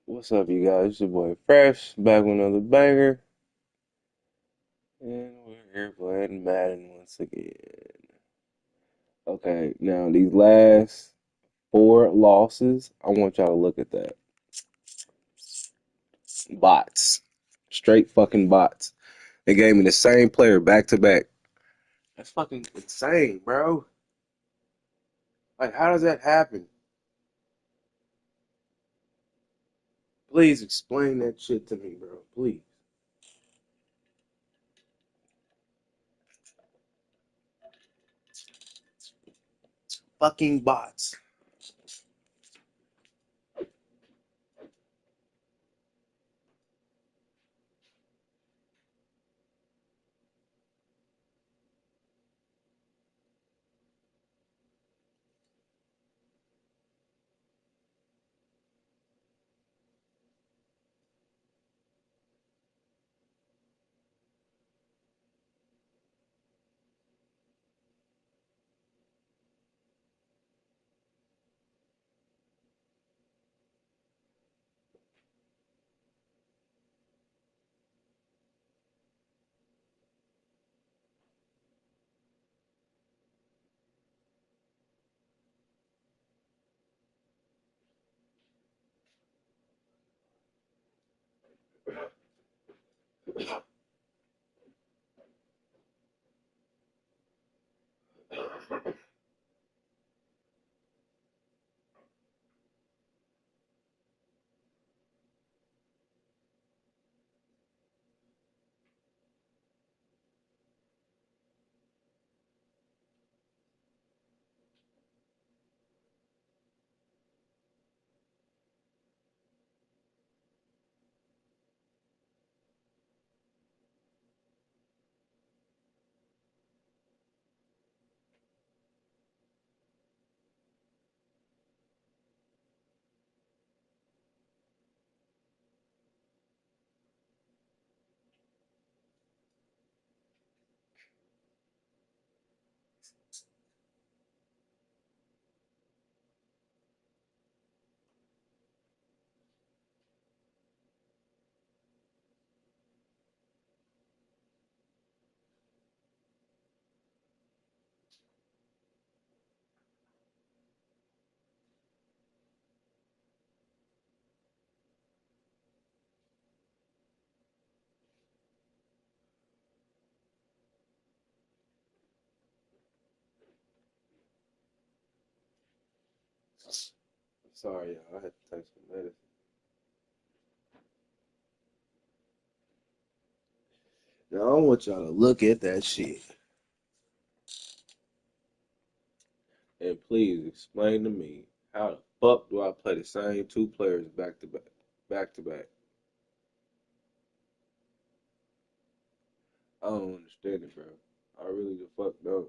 What's up, you guys? It's your boy Fresh, back with another banger, and we're here playing Madden once again. Okay, now these last four losses, I want y'all to look at that. Bots. Straight fucking bots. They gave me the same player back to back. That's fucking insane, bro. Like, how does that happen? Please explain that shit to me, bro. Please. Fucking bots. Sorry, y'all. I had to take some medicine. Now, I want y'all to look at that shit. And please explain to me how the fuck do I play the same two players back to back, back to back? I don't understand it, bro. I really the fuck don't.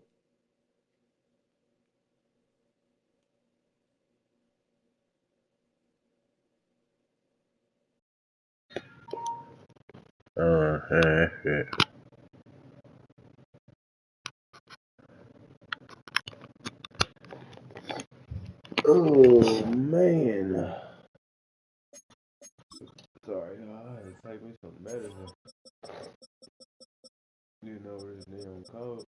Shit. Oh man. Sorry, I had to take me some medicine. You know where it's damn cold.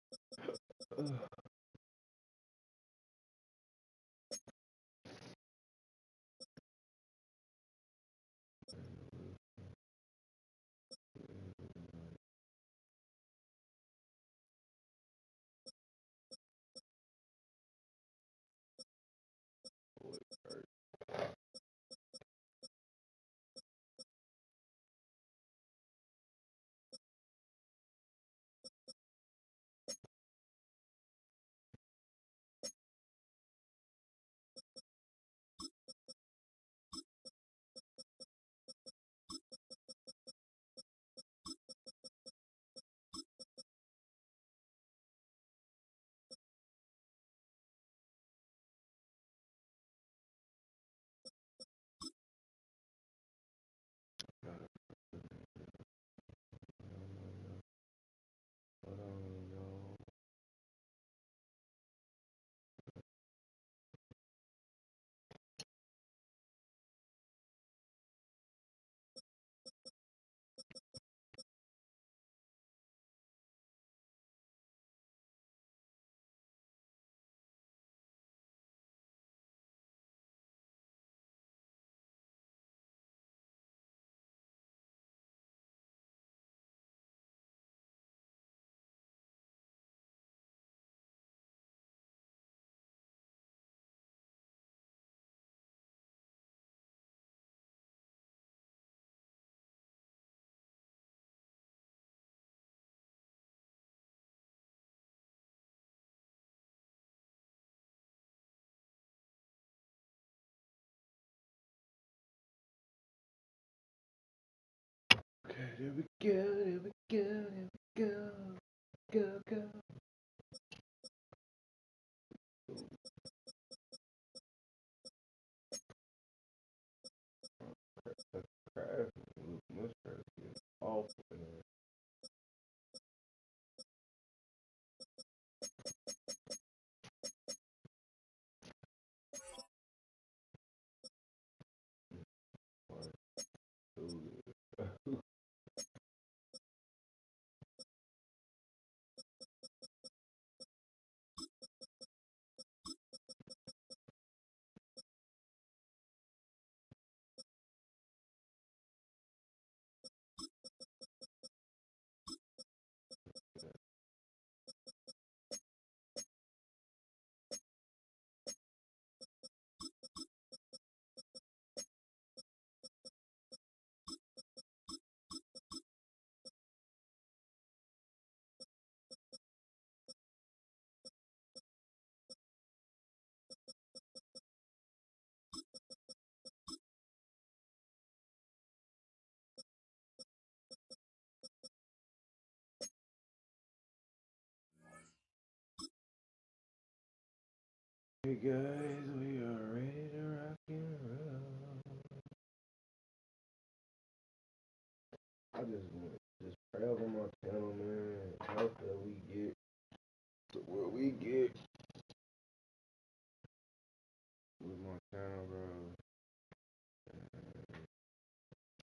Here we go, here we go, here we go, go, go. Craft, much craft is awful, man. Hey guys, we are ready to rock and roll. I just want to just pray over my channel, man. Hope that we get to where we get with my channel, bro.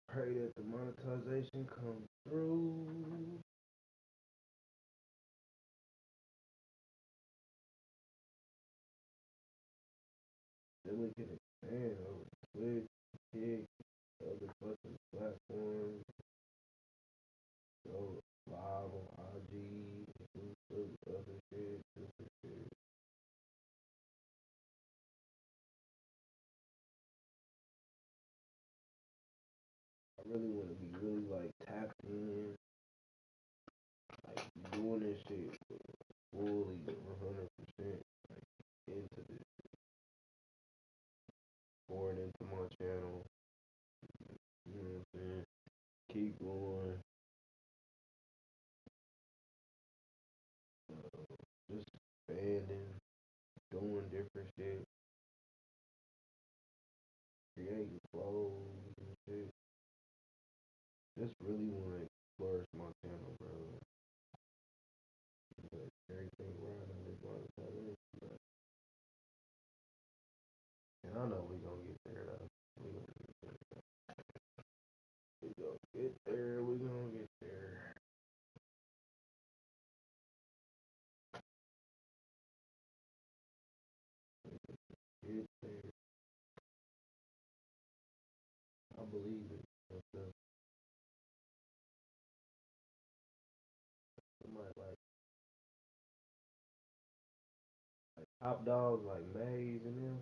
Pray that the monetization comes through. Then we can expand over Twitch, Kick, other fucking platforms. Go live on IG, do some other shit, super shit. I really want to be really like tapped in, like doing this shit fully 100%, like into this, pouring into my channel. You know what I'm saying? Keep going, just expanding, doing different shit, creating clothes and shit. Just really want to flourish my channel, bro. But everything right on this monetization, bro. And I know we gonna get there though. We gonna get there. We gonna get there. We gonna get there. Get there. I believe it. Somebody like top dogs like Maze and them.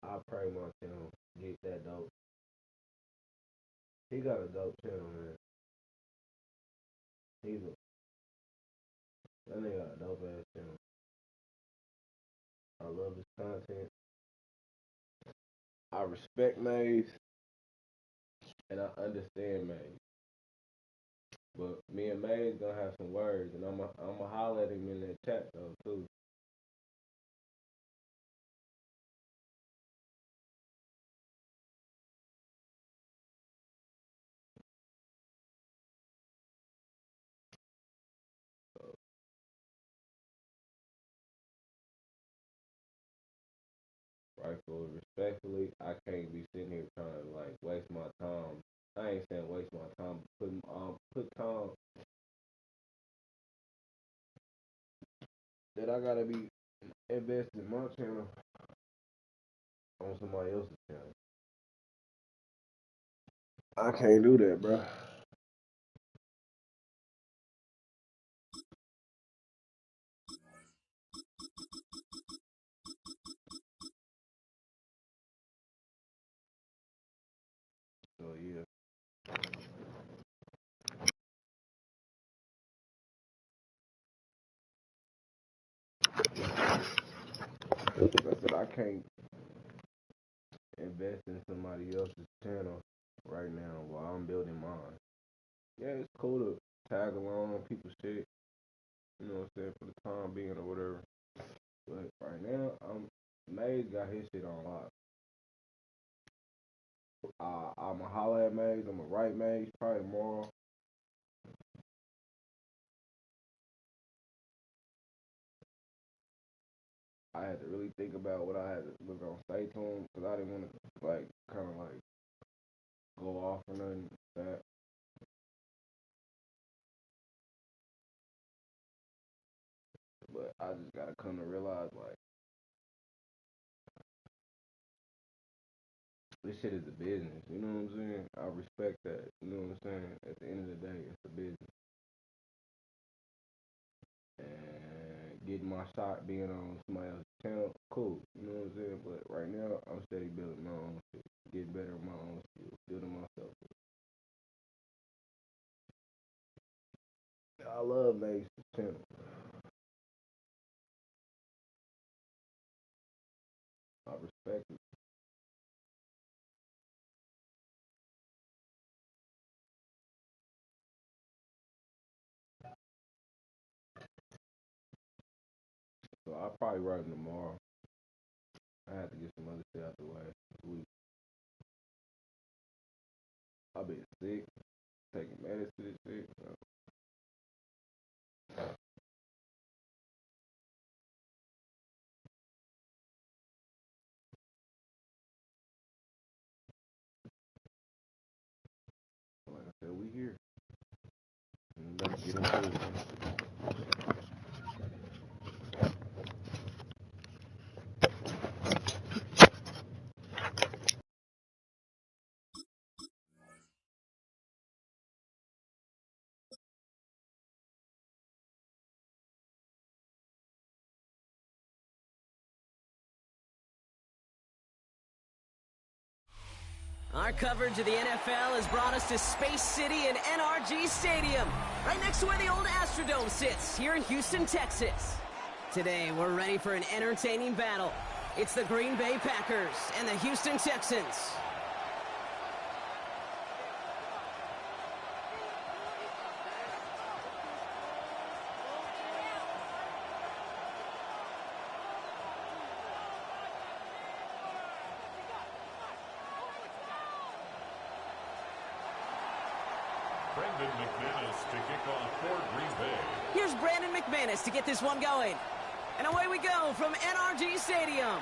I pray my channel get that dope. He got a dope channel, man. He's a that nigga got a dope ass channel. I love his content. I respect Maze and I understand Maze. But me and Maze gonna have some words, and I'ma holler at him in that chat though too. So, rightfully, respectfully, I can't be sitting here trying to like waste my time. I ain't saying waste my time, but put time that I gotta be investing in my channel on somebody else's channel. I can't do that, bro. So yeah, like I said, I can't invest in somebody else's channel right now while I'm building mine. yeah, it's cool to tag along on people's shit. You know what I'm saying, for the time being or whatever. But right now, Maze got his shit on lock. I'm a holler at Maze. I'm a right Maze probably tomorrow. I had to really think about what I was gonna say to him because I didn't want to like kind of like go off or nothing like that. But I just gotta come to realize like this shit is a business. You know what I'm saying? I respect that. You know what I'm saying? At the end of the day, it's a business. And getting my shot being on somebody else's channel, cool. You know what I'm saying? But right now, I'm steady building my own shit, getting better at my own skills, building myself. I love Mace's channel. I respect it. So I'll probably write him tomorrow. I had to get some other shit out the way this week. I've been sick, taking medicine and shit. So. Like I said, we here. And let's get into it. Our coverage of the NFL has brought us to Space City and NRG Stadium, right next to where the old Astrodome sits, here in Houston, Texas. Today, we're ready for an entertaining battle. It's the Green Bay Packers and the Houston Texans. McManus to kick off for Green Bay. Here's Brandon McManus to get this one going. And away we go from NRG Stadium.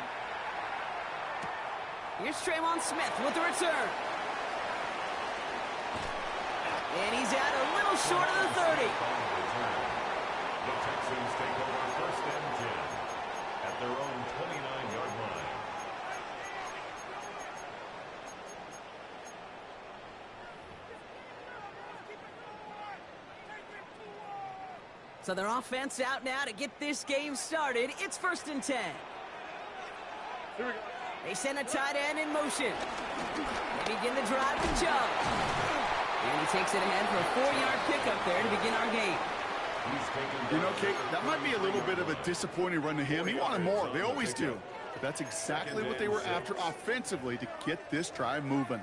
Here's Tremon Smith with the return. And he's out a little short of the 30. The Texans take over first and 10 at their own 29-yard line. So their offense out now to get this game started. It's first and 10. They send a tight end in motion. They begin the drive with Chubb. And he takes it ahead for a 4-yard pickup there to begin our game. You know, Kate, that might be a little bit of a disappointing run to him. He wanted more. They always do. But that's exactly what they were after offensively to get this drive moving.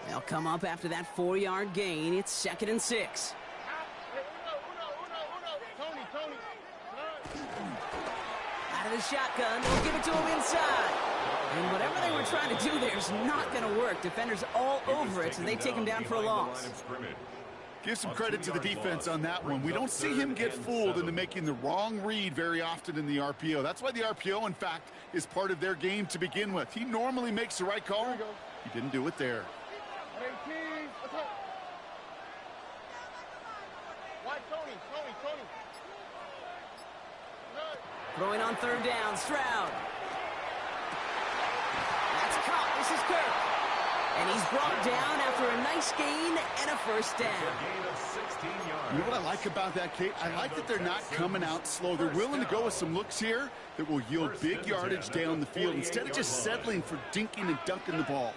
They'll come up after that 4-yard gain. It's second and 6. Out of the shotgun, they'll give it to him inside. And whatever they were trying to do there is not going to work. Defenders all over it, so they take him down for a loss. Give some credit to the defense on that one. We don't see him get fooled into making the wrong read very often in the RPO. That's why the RPO, in fact, is part of their game to begin with. He normally makes the right call. He didn't do it there. Throwing on third down, Stroud. That's caught. This is Kirk. And he's brought down after a nice gain and a first down. You know what I like about that, Kate? I like that they're not coming out slow. They're willing to go with some looks here that will yield big yardage down the field instead of just settling for dinking and dunking the ball.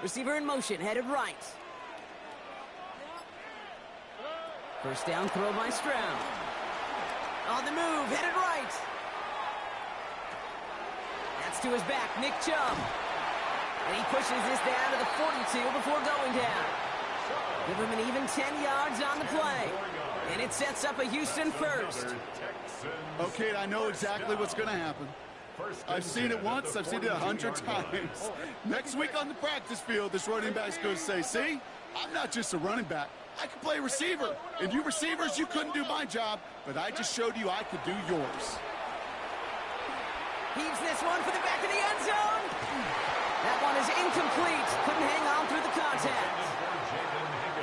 Receiver in motion, headed right. First down throw by Stroud. On the move, headed right. That's to his back, Nick Chubb. And he pushes this down to the 42 before going down. Give him an even 10 yards on the play. And it sets up a Houston first. Okay, I know exactly what's going to happen. I've seen it once, I've seen it 100 times. Next week on the practice field, this running back's going to say, see, I'm not just a running back. I can play receiver. And you receivers, you couldn't do my job, but I just showed you I could do yours. Heaves this one for the back of the end zone. That one is incomplete. Couldn't hang on through the contact.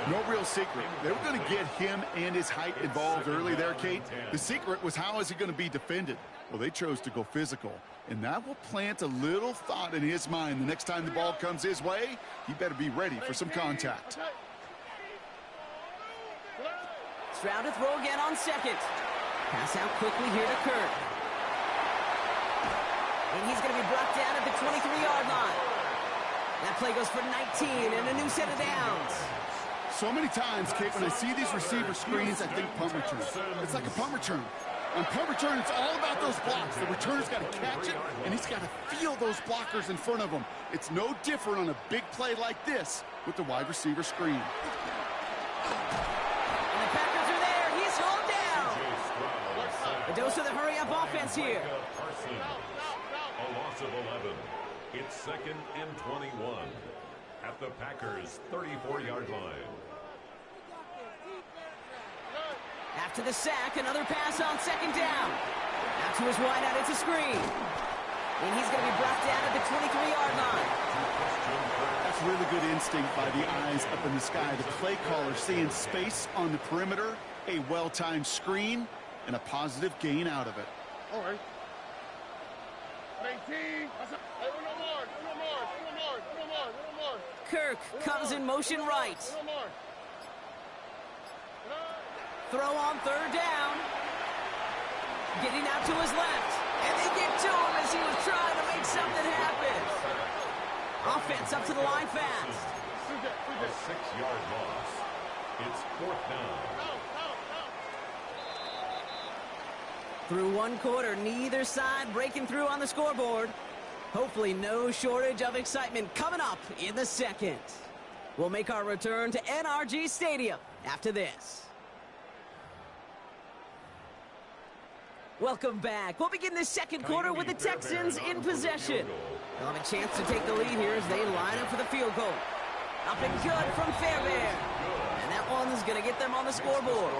No real secret. They were going to get him and his height involved early there, Kate. The secret was, how is he going to be defended? Well, they chose to go physical, and that will plant a little thought in his mind. The next time the ball comes his way, he better be ready for some contact. Stroud to throw again on second. Pass out quickly here to Kirk. And he's going to be brought down at the 23-yard line. That play goes for 19 and a new set of downs. So many times, Kate, when I see these receiver screens, I think punt return. It's like a punt return. On punt return, it's all about those blocks. The returner's got to catch it, and he's got to feel those blockers in front of him. It's no different on a big play like this with the wide receiver screen. And the Packers are there. He's hauled down. A dose of the hurry-up offense here. A loss of 11. It's 2nd and 21 at the Packers' 34-yard line. After the sack, another pass on second down. Out to his wideout, it's a screen. And he's going to be brought down at the 23-yard line. That's really good instinct by the eyes up in the sky. The play caller seeing space on the perimeter, a well-timed screen, and a positive gain out of it. All right. 19. Kirk comes in motion right. Throw on third down. Getting out to his left. And they get to him as he was trying to make something happen. Offense up to the line fast. A 6-yard loss. It's 4th down. Through one quarter, neither side breaking through on the scoreboard. Hopefully no shortage of excitement coming up in the second. We'll make our return to NRG Stadium after this. Welcome back. We'll begin the second quarter with the Texans in possession. They'll have a chance to take the lead here as they line up for the field goal. Up and good from Fairbairn. And that one's going to get them on the scoreboard.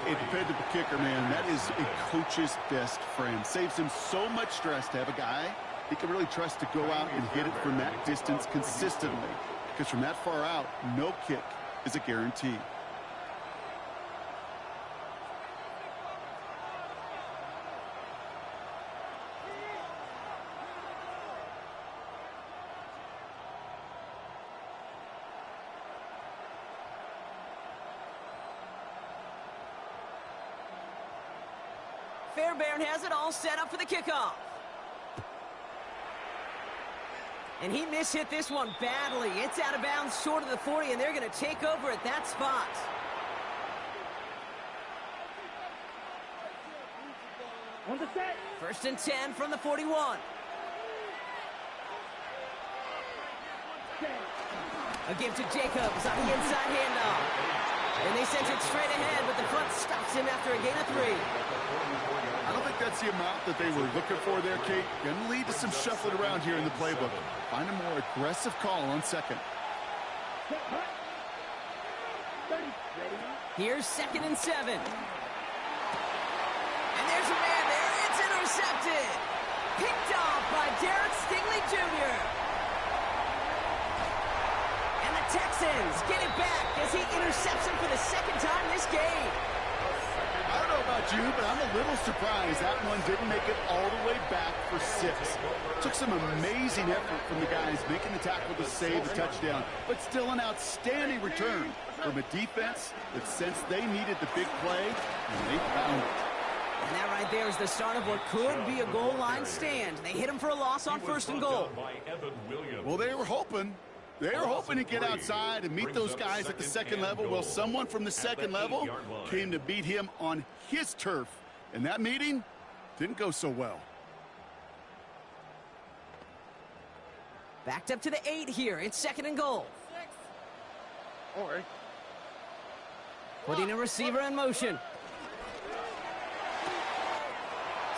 A dependable kicker, man. That is a coach's best friend. Saves him so much stress to have a guy he can really trust to go out and hit it from that distance consistently. Because from that far out, no kick is a guarantee. Fairbairn has it all set up for the kickoff. And he mishit this one badly. It's out of bounds short of the 40, and they're going to take over at that spot. On the set. 1st and 10 from the 41. A give to Jacobs on the inside handoff. And they sent it straight ahead, but the front stops him after a gain of 3. I don't think that's the amount that they were looking for there, Kate. Going to lead to some shuffling around here in the playbook. Find a more aggressive call on second. Here's 2nd and 7. And there's a man there. It's intercepted. Picked off by Derek Stingley Jr. And the Texans get it back as he intercepts him for the 2nd time this game. I don't know about you, but I'm a little surprised that one didn't make it all the way back for 6. Took some amazing effort from the guys making the tackle to save the touchdown, but still an outstanding return from a defense that sensed they needed the big play, and they found it. And that right there is the start of what could be a goal line stand. They hit him for a loss on 1st and goal. Well, they were hoping. They were hoping to get outside and meet those guys at the 2nd level. Well, someone from the 2nd level came to beat him on his turf. And that meeting didn't go so well. Backed up to the 8 here. It's 2nd and goal. All right. Putting a receiver in motion.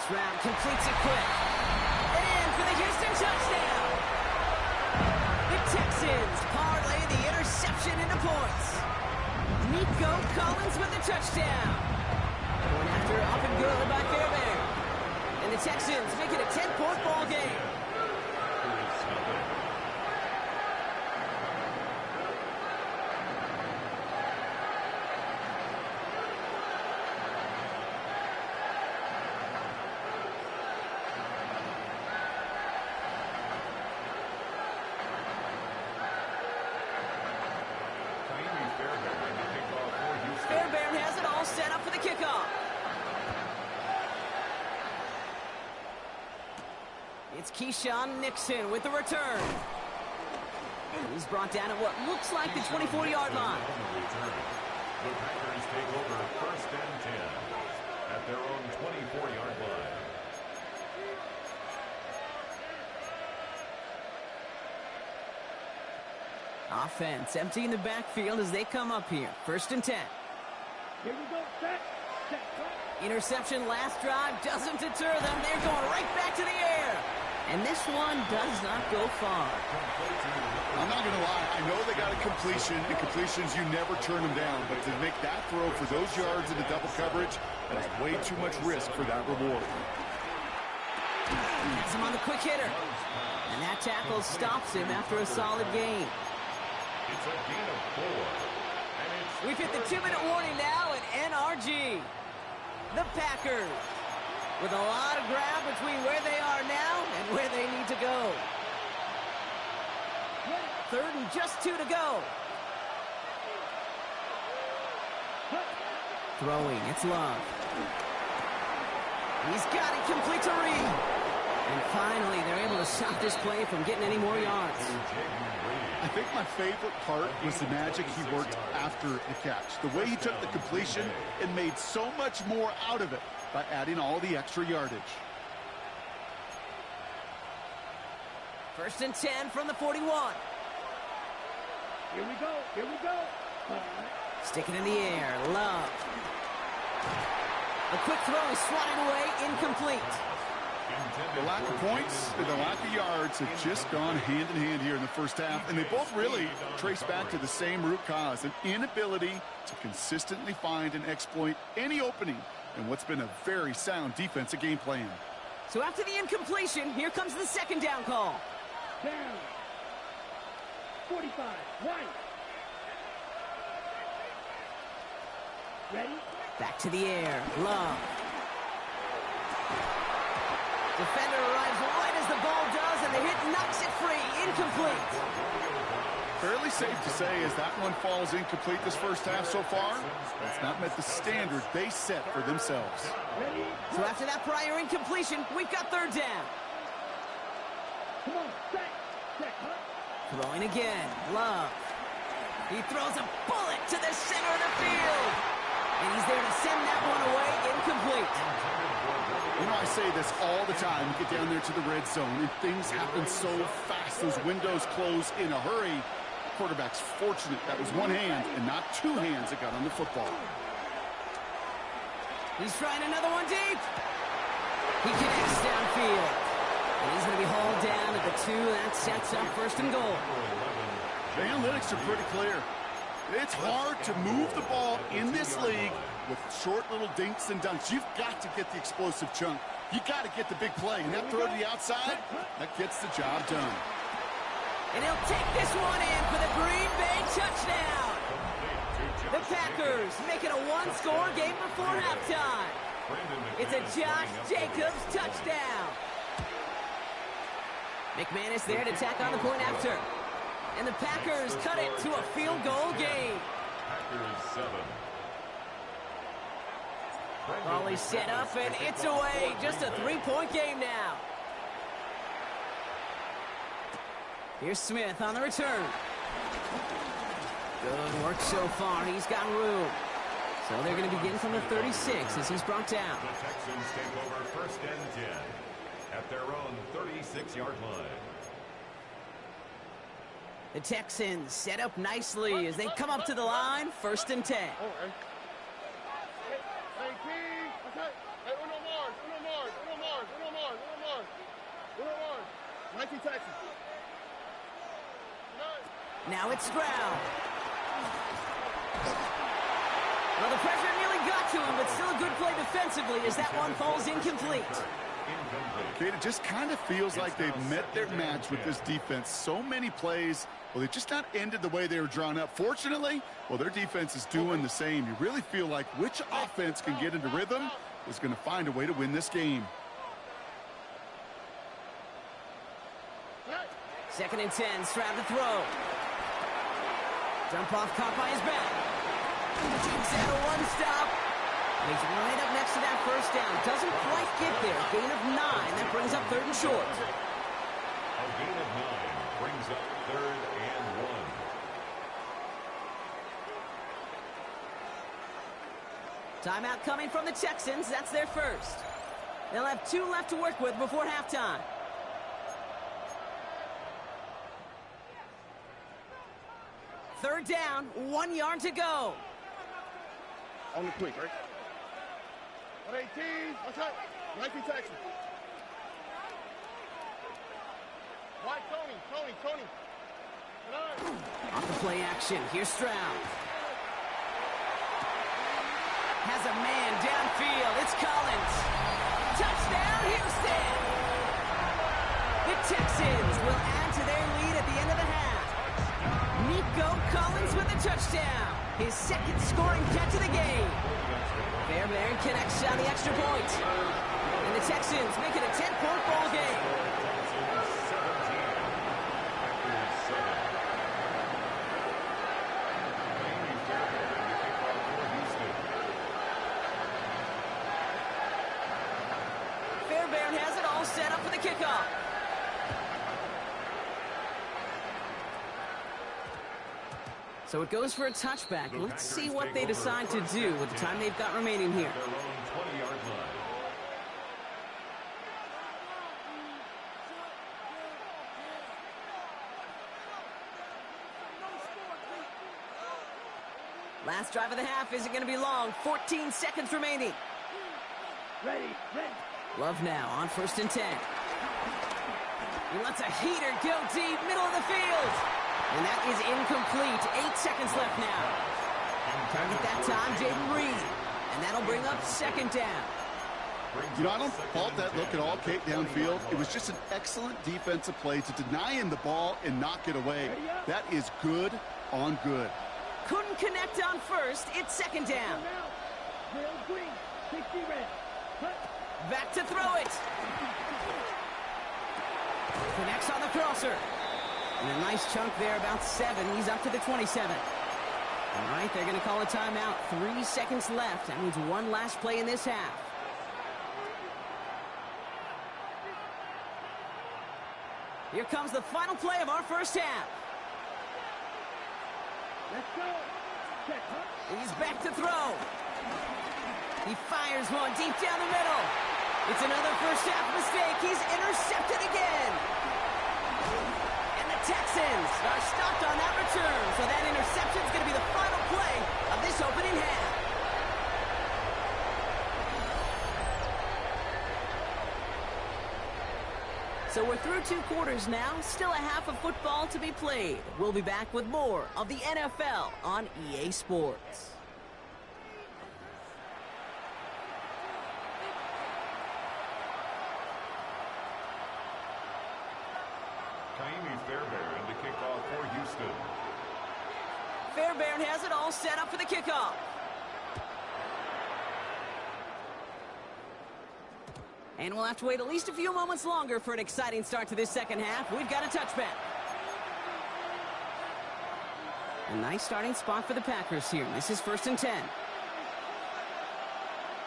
Stroud completes it quick. And for the Houston touchdown. The Texans parlay the interception into points. Nico Collins with the touchdown. Going after up and good by Fairbairn. And the Texans make it a 10-point ball game. Fairbairn has it all set up for the kickoff. It's Keyshawn Nixon with the return. He's brought down at what looks like the 24-yard line. The Packers take over 1st and 10 at their own 24-yard line. Offense emptying the backfield as they come up here. 1st and 10. Here we go. Set. Set. Interception last drive doesn't deter them. They're going right back to the air. And this one does not go far. I'm not going to lie. I know they got a completion, and completions, you never turn them down. But to make that throw for those yards in the double coverage, that is way too much risk for that reward. Has him on the quick hitter. And that tackle stops him after a solid gain. It's a gain of 4. And it's We've hit the 2-minute warning now at NRG. The Packers with a lot of ground between where they are now and where they need to go. 3rd and just 2 to go. Throwing, it's Love. He's got it complete to Reed. And finally, they're able to stop this play from getting any more yards. I think my favorite part was the magic he worked after the catch. The way he took the completion and made so much more out of it by adding all the extra yardage. 1st and 10 from the 41. Here we go. Here we go. Stick it in the air. Love. A quick throw is swatted away. Incomplete. The lack of points and the lack of yards have just gone hand in hand here in the first half, and they both really trace back to the same root cause, an inability to consistently find and exploit any opening in what's been a very sound defensive game plan. So after the incompletion, here comes the 2nd down call. Down. 45. Right. Ready? Back to the air. Love. Defender arrives right as the ball does, and the hit knocks it free. Incomplete. Fairly safe to say as that one falls incomplete this first half so far, it's not met the standard they set for themselves. Ready? So after that prior incompletion, we've got 3rd down. Come on. Set. Set. Throwing again. Love. He throws a bullet to the center of the field. And he's there to send that one away. Incomplete. You know, I say this all the time. You get down there to the red zone, and things happen so fast. Those windows close in a hurry. The quarterback's fortunate that was one hand and not 2 hands that got on the football. He's trying another one deep. He connects downfield. And he's going to be hauled down at the 2. That sets up 1st and goal. The analytics are pretty clear. It's hard to move the ball in this league with short little dinks and dunks. You've got to get the explosive chunk. You got to get the big play. And that throw to the outside, that gets the job done. And he'll take this one in for the Green Bay touchdown. The Packers make it a 1-score game before halftime. It's a Josh Jacobs touchdown. McManus there to tack on the point after. And the Packers cut it to a field goal game. Packers 7. Volley set up, and it's away. Just a 3-point game now. Here's Smith on the return. Good work so far. He's got room. So they're going to begin from the 36 as he's brought down. The Texans take over 1st and 10 at their own 36-yard line. The Texans set up nicely as they come up to the line, 1st and 10. Now it's Stroud. Well, the pressure nearly got to him, but still a good play defensively as that one falls incomplete. Kate, it just kind of feels like they've met their match with this defense. So many plays, well, they just not ended the way they were drawn up. Fortunately, well, their defense is doing the same. You really feel like which offense can get into rhythm is going to find a way to win this game. 2nd and 10, Stroud to throw. Dump off caught by his back. Keeps out a one-stop. And he's right up next to that 1st down. Doesn't quite get there. Gain of 9. That brings up 3rd and short. A gain of 9 brings up 3rd and 1. Timeout coming from the Texans. That's their first. They'll have 2 left to work with before halftime. Third down, 1 yard to go. On the quick, right? 118, okay. 19 Texas. White, Tony. Off the play action, here's Stroud. Has a man downfield, it's Collins. Touchdown, Houston! The Texans will add to their lead at the end of the half. Nico Collins with a touchdown. His 2nd scoring catch of the game. Fairbairn connects on the extra point. And the Texans make it a 10-point ball game. Fairbairn has it all set up for the kickoff. So it goes for a touchback. Let's see what they decide to do with the time they've got remaining here. Their own 20-yard line. Last drive of the half isn't going to be long. 14 seconds remaining. Ready. Love now on 1st and 10. He lets a heater go deep, middle of the field. And that is incomplete. 8 seconds left now. Target that time, Jaden Reed. And that'll bring up 2nd down. You know, I don't fault that look at all, Kate, downfield. It was just an excellent defensive play to deny him the ball and knock it away. That is good on good. Couldn't connect on 1st. It's 2nd down. Real green. 60 red. Back to throw it. Connects on the crosser. And a nice chunk there, about 7. He's up to the 27. All right, they're going to call a timeout. 3 seconds left. That means one last play in this half. Here comes the final play of our first half. Let's go. Check, He's back to throw. He fires one deep down the middle. It's another first half mistake. He's intercepted again. And the Texans are stopped on that return. So that interception is going to be the final play of this opening half. So we're through 2 quarters now. Still a half of football to be played. We'll be back with more of the NFL on EA Sports. Fairbairn to kick off for Houston. Fairbairn has it all set up for the kickoff. And we'll have to wait at least a few moments longer for an exciting start to this second half. We've got a touchback. A nice starting spot for the Packers here. This is 1st and 10.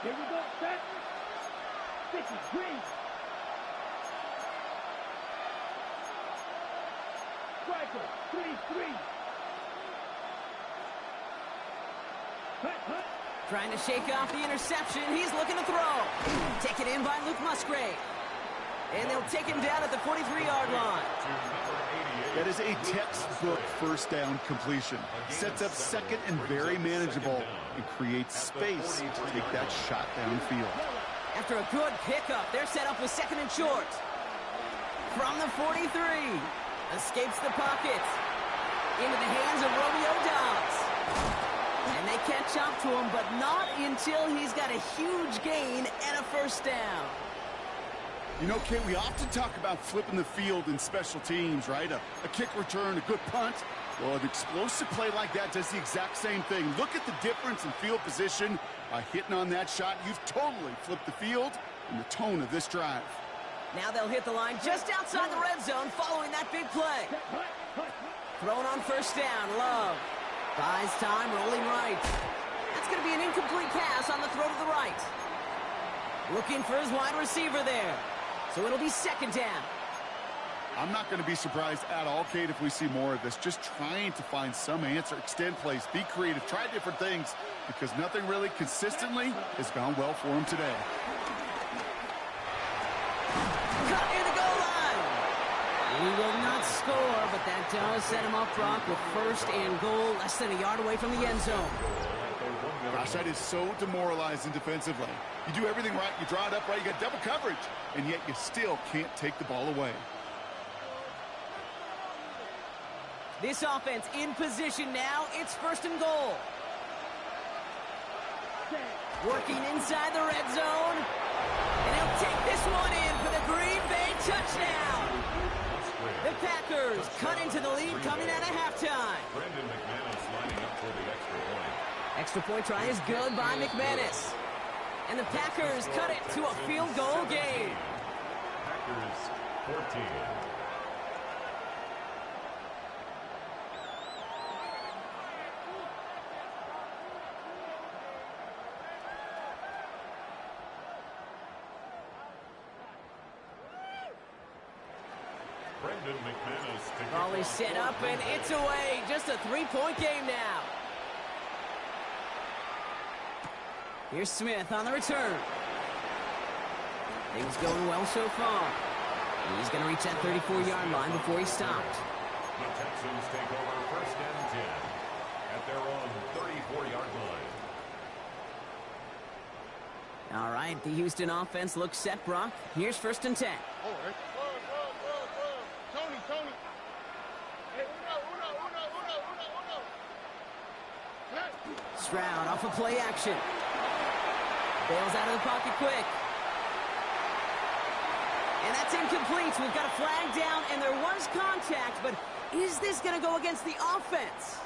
Here we go. Set. Sticky. Green. Striker. 3-3. Hut. Trying to shake off the interception. He's looking to throw. Taken in by Luke Musgrave. And they'll take him down at the 43-yard line. To number 88. That is a textbook first down completion. Sets up second and very manageable and creates space to take that shot downfield. After a good pickup, they're set up with second and short. From the 43, escapes the pocket. Into the hands of Romeo Dobbs. And they catch up to him, but not until he's got a huge gain and a first down. You know, Kate, we often talk about flipping the field in special teams, right? A kick return, a good punt. Well, an explosive play like that does the exact same thing. Look at the difference in field position. By hitting on that shot, you've totally flipped the field and the tone of this drive. Now they'll hit the line just outside the red zone following that big play. Thrown on first down, Love. Buys time, rolling right. That's going to be an incomplete pass on the throw to the right. Looking for his wide receiver there. So it'll be second down. I'm not going to be surprised at all, Kate, if we see more of this. Just trying to find some answer, extend plays, be creative, try different things, because nothing really consistently has gone well for him today. Cut near the goal line. He will not score, but that does set him up, Brock, with first and goal, less than a yard away from the end zone. Gosh, that is so demoralizing defensively. You do everything right, you draw it up right, you got double coverage, and yet you still can't take the ball away. This offense in position now. It's first and goal. Working inside the red zone. And he'll take this one in for the Green Bay touchdown. The Packers cut into the lead coming out of halftime. Brandon McManus lining up for the extra point. Extra point try is good by McManus. And the Packers cut it to a field goal game. Packers 14. Brandon McManus to kick Ball is off set up and it's away. Just a three-point game now. Here's Smith on the return. Things going well so far. He's going to reach that 34-yard line before he stopped. The Texans take over first and 10 at their own 34-yard line. All right, the Houston offense looks set, Brock. Here's first and 10. All right. Tony. Hey, uno. Stroud off of play action. Bails out of the pocket quick. And that's incomplete. We've got a flag down, and there was contact, but is this going to go against the offense?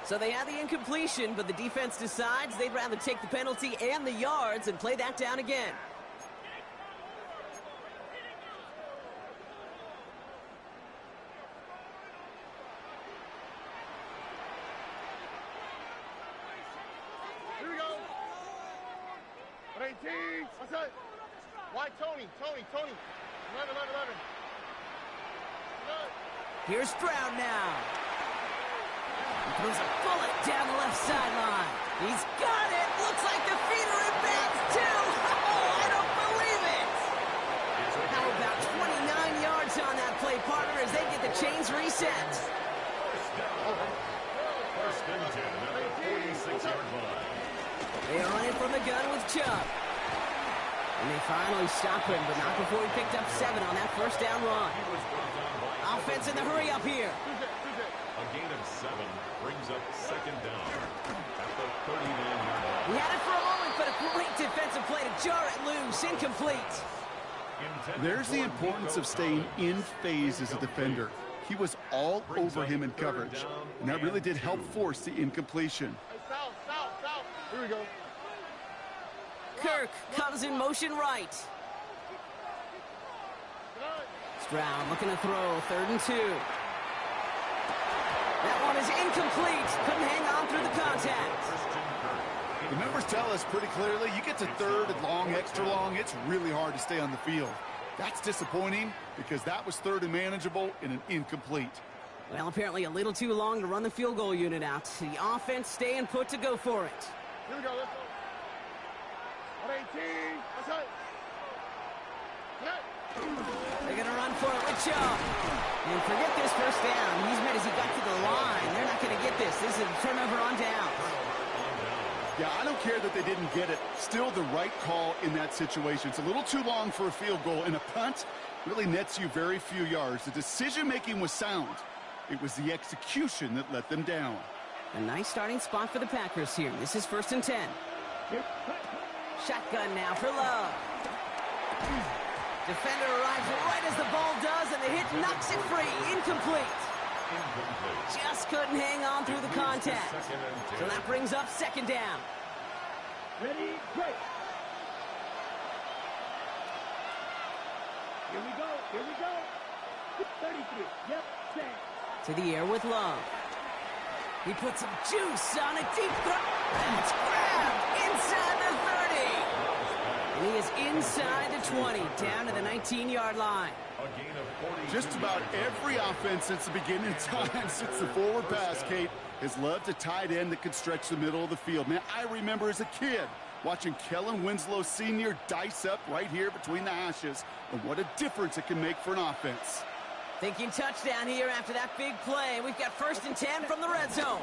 So they had the incompletion, but the defense decides they'd rather take the penalty and the yards and play that down again. Here we go. 18. What's that? Why Tony? 11. Here's Stroud now. He throws a bullet down the left sideline. He's got it. Looks like the feeder in bounds too. Oh, I don't believe it. How about 29 yards on that play, partner, as they get the chains reset. First and 10 at the 46-yard line. They are running from the gun with Chubb. And they finally stop him, but not before he picked up 7 on that first down run. He was brought down by Offense in the hurry up here. a gain of 7 brings up second down at the 39-yard line. He had it for a moment, but a great defensive play to jar it loose. Incomplete. There's the importance of staying in phase as a defender. He was all over him in coverage, and that really did help force the incompletion. South. Here we go. Kirk comes in motion right. Stroud looking to throw, 3rd and 2. That one is incomplete. Couldn't hang on through the contact. The numbers tell us pretty clearly, you get to 3rd and long, extra long, it's really hard to stay on the field. That's disappointing because that was 3rd and manageable and an incomplete. Well, apparently a little too long to run the field goal unit out. The offense staying put to go for it. Here we go. Let's go. 18. What's that? They're going to run for it with Chubb. And forget this first down. He's made as he got to the line. They're not going to get this. This is a turnover on downs. Yeah, I don't care that they didn't get it. Still the right call in that situation. It's a little too long for a field goal, and a punt really nets you very few yards. The decision-making was sound. It was the execution that let them down. A nice starting spot for the Packers here. This is 1st and 10. Shotgun now for Love. Defender arrives right as the ball does, and the hit knocks it free. Incomplete. Just couldn't hang on through the contact. So that brings up 2nd down. Ready, break. Here we go, here we go. 33, yep, set. To the air with Love. He puts some juice on a deep throw. And it's grabbed inside the 30. And he is inside the 20, down to the 19-yard line. Just about every offense since the beginning of time, since the forward pass, Kate, has loved a tight end that could stretch the middle of the field. Man, I remember as a kid watching Kellen Winslow Sr. dice up right here between the hashes, and what a difference it can make for an offense. Thinking touchdown here after that big play. We've got 1st and 10 from the red zone.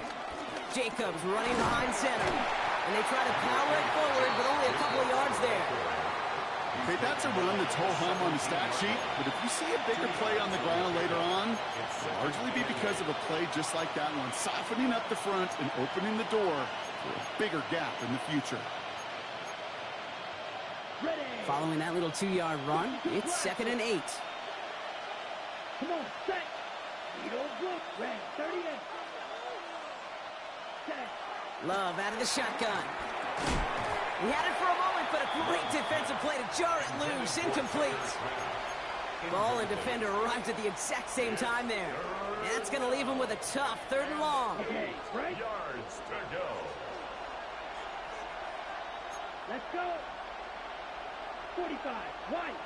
Jacobs running behind center. And they try to power it forward, but only a couple of yards there. Okay, that's a run that's ho-hum on the stat sheet, but if you see a bigger play on the ground later on, it'll largely be because of a play just like that one, softening up the front and opening the door for a bigger gap in the future. Ready. Following that little 2-yard run, it's 2nd and 8. Come on, set. Needle group, red, 38. Set. Love out of the shotgun. He had it for a moment, but a great defensive play to jar it loose. Incomplete. Ball and defender arrived at the exact same time there. And that's going to leave him with a tough 3rd and long. Okay, break. Yards to go. Let's go. 45, white.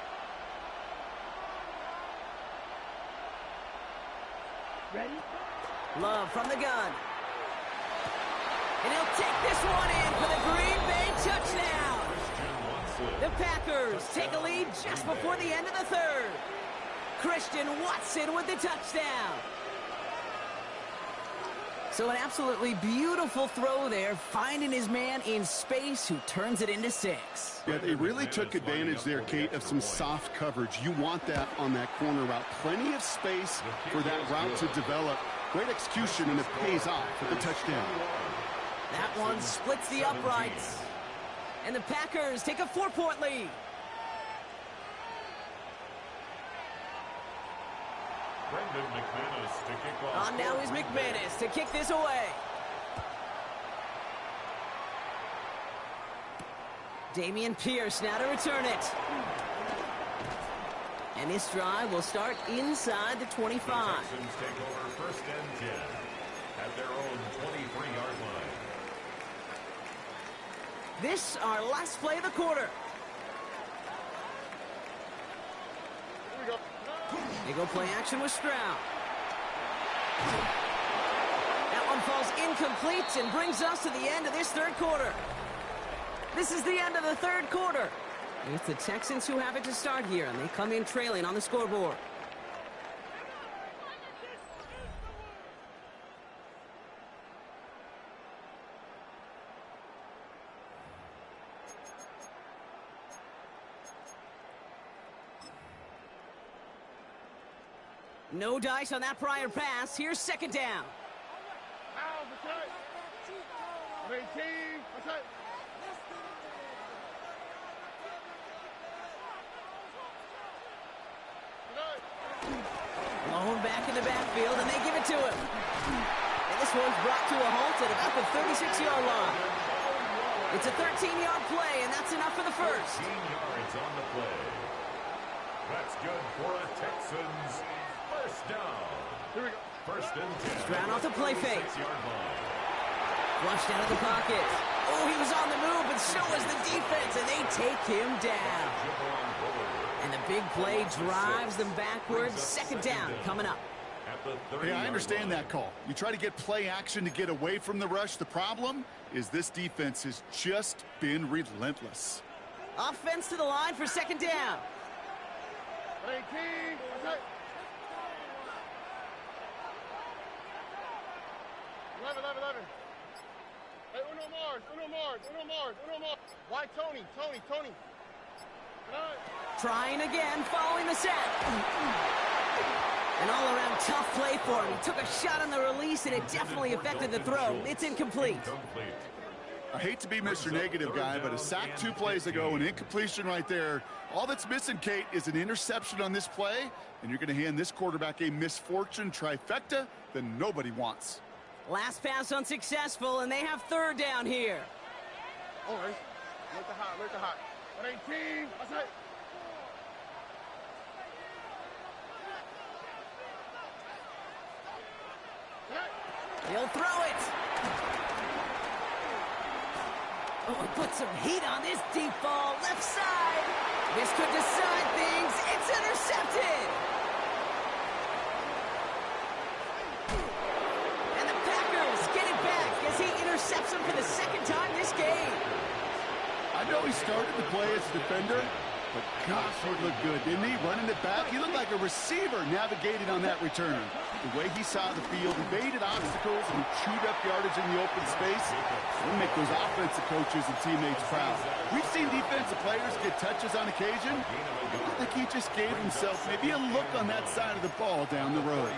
Ready? Love from the gun. And he'll take this one in for the Green Bay touchdown. The Packers take a lead just before the end of the 3rd. Christian Watson with the touchdown. So an absolutely beautiful throw there, finding his man in space who turns it into 6. Yeah, they really took advantage there, Kate, of some soft coverage. You want that on that corner route. Plenty of space for that route to develop. Great execution, and it pays off for the touchdown. That one splits the uprights. And the Packers take a 4-point lead. Brendan McManus to kick off. On now is McManus to kick this away. Damian Pierce now to return it. And this drive will start inside the 25. The Texans take over 1st and 10 at their own 23-yard line. This our last play of the quarter. Here we go. They go play action with Stroud. That one falls incomplete and brings us to the end of this 3rd quarter. This is the end of the 3rd quarter. It's the Texans who have it to start here, and they come in trailing on the scoreboard. No dice on that prior pass. Here's 2nd down. Out, that's right. 18, that's right. Lone back in the backfield, and they give it to him. And this one's brought to a halt at about the 36-yard line. It's a 13-yard play, and that's enough for the 1st. 15 yards on the play. That's good for a Texans 1st down. Here we go. 1st and 10. Stroud off the play fake. 6-yard line. Flushed out of the pocket. Oh, he was on the move, but so was the defense, and they take him down. And the big play drives them backwards. 2nd down coming up. Hey, I understand that call. You try to get play action to get away from the rush. The problem is this defense has just been relentless. Offense to the line for 2nd down. 18, that's right. 11, 11, 11. Hey, uno Mars, uno Mars, uno Mars, uno Mars. Why Tony? Tony, Tony. Trying again, following the set. An all-around tough play for him. He took a shot on the release, and it definitely affected the throw. It's incomplete. I hate to be Mr. Negative guy, but a sack 2 plays ago, an incompletion right there. All that's missing, Kate, is an interception on this play, and you're going to hand this quarterback a misfortune trifecta that nobody wants. Last pass unsuccessful, and they have third down here. All right. Look the hot, look the hot. 118. That's it. He'll throw it. Oh, put some heat on this deep ball, left side. This could decide things. It's intercepted. And the Packers get it back as he intercepts him for the second time this game. I know he started the play as a defender, but gosh, he looked good, didn't he? Running it back, he looked like a receiver navigating on that return. The way he saw the field, evaded obstacles, and chewed up yardage in the open space. It'll make those offensive coaches and teammates proud. We've seen defensive players get touches on occasion. It looked like he just gave himself maybe a look on that side of the ball down the road.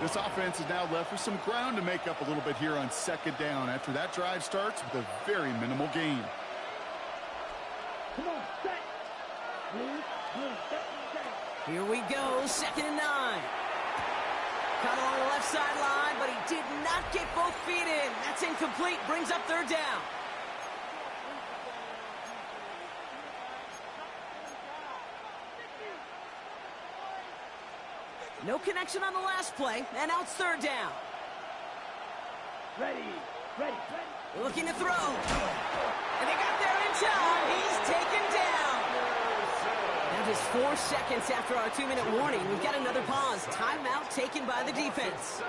This offense is now left with some ground to make up a little bit here on second down after that drive starts with a very minimal gain. Come on, set. Blue, set. Here we go, 2nd and 9. Caught along the left sideline, but he did not get both feet in. That's incomplete, brings up third down. No connection on the last play, and now it's third down. Ready. Looking to throw. And they got there in time. He's taken down. Now just 4 seconds after our 2-minute warning, we've got another pause. Timeout taken by the defense.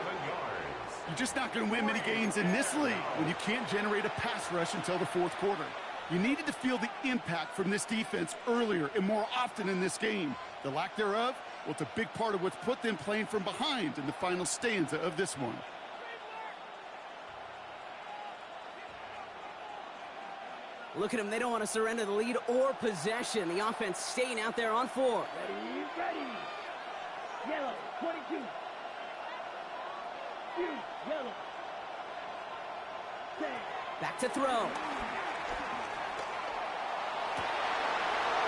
You're just not going to win many games in this league when you can't generate a pass rush until the fourth quarter. You needed to feel the impact from this defense earlier and more often in this game. The lack thereof, well, it's a big part of what's put them playing from behind in the final stanza of this one. Look at them. They don't want to surrender the lead or possession. The offense staying out there on 4. Ready. Yellow, 22. Yellow. Back to throw.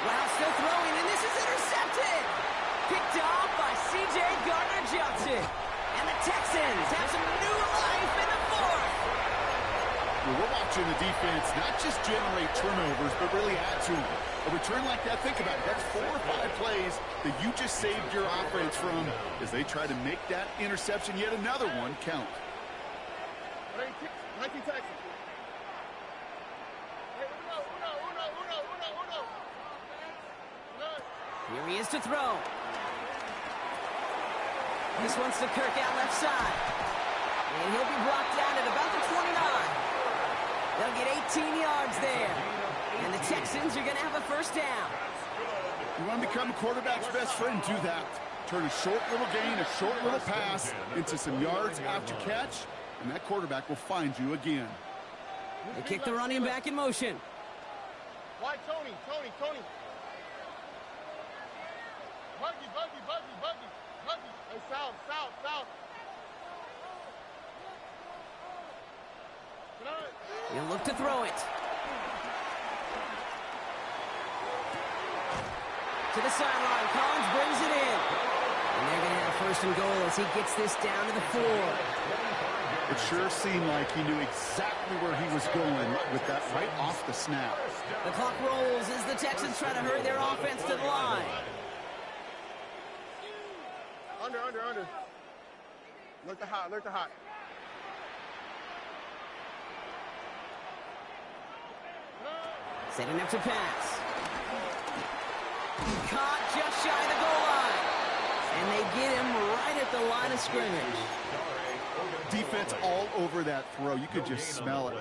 Wow, still throwing, and this is intercepted. Picked off by C.J. Gardner-Johnson. And the Texans have some new life in the 4th. Well, we're watching the defense not just generate turnovers, but really add to them. A return like that, think about it. That's 4 or 5 plays that you just saved your offense from as they try to make that interception, yet another one, count. 19 Texans. Hey, uno. Here he is to throw. This one's to Kirk out left side. And he'll be blocked down at about the 29. They'll get 18 yards there. And the Texans are going to have a first down. You want to become a quarterback's best friend, do that. Turn a short little gain, a short little pass into some yards after catch, and that quarterback will find you again. They kick the running back in motion. Why Tony? Buggy. Hey, south. He'll look to throw it. To the sideline. Collins brings it in. And they're going to have 1st and goal as he gets this down to the 4. It sure seemed like he knew exactly where he was going with that right off the snap. The clock rolls as the Texans try to hurry their offense to the line. Under. Look the hot. Setting up to pass. Caught just shy of the goal line. And they get him right at the line of scrimmage. Defense all over that throw. You could just smell it.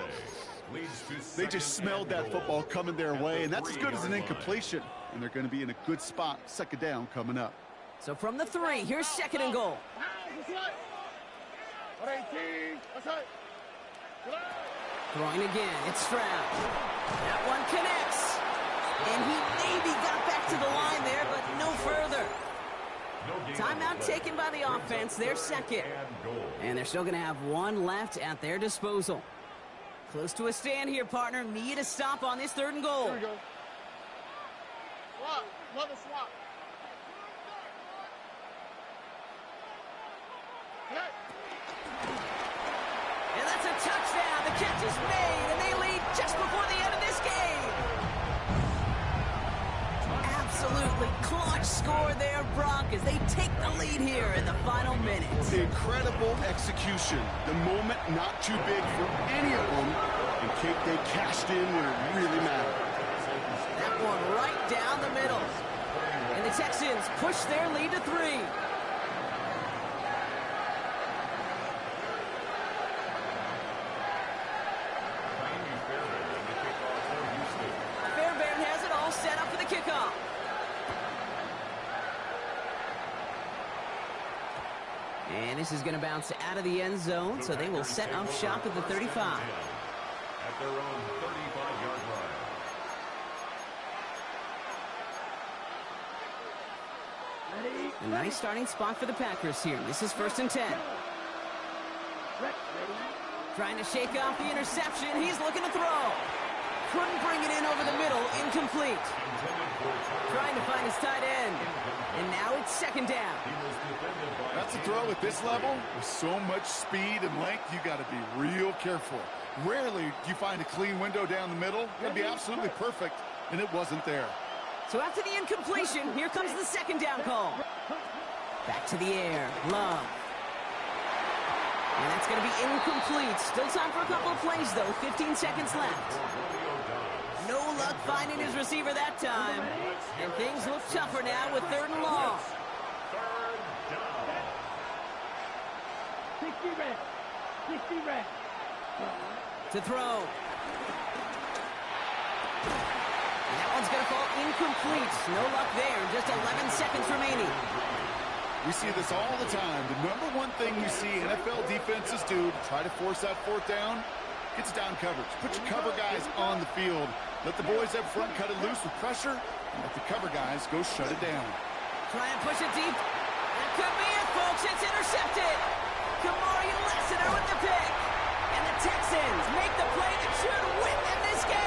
They just smelled that football coming their way, and that's as good as an incompletion. And they're going to be in a good spot. 2nd down coming up. So from the 3, here's 2nd and goal. 118. That's right. Throwing again. It's Stroud. That one connects. And he maybe got back to the line there, but no further. Timeout taken by the offense, their second. And they're still going to have one left at their disposal. Close to a stand here, partner. Need a stop on this 3rd and goal. Here we go. Swap. Another swap. Hey. And that's a touchdown. The catch is made, and they lead just before the end of this game. Absolutely clutch score there, Brock, as they take the lead here in the final minutes. Incredible execution. The moment not too big for any of them. And Kate, they cashed in when it really mattered. That one right down the middle. And the Texans push their lead to 3. Fairbairn has it all set up for the kickoff. And this is going to bounce out of the end zone, so they will set up shop at the 35. At their own 35-yard line. A nice starting spot for the Packers here. This is 1st and 10. Trying to shake off the interception. He's looking to throw. Couldn't bring it in over the middle. Incomplete. Trying to find his tight end. And now it's 2nd down. That's a throw at this level. With so much speed and length, you got to be real careful. Rarely do you find a clean window down the middle. It'd be absolutely perfect, and it wasn't there. So after the incompletion, here comes the 2nd down call. Back to the air. Love. And that's going to be incomplete. Still time for a couple of plays, though. 15 seconds left. No luck finding his receiver that time. And things look tougher now with 3rd and long. 60 red. 60 red. To throw. And that one's going to fall incomplete. No luck there. Just 11 seconds remaining. We see this all the time. The number one thing you see NFL defenses do to try to force that 4th down, it's down coverage. Put your cover guys on the field. Let the boys up front cut it loose with pressure, and let the cover guys go shut it down. Try and push it deep. That could be it, folks. It's intercepted. Kamari Lassiter with the pick. And the Texans make the play that should win them this game.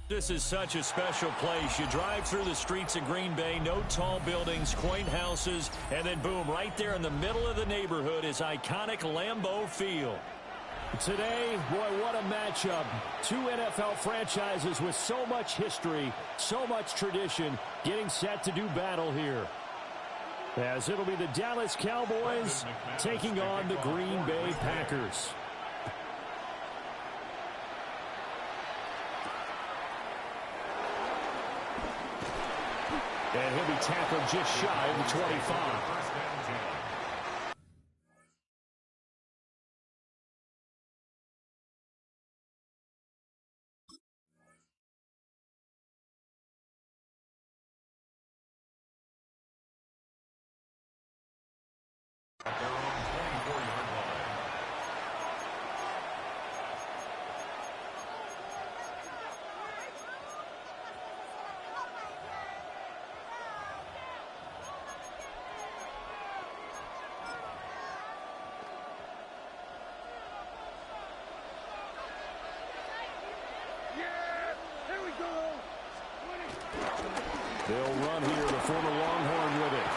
This is such a special place. You drive through the streets of Green Bay, no tall buildings, quaint houses, and then boom, right there in the middle of the neighborhood is iconic Lambeau Field. Today, boy, what a matchup. 2 NFL franchises with so much history, so much tradition, getting set to do battle here. As it'll be the Dallas Cowboys taking on the Green Bay Packers. And he'll be tackled just shy of the 25. At their own 24-yard line. They'll run here, the former Longhorn with it.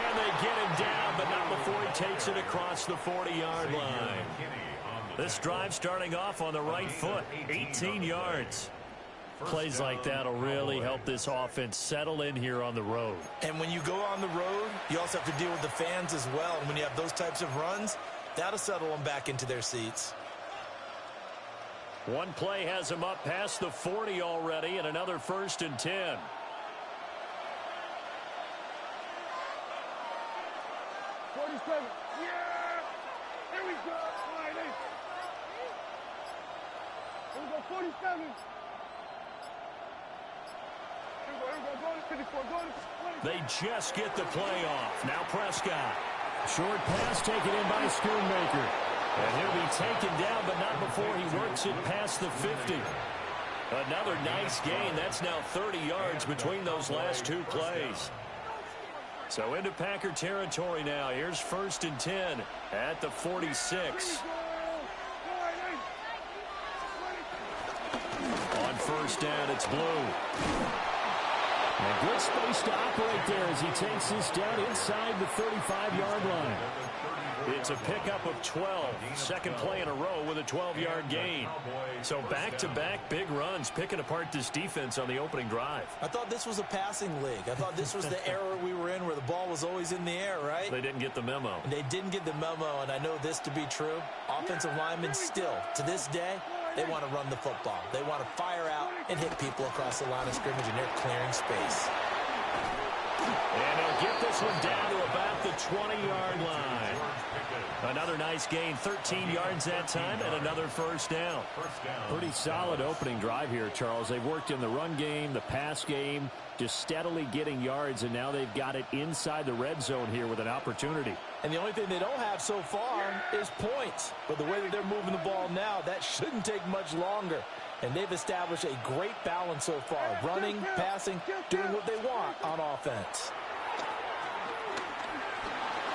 And they get him down, but not before he takes it across the 40-yard line. This drive starting off on the right foot, 18 yards. Plays like that will really help this offense settle in here on the road. And when you go on the road, you also have to deal with the fans as well. And when you have those types of runs, that'll settle them back into their seats. One play has him up past the 40 already, and another 1st and 10. Yeah! Here we go! All right, hey. Here we go, 47. Here we go, go to 54, go to 20. They just get the play off. Now Prescott. Short pass taken in by Schoonmaker. And he'll be taken down, but not before he works it past the 50. Another nice gain. That's now 30 yards between those last two plays. So into Packer territory now. Here's 1st and 10 at the 46. On 1st down, it's Blue. And good space to operate there as he takes this down inside the 35-yard line. It's a pickup of 12. Second play in a row with a 12-yard gain. So back-to-back big runs picking apart this defense on the opening drive. I thought this was a passing league. I thought this was the era we were in where the ball was always in the air, right? They didn't get the memo. And they didn't get the memo, and I know this to be true. Offensive linemen still, to this day, they want to run the football. They want to fire out and hit people across the line of scrimmage, and they're clearing space. And he'll get this one down to about the 20-yard line. Another nice gain, 13 yards that time, and another 1st down. Pretty solid opening drive here, Charles. They've worked in the run game, the pass game, just steadily getting yards, and now they've got it inside the red zone here with an opportunity. And the only thing they don't have so far is points. But the way that they're moving the ball now, that shouldn't take much longer. And they've established a great balance so far. Running, passing, doing what they want on offense.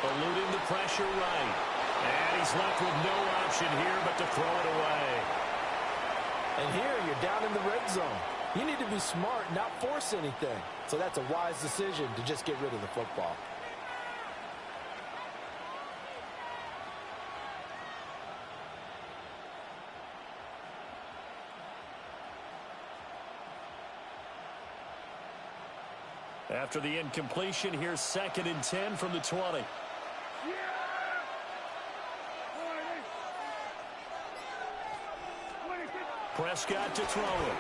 Eluding the pressure right. And he's left with no option here but to throw it away. And here you're down in the red zone. You need to be smart, not force anything. So that's a wise decision to just get rid of the football. After the incompletion, here's 2nd and 10 from the 20. Prescott to throw it.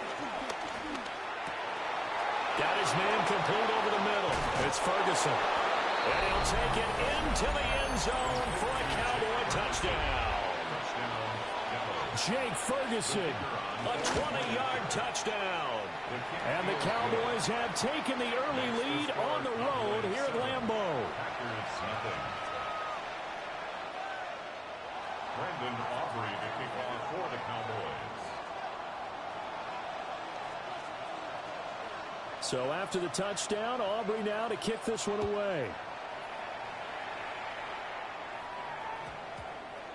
Got his man complete over the middle. It's Ferguson. And he'll take it into the end zone for a Cowboy touchdown. Jake Ferguson, a 20-yard touchdown. And the Cowboys have taken the early lead on the road here at Lambeau. Brandon Aubrey to kick off for the Cowboys. So after the touchdown, Aubrey now to kick this one away.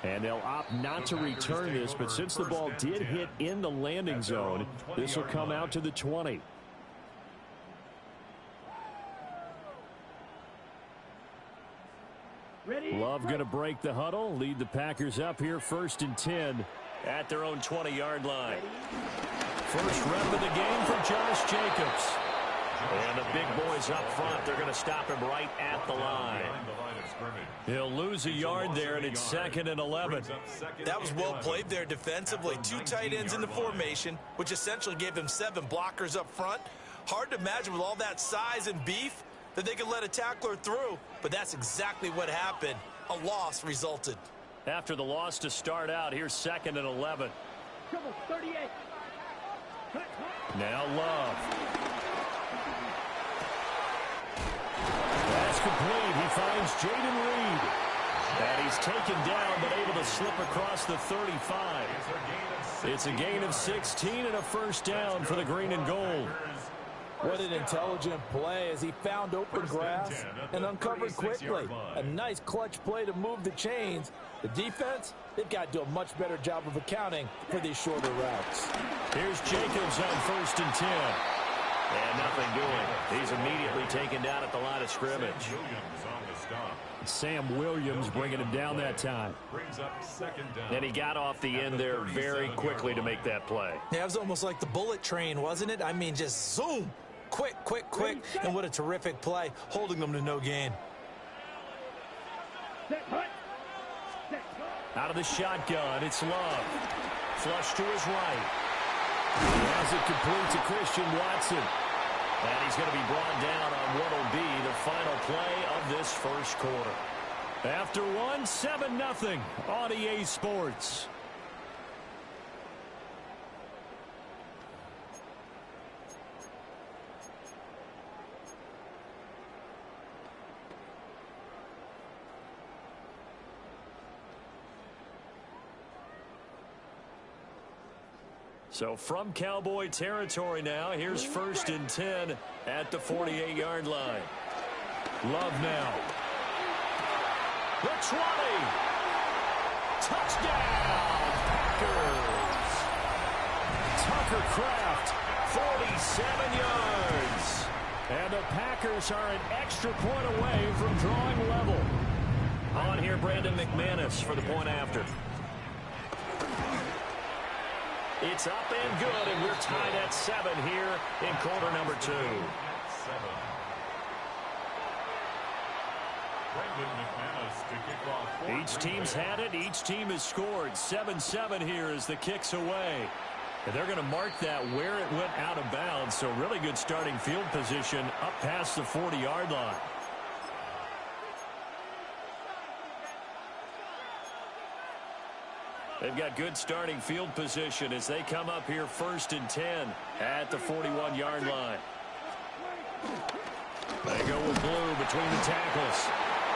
And they'll opt not to return this, but since the ball did hit in the landing zone, this will come out to the 20. Love going to break the huddle, lead the Packers up here 1st and 10 at their own 20-yard line. First rep of the game for Josh Jacobs. And the big boys up front, they're going to stop him right at the line. He'll lose a yard there, and it's 2nd and 11. That was well played there defensively. 2 tight ends in the formation, which essentially gave him 7 blockers up front. Hard to imagine with all that size and beef that they could let a tackler through, but that's exactly what happened. A loss resulted. After the loss to start out, here's 2nd and 11. 38. Now Love. That's complete. He finds Jaden Reed. And he's taken down, but able to slip across the 35. It's a gain of 16 and a 1st down for the green and gold. What an intelligent play as he found open grass and uncovered quickly. A nice clutch play to move the chains. The defense, they've got to do a much better job of accounting for these shorter routes. Here's Jacobs on 1st and 10. And nothing doing. He's immediately taken down at the line of scrimmage. Sam Williams bringing him down that time. Brings up second down. And he got off the end there very quickly to make that play. Yeah, it was almost like the bullet train, wasn't it? I mean, just zoom. Quick, quick, quick. And what a terrific play, holding them to no gain. Out of the shotgun, it's Love. Flush to his right. As it complete to Christian Watson. And he's going to be brought down on what will be the final play of this first quarter. After one, 7-0 on EA Sports. So from Cowboy territory now, here's 1st and 10 at the 48-yard line. Love now. The 20. Touchdown, Packers. Tucker Kraft, 47 yards. And the Packers are an extra point away from drawing level. On here, Brandon McManus for the point after. It's up and good, and we're tied at 7 here in quarter number 2. Each team's had it. Each team has scored. 7-7 here as the kick's away. And they're going to mark that where it went out of bounds, so really good starting field position up past the 40-yard line. They've got good starting field position as they come up here 1st and 10 at the 41-yard line. They go with Blue between the tackles.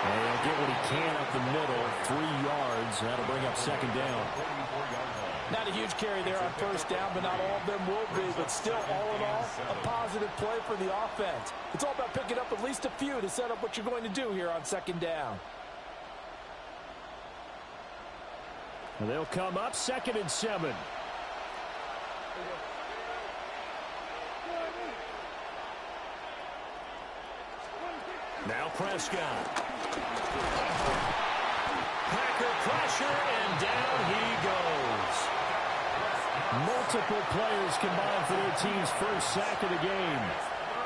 And he'll get what he can up the middle, 3 yards. That'll bring up 2nd down. Not a huge carry there on 1st down, but not all of them will be. But still, all in all, a positive play for the offense. It's all about picking up at least a few to set up what you're going to do here on 2nd down. And they'll come up 2nd and 7. Now Prescott. Packer pressure, and down he goes. Multiple players combined for their team's first sack of the game.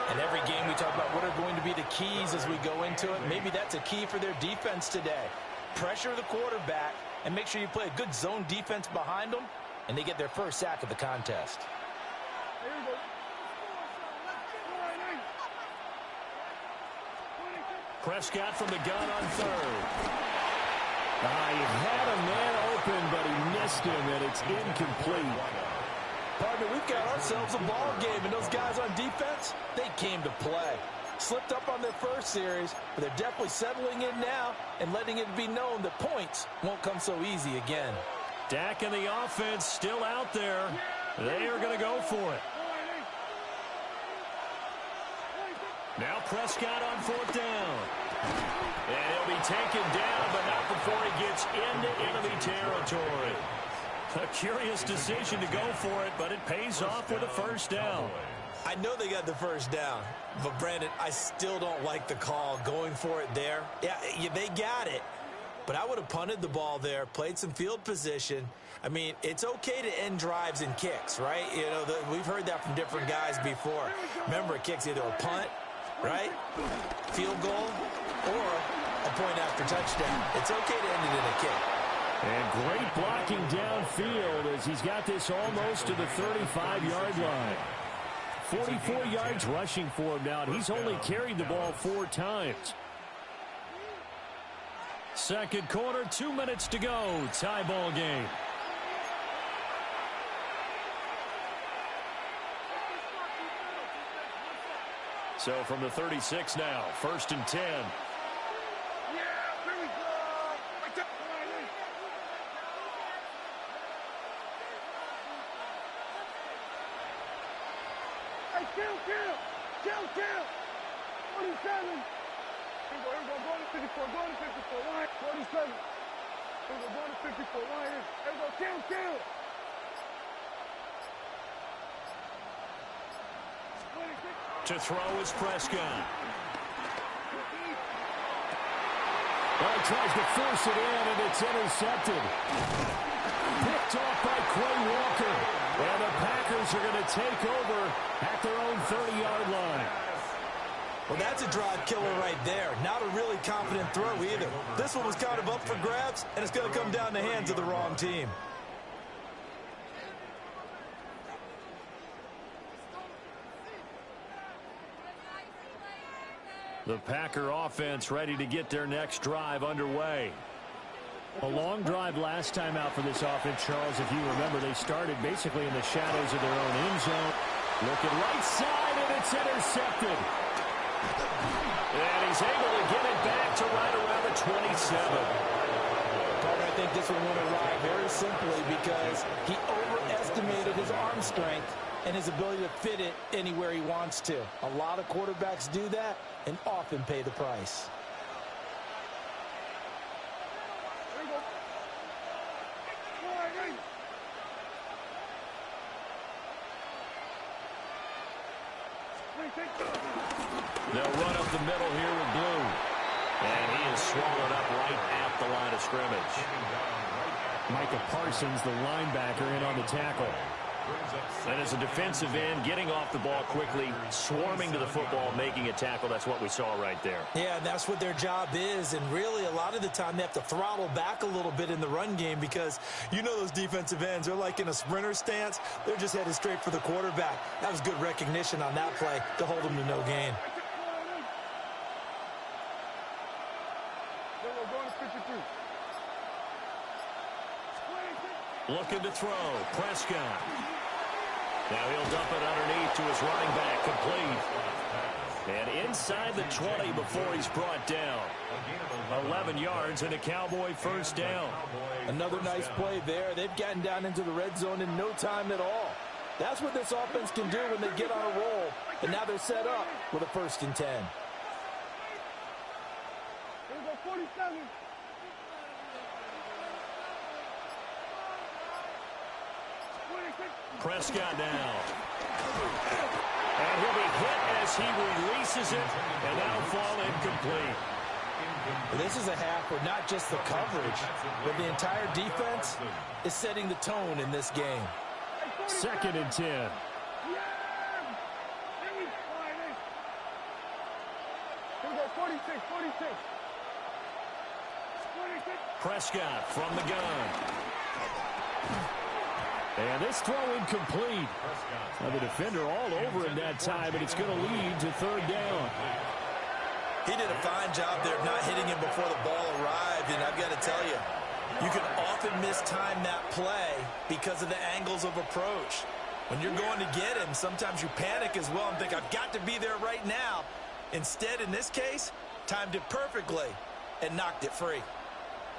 And every game we talk about what are going to be the keys as we go into it. Maybe that's a key for their defense today. Pressure the quarterback and make sure you play a good zone defense behind them, and they get their first sack of the contest. Prescott from the gun on 3rd. He had a man open, but he missed him, and it's incomplete. Partner, we've got ourselves a ball game, and those guys on defense, they came to play. Slipped up on their first series, but they're definitely settling in now and letting it be known that points won't come so easy again. Dak and the offense still out there. They are going to go for it. Now Prescott on 4th down. And he'll be taken down, but not before he gets into enemy territory. A curious decision to go for it, but it pays off with a 1st down. I know they got the 1st down, but Brandon, I still don't like the call going for it there. Yeah, they got it, but I would have punted the ball there, played some field position. I mean, it's okay to end drives and kicks, right? You know, we've heard that from different guys before. Remember, a kick's either a punt, right, field goal, or a point after touchdown. It's okay to end it in a kick. And great blocking downfield as he's got this almost to the 35-yard line. 44 yards rushing for him now, and he's only carried the ball 4 times. 2nd quarter, 2 minutes to go. Tie ball game. So from the 36 now, 1st and 10. Kill! 47! Here we go, go to 54, line, 47. Here we go to 54, line, here we go, kill! 26, To throw is Prescott. Well, he tries to force it in, and it's intercepted. Picked off by Quay Walker. And the Packers are going to take over at their own 30-yard line. Well, that's a drive killer right there. Not a really confident throw either. This one was kind of up for grabs, and it's going to come down the hands of the wrong team. The Packer offense ready to get their next drive underway. A long drive last time out for this offense, Charles. If you remember, they started basically in the shadows of their own end zone. Looking right side, and it's intercepted. And he's able to get it back to right around the 27. I think this one went awry very simply because he overestimated his arm strength and his ability to fit it anywhere he wants to. A lot of quarterbacks do that and often pay the price. They'll run up the middle here with Blue. And he is swallowed up right at the line of scrimmage. Micah Parsons, the linebacker, in on the tackle. And as a defensive end, getting off the ball quickly, swarming to the football, making a tackle. That's what we saw right there. Yeah, that's what their job is. And really, a lot of the time, they have to throttle back a little bit in the run game because you know those defensive ends are like in a sprinter stance. They're just headed straight for the quarterback. That was good recognition on that play to hold them to no gain. Looking to throw. Prescott. Now he'll dump it underneath to his running back. Complete. And inside the 20 before he's brought down. 11 yards and a Cowboy first down. Another nice play there. They've gotten down into the red zone in no time at all. That's what this offense can do when they get on a roll. And now they're set up with a 1st and 10. Here we go, 47. Prescott now. And he'll be hit as he releases it, and that'll fall incomplete. This is a half where not just the coverage, but the entire defense is setting the tone in this game. 2nd and 10. Prescott from the gun. And this throw incomplete. Now the defender all over him that time, but it's going to lead to 3rd down. He did a fine job there of not hitting him before the ball arrived, and I've got to tell you, you can often mistime that play because of the angles of approach. When you're going to get him, sometimes you panic as well and think, I've got to be there right now. Instead, in this case, timed it perfectly and knocked it free.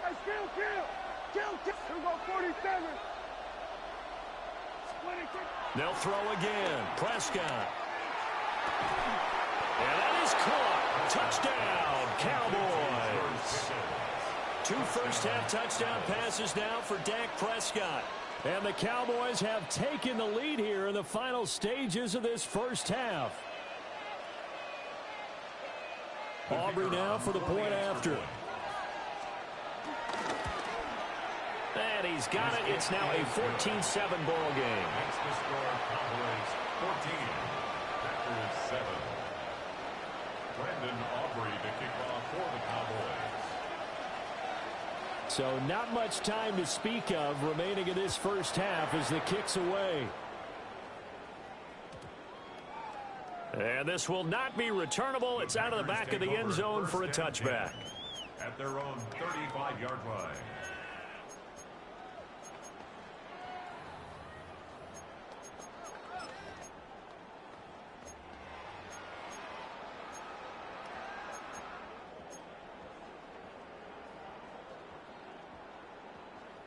Hey, kill. Here we go, 47. They'll throw again. Prescott. And that is caught. Touchdown, Cowboys. 2 first-half touchdown passes now for Dak Prescott. And the Cowboys have taken the lead here in the final stages of this first half. Aubrey now for the point after. And he's got it. It's now a 14-7 ball game. That's the score. Cowboys 14, Packers 7. Brandon Aubrey to kick off for the Cowboys. So not much time to speak of remaining in this first half as the kick's away. And this will not be returnable. It's out of the back of the end zone for a touchback. At their own 35-yard line.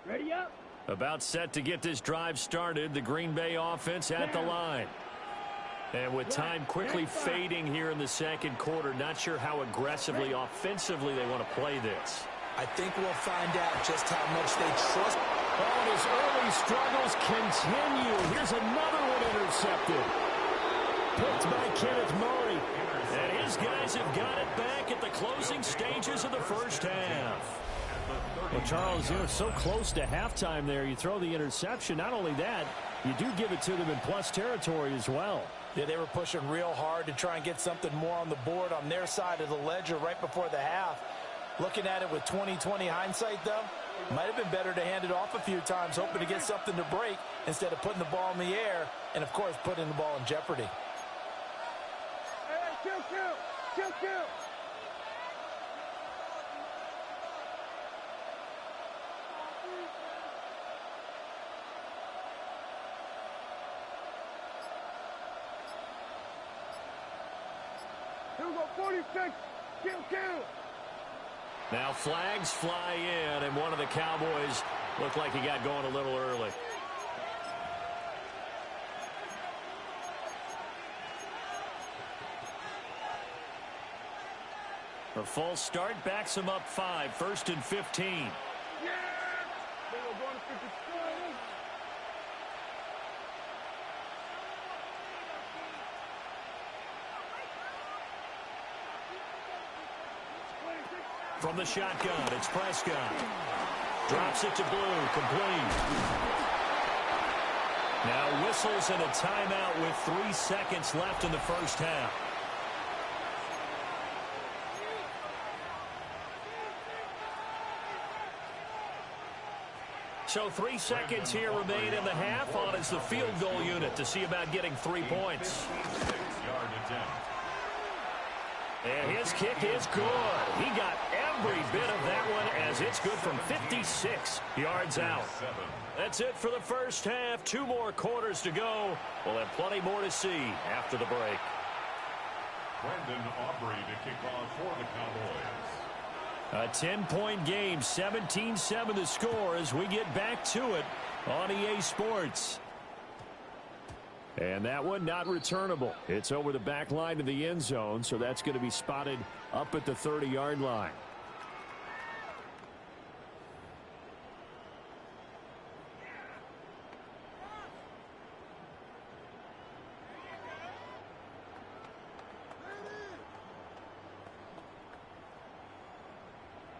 Ready up. About set to get this drive started. The Green Bay offense at the line. And with time quickly fading here in the second quarter, not sure how aggressively, offensively they want to play this. I think we'll find out just how much they trust. Oh, and his early struggles continue. Here's another one intercepted. picked by Kenneth Murray. And his guys have got it back at the closing stages of the first half. Well, Charles, you're so close to halftime there. You throw the interception. Not only that, you do give it to them in plus territory as well. Yeah, they were pushing real hard to try and get something more on the board on their side of the ledger right before the half. Looking at it with 20/20 hindsight, though, might have been better to hand it off a few times, hoping to get something to break instead of putting the ball in the air and, of course, putting the ball in jeopardy. Hey, kill. Here we go, 46. Kill. Now flags fly in, and one of the Cowboys looked like he got going a little early. A full start backs him up 5, 1st and 15. Yeah! They were going to 54. From the shotgun, it's Prescott. Drops it to Blue, complete. Now whistles and a timeout with 3 seconds left in the first half. So 3 seconds here remain in the half on as the field goal unit to see about getting 3 points. And his kick is good. He got every bit of that one as it's good from 56 yards out. That's it for the first half. 2 more quarters to go. We'll have plenty more to see after the break. Brandon Aubrey to kick off for the Cowboys. A 10-point game, 17-7 the score as we get back to it on EA Sports. And that one not returnable. It's over the back line of the end zone, so that's going to be spotted up at the 30-yard line.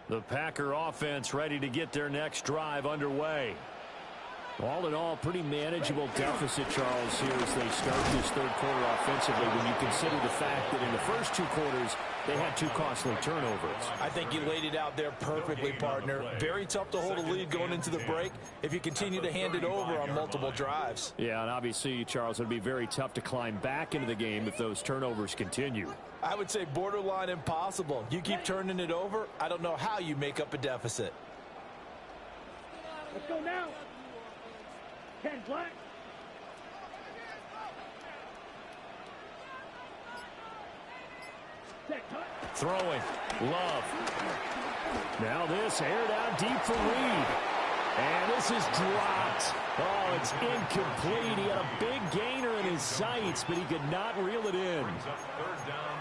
The Packer offense ready to get their next drive underway. All in all, pretty manageable deficit, Charles, here as they start this third quarter offensively when you consider the fact that in the first 2 quarters, they had 2 costly turnovers. I think you laid it out there perfectly, partner. Very tough to hold a lead going into the break if you continue to hand it over on multiple drives. Yeah, and obviously, Charles, it would be very tough to climb back into the game if those turnovers continue. I would say borderline impossible. You keep turning it over, I don't know how you make up a deficit. Let's go now. 10 black. Throwing. Love. Now this aired out deep for Reed. And this is dropped. Oh, it's incomplete. He had a big gainer in his sights, but he could not reel it in.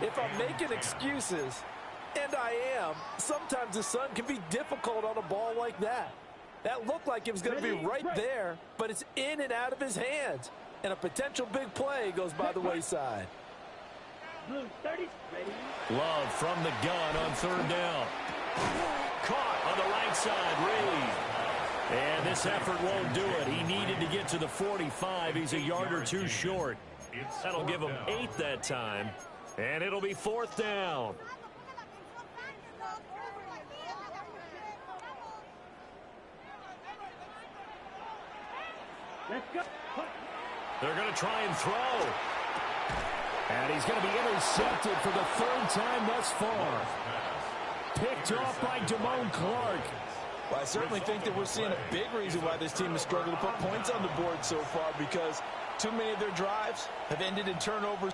If I'm making excuses, and I am, sometimes the sun can be difficult on a ball like that. That looked like it was going to be right there, but it's in and out of his hands. And a potential big play goes by the wayside. Blue 30. Ready. Love from the gun on 3rd down. Caught on the right side, Reed. And this effort won't do it. He needed to get to the 45. He's a yard or 2 short. That'll give him 8 that time. And it'll be 4th down. Let's go. They're going to try and throw. And he's going to be intercepted for the 3rd time thus far. Picked off by Damone Clark. Well, I certainly think that we're seeing a big reason why this team has struggled to put points on the board so far, because too many of their drives have ended in turnovers.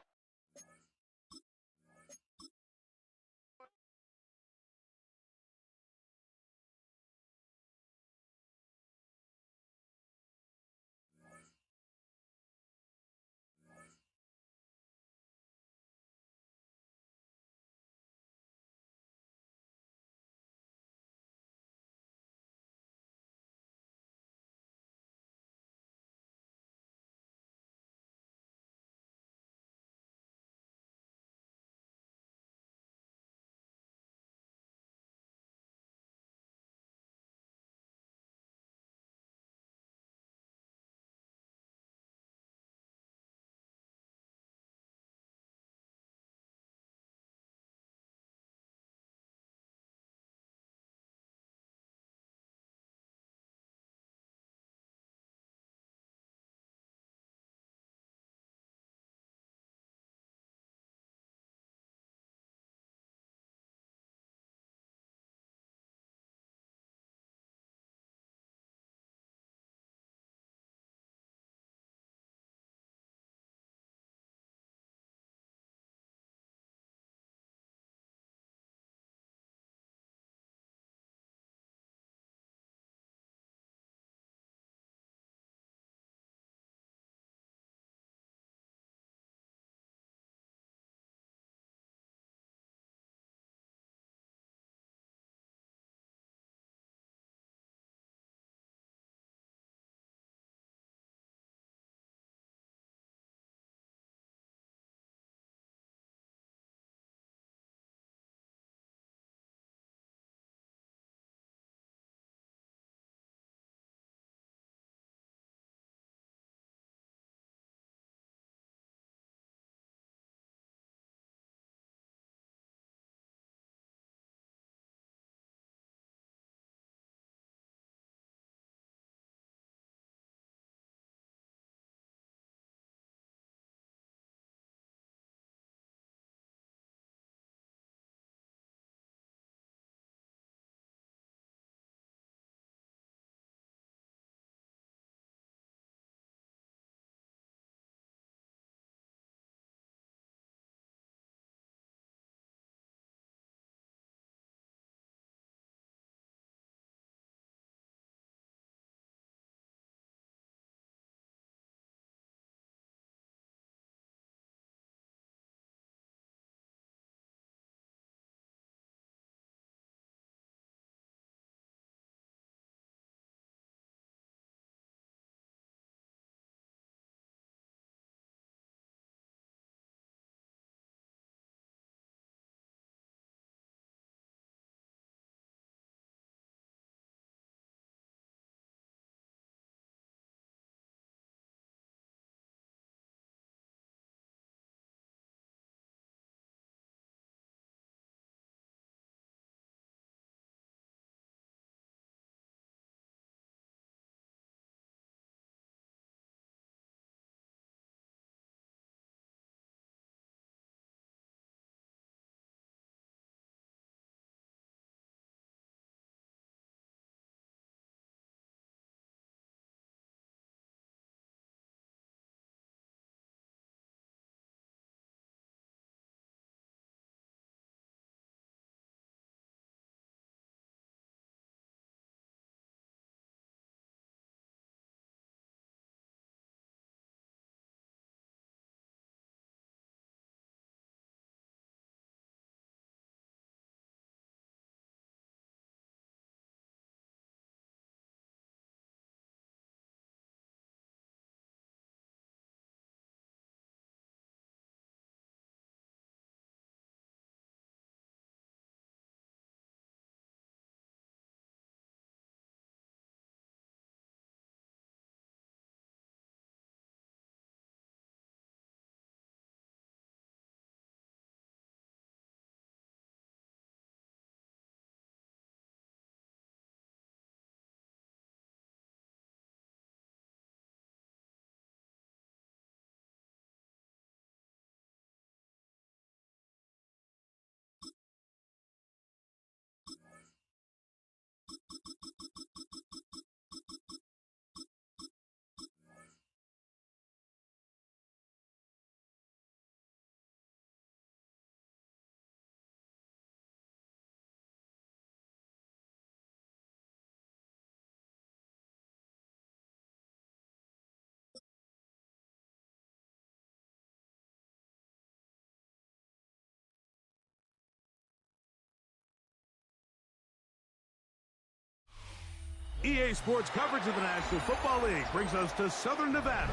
EA Sports coverage of the National Football League brings us to Southern Nevada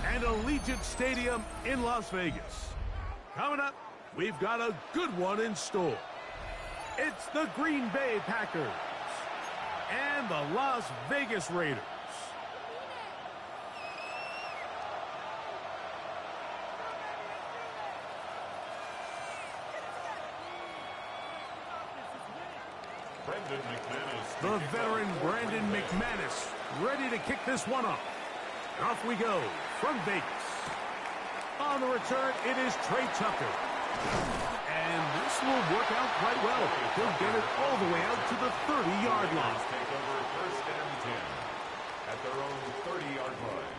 and Allegiant Stadium in Las Vegas. Coming up, we've got a good one in store. It's the Green Bay Packers and the Las Vegas Raiders. The veteran Brandon McManus ready to kick this one off. Off we go from Vegas. On the return, it is Trey Tucker. And this will work out quite well. He'll get it all the way out to the 30-yard line. Take over first and 10 at their own 30-yard line.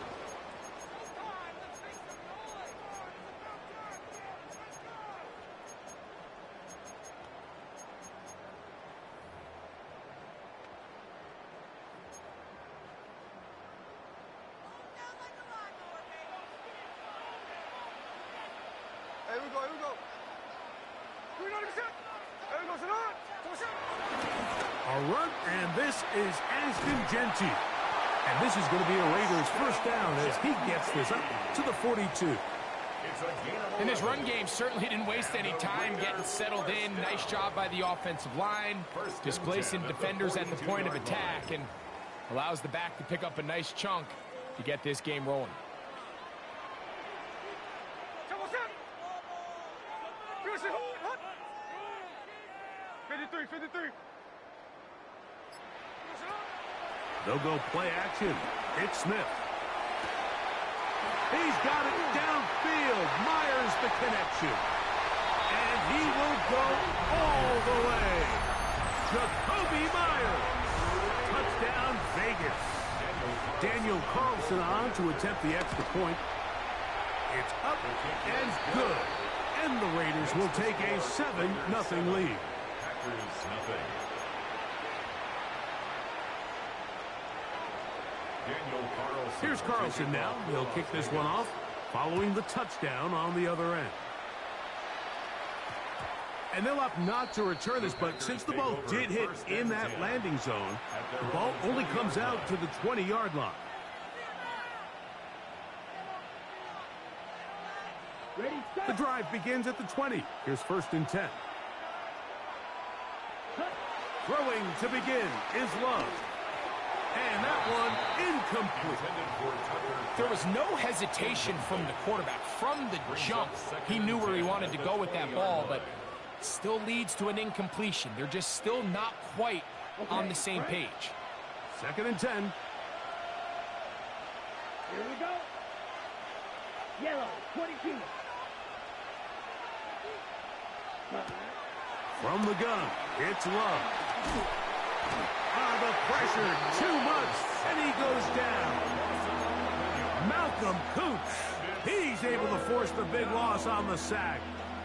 Here we go, here we go. A run, and this is Ashton Genty. And this is going to be a Raiders first down as he gets this up to the 42. And this run game certainly didn't waste any time getting settled in. Nice job by the offensive line, displacing defenders at the point of attack, and allows the back to pick up a nice chunk to get this game rolling. 53. They'll go play action. It's Smith. He's got it downfield. Myers the connection. And he will go all the way. Jacoby Myers. Touchdown, Vegas. Daniel Carlson on to attempt the extra point. It's up and good. And the Raiders will take a 7-0 lead. Here's Carlson now. He'll kick this one off following the touchdown on the other end. And they'll opt not to return this, but since the ball did hit in that landing zone, the ball only comes out to the 20-yard line. The drive begins at the 20. Here's first and 10. Throwing to begin is Love. And that one incomplete. There was no hesitation from the quarterback. From the jump, he knew where he wanted to go with that ball, but still leads to an incompletion. They're just still not quite on the same page. Second and 10. Here we go. Yellow, 22. From the gun, it's Love. The pressure, too much, and he goes down. Malcolm Koonce, he's able to force the big loss on the sack,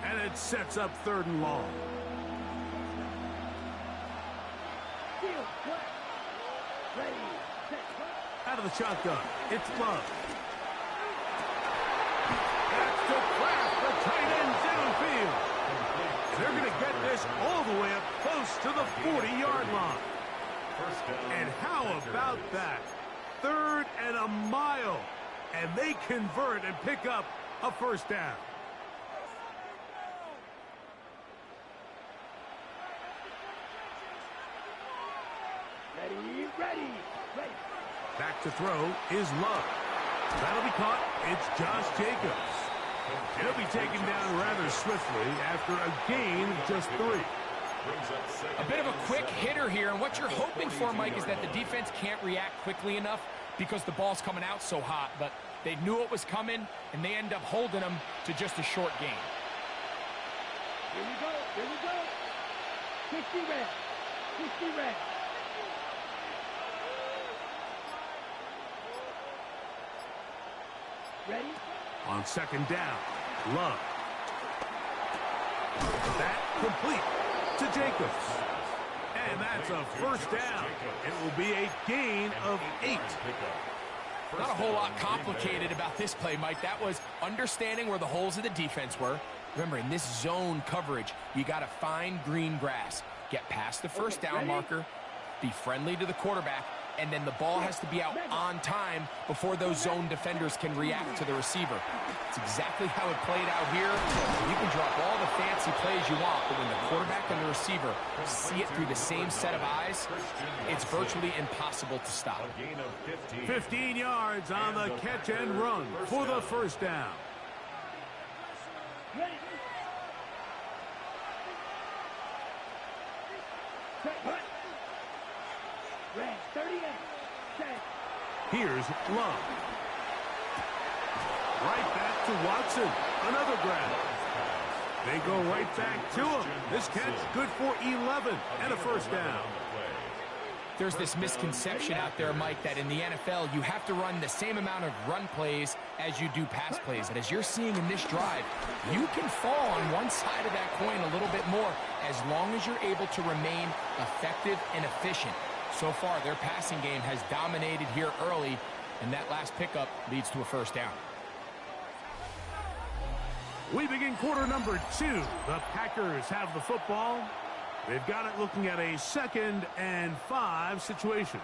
and it sets up 3rd and long. Out of the shotgun, it's Love. That's to Kraft, the tight end downfield. They're going to get this all the way up close to the 40-yard line. And how about that? 3rd and a mile. And they convert and pick up a first down. Ready. Back to throw is Love. That'll be caught. It's Josh Jacobs. He'll be taken down rather swiftly after a gain of just 3. A bit of a quick hitter here, and what you're hoping for, Mike, is that the defense can't react quickly enough because the ball's coming out so hot, but they knew it was coming, and they end up holding them to just a short gain. Here we go. 60 red. Ready? On second down, Love. That complete to Jacobs. And that's a first down. It will be a gain of 8. Not a whole lot complicated about this play, Mike. That was understanding where the holes of the defense were. Remember, in this zone coverage, you got to find green grass. Get past the first down marker, be friendly to the quarterback, and then the ball has to be out on time before those zone defenders can react to the receiver. It's exactly how it played out here. You can drop all the fancy plays you want, but when the quarterback and the receiver see it through the same set of eyes, it's virtually impossible to stop. 15 yards on the catch and run for the first down. Here's Love. Right back to Watson. Another grab. They go right back to him. This catch good for 11 and a first down. There's this misconception out there, Mike, that in the NFL, you have to run the same amount of run plays as you do pass plays. And as you're seeing in this drive, you can fall on one side of that coin a little bit more as long as you're able to remain effective and efficient. So far, their passing game has dominated here early, and that last pickup leads to a first down. We begin quarter number 2. The Packers have the football. They've got it looking at a 2nd and 5 situation.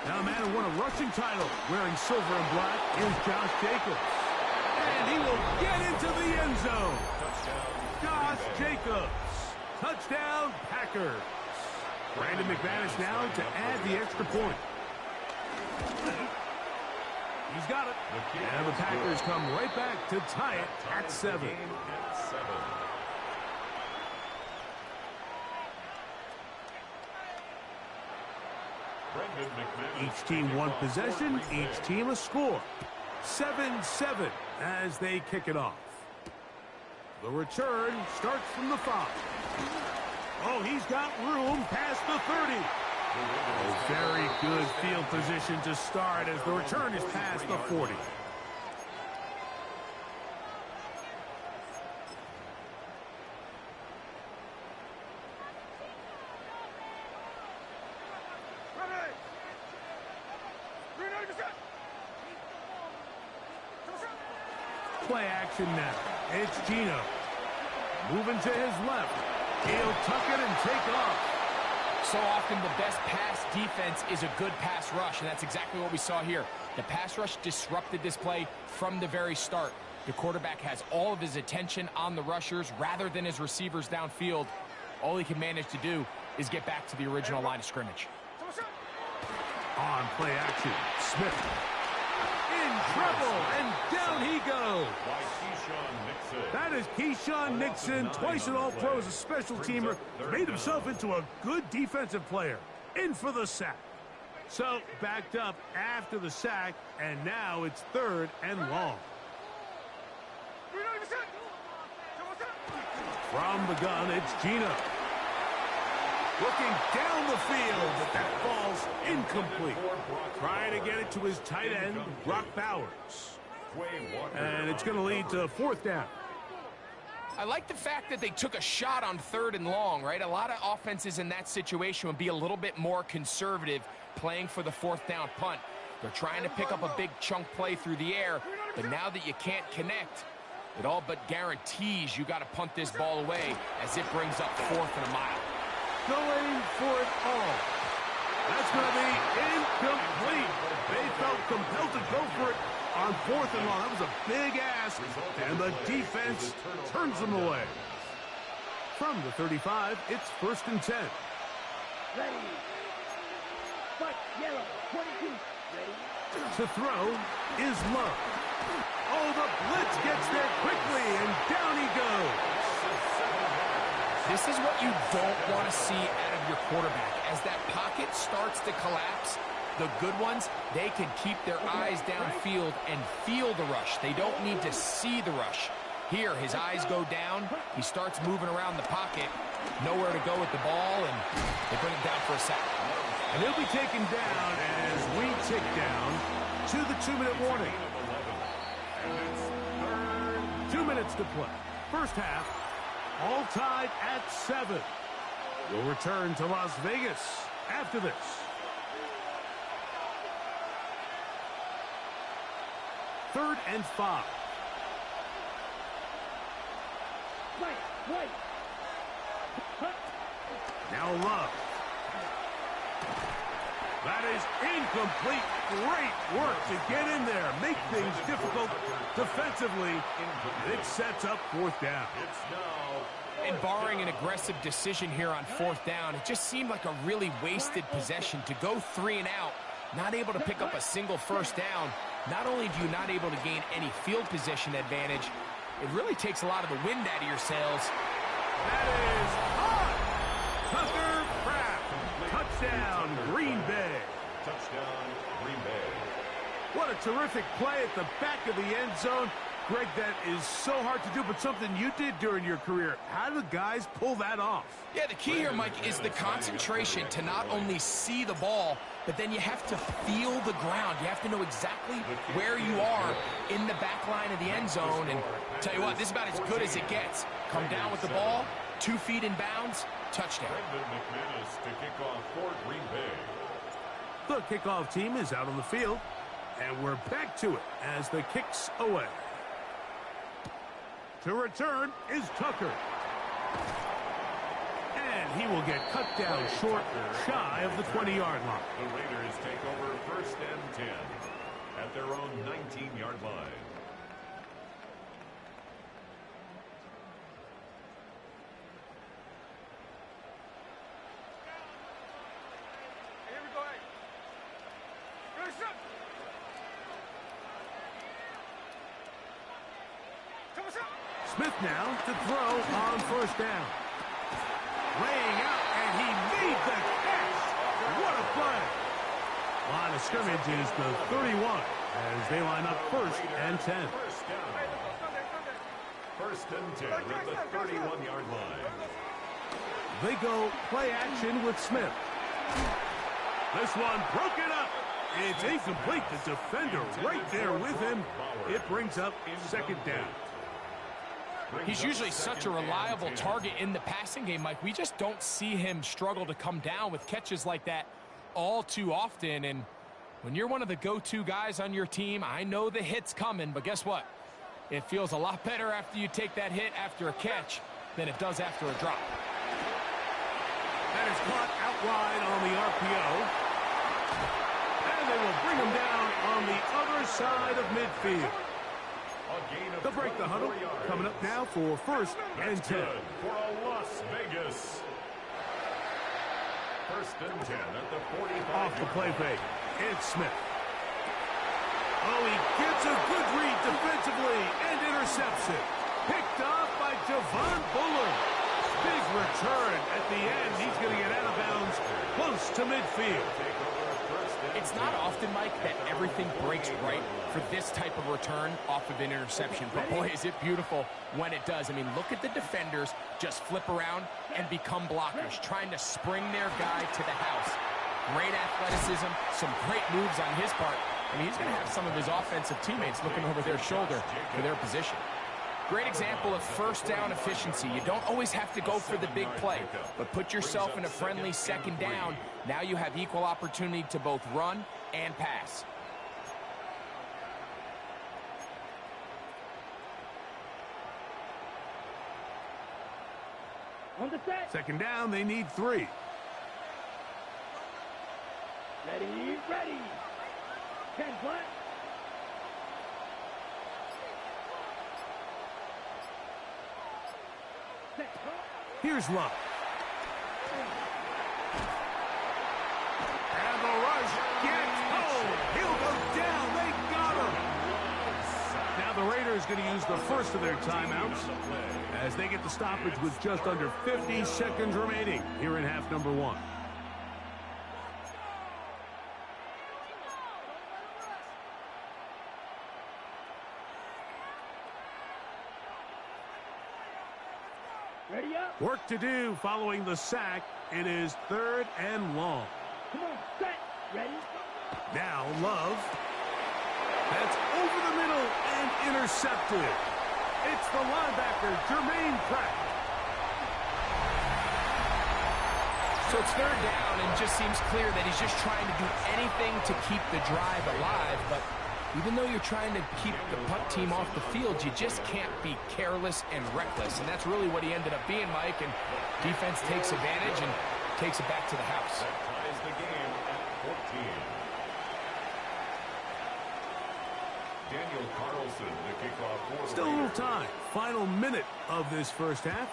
Now a man who won a rushing title wearing silver and black is Josh Jacobs. And he will get into the end zone. Josh Jacobs. Touchdown, Packers. Brandon McManus now to add the extra point. He's got it. And the Packers come right back to tie it at 7. Each team one possession, each team a score. 7-7 as they kick it off. The return starts from the 5. Oh, he's got room past the 30. A very good field position to start as the return is past the 40. Play action now. It's Gino. Moving to his left. He'll tuck it and take off. So often the best pass defense is a good pass rush, and that's exactly what we saw here. The pass rush disrupted this play from the very start. The quarterback has all of his attention on the rushers rather than his receivers downfield. All he can manage to do is get back to the original line of scrimmage. On play action, Smith. In trouble, and down he goes. That is Keyshawn Nixon, twice an All-Pro as a special teamer, made himself into a good defensive player. In for the sack. So, backed up after the sack, and now it's 3rd and long. From the gun, it's Gino. Looking down the field, but that falls incomplete. Trying to get it to his tight end, Brock Bowers. And it's going to lead to 4th down. I like the fact that they took a shot on 3rd and long, right? A lot of offenses in that situation would be a little bit more conservative playing for the 4th down punt. They're trying to pick up a big chunk play through the air, but now that you can't connect, it all but guarantees you got to punt this ball away as it brings up 4th and a mile. Going for it all. That's going to be incomplete. They felt compelled to go for it on 4th and long. That was a big ask, and the defense turns them away. From the 35, it's 1st and 10. Ready. Fight, yellow, 22. Ready. To throw is Love. Oh, the blitz gets there quickly, and down he goes. This is what you don't want to see out of your quarterback. As that pocket starts to collapse, the good ones, they can keep their eyes downfield and feel the rush. They don't need to see the rush. Here, his eyes go down. He starts moving around the pocket. Nowhere to go with the ball, and they bring it down for a sack. And he'll be taken down as we tick down to the 2-minute warning. 2 minutes to play. First half, all tied at 7. We'll return to Las Vegas after this. Third and 5. Right. Now Love. That is incomplete. Great work to get in there. Make things difficult defensively. It sets up 4th down. And barring an aggressive decision here on 4th down, it just seemed like a really wasted possession to go 3 and out, not able to pick up a single 1st down. Not only do you not able to gain any field position advantage, it really takes a lot of the wind out of your sails. That is hot. Tucker Kraft. Touchdown, Green Bay. Touchdown, Green Bay. What a terrific play at the back of the end zone. Greg, that is so hard to do, but something you did during your career. How do the guys pull that off? Yeah, the key here, Mike, is the concentration to not only see the ball, but then you have to feel the ground. You have to know exactly where you are in the back line of the end zone. And tell you what, this is about as good as it gets. Come down with the ball, 2 feet in bounds, touchdown. Brendan McManus to kick off for Green Bay. The kickoff team is out on the field, and we're back to it as the kick's away. To return is Tucker. And he will get cut down short, shy of the 20-yard line. The Raiders take over 1st and 10 at their own 19-yard line. Smith now to throw on 1st down. Laying out, and he made the catch. What a play. Line of scrimmage is the 31 as they line up 1st and 10. 1st and 10 at the 31-yard line. They go play action with Smith. This one broken up. It's incomplete. The defender right there with him. It brings up 2nd down. He's usually such a reliable target in the passing game, Mike. We just don't see him struggle to come down with catches like that all too often. And when you're one of the go-to guys on your team, I know the hit's coming, but guess what? It feels a lot better after you take that hit after a catch than it does after a drop. That is caught out wide on the RPO. And they will bring him down on the other side of midfield. They'll break the huddle. Coming up now for 1st and 10. For a Las Vegas. 1st and 10 at the 45. Off the play fake. It's Smith. Oh, he gets a good read defensively and intercepts it. Picked off by Javon Bullard. Big return at the end. He's going to get out of bounds close to midfield. It's not often, Mike, that everything breaks right for this type of return off of an interception. But boy, is it beautiful when it does. I mean, look at the defenders just flip around and become blockers, trying to spring their guy to the house. Great athleticism, some great moves on his part. I mean, he's going to have some of his offensive teammates looking over their shoulder for their position. Great example of 1st down efficiency. You don't always have to go for the big play, but put yourself in a friendly 2nd down. Now you have equal opportunity to both run and pass. On the set. 2nd down, they need 3. Ready, ready. 10 flat. Here's Love. And the rush gets home. He'll go down. They got him. Now the Raiders going to use the 1st of their timeouts as they get the stoppage with just under 50 seconds remaining here in half number 1. Ready up. Work to do following the sack. It is 3rd and long. Come on, set. Ready. Now Love. That's over the middle and intercepted. It's the linebacker, Jermaine Pratt. So it's 3rd down, and just seems clear that he's just trying to do anything to keep the drive alive. But even though you're trying to keep the punt team off the field, you just can't be careless and reckless. And that's really what he ended up being, Mike. And defense takes advantage, and takes it back to the house. That ties the game at 14. Daniel Carlson to kick off for Still a little time. Final minute of this first half.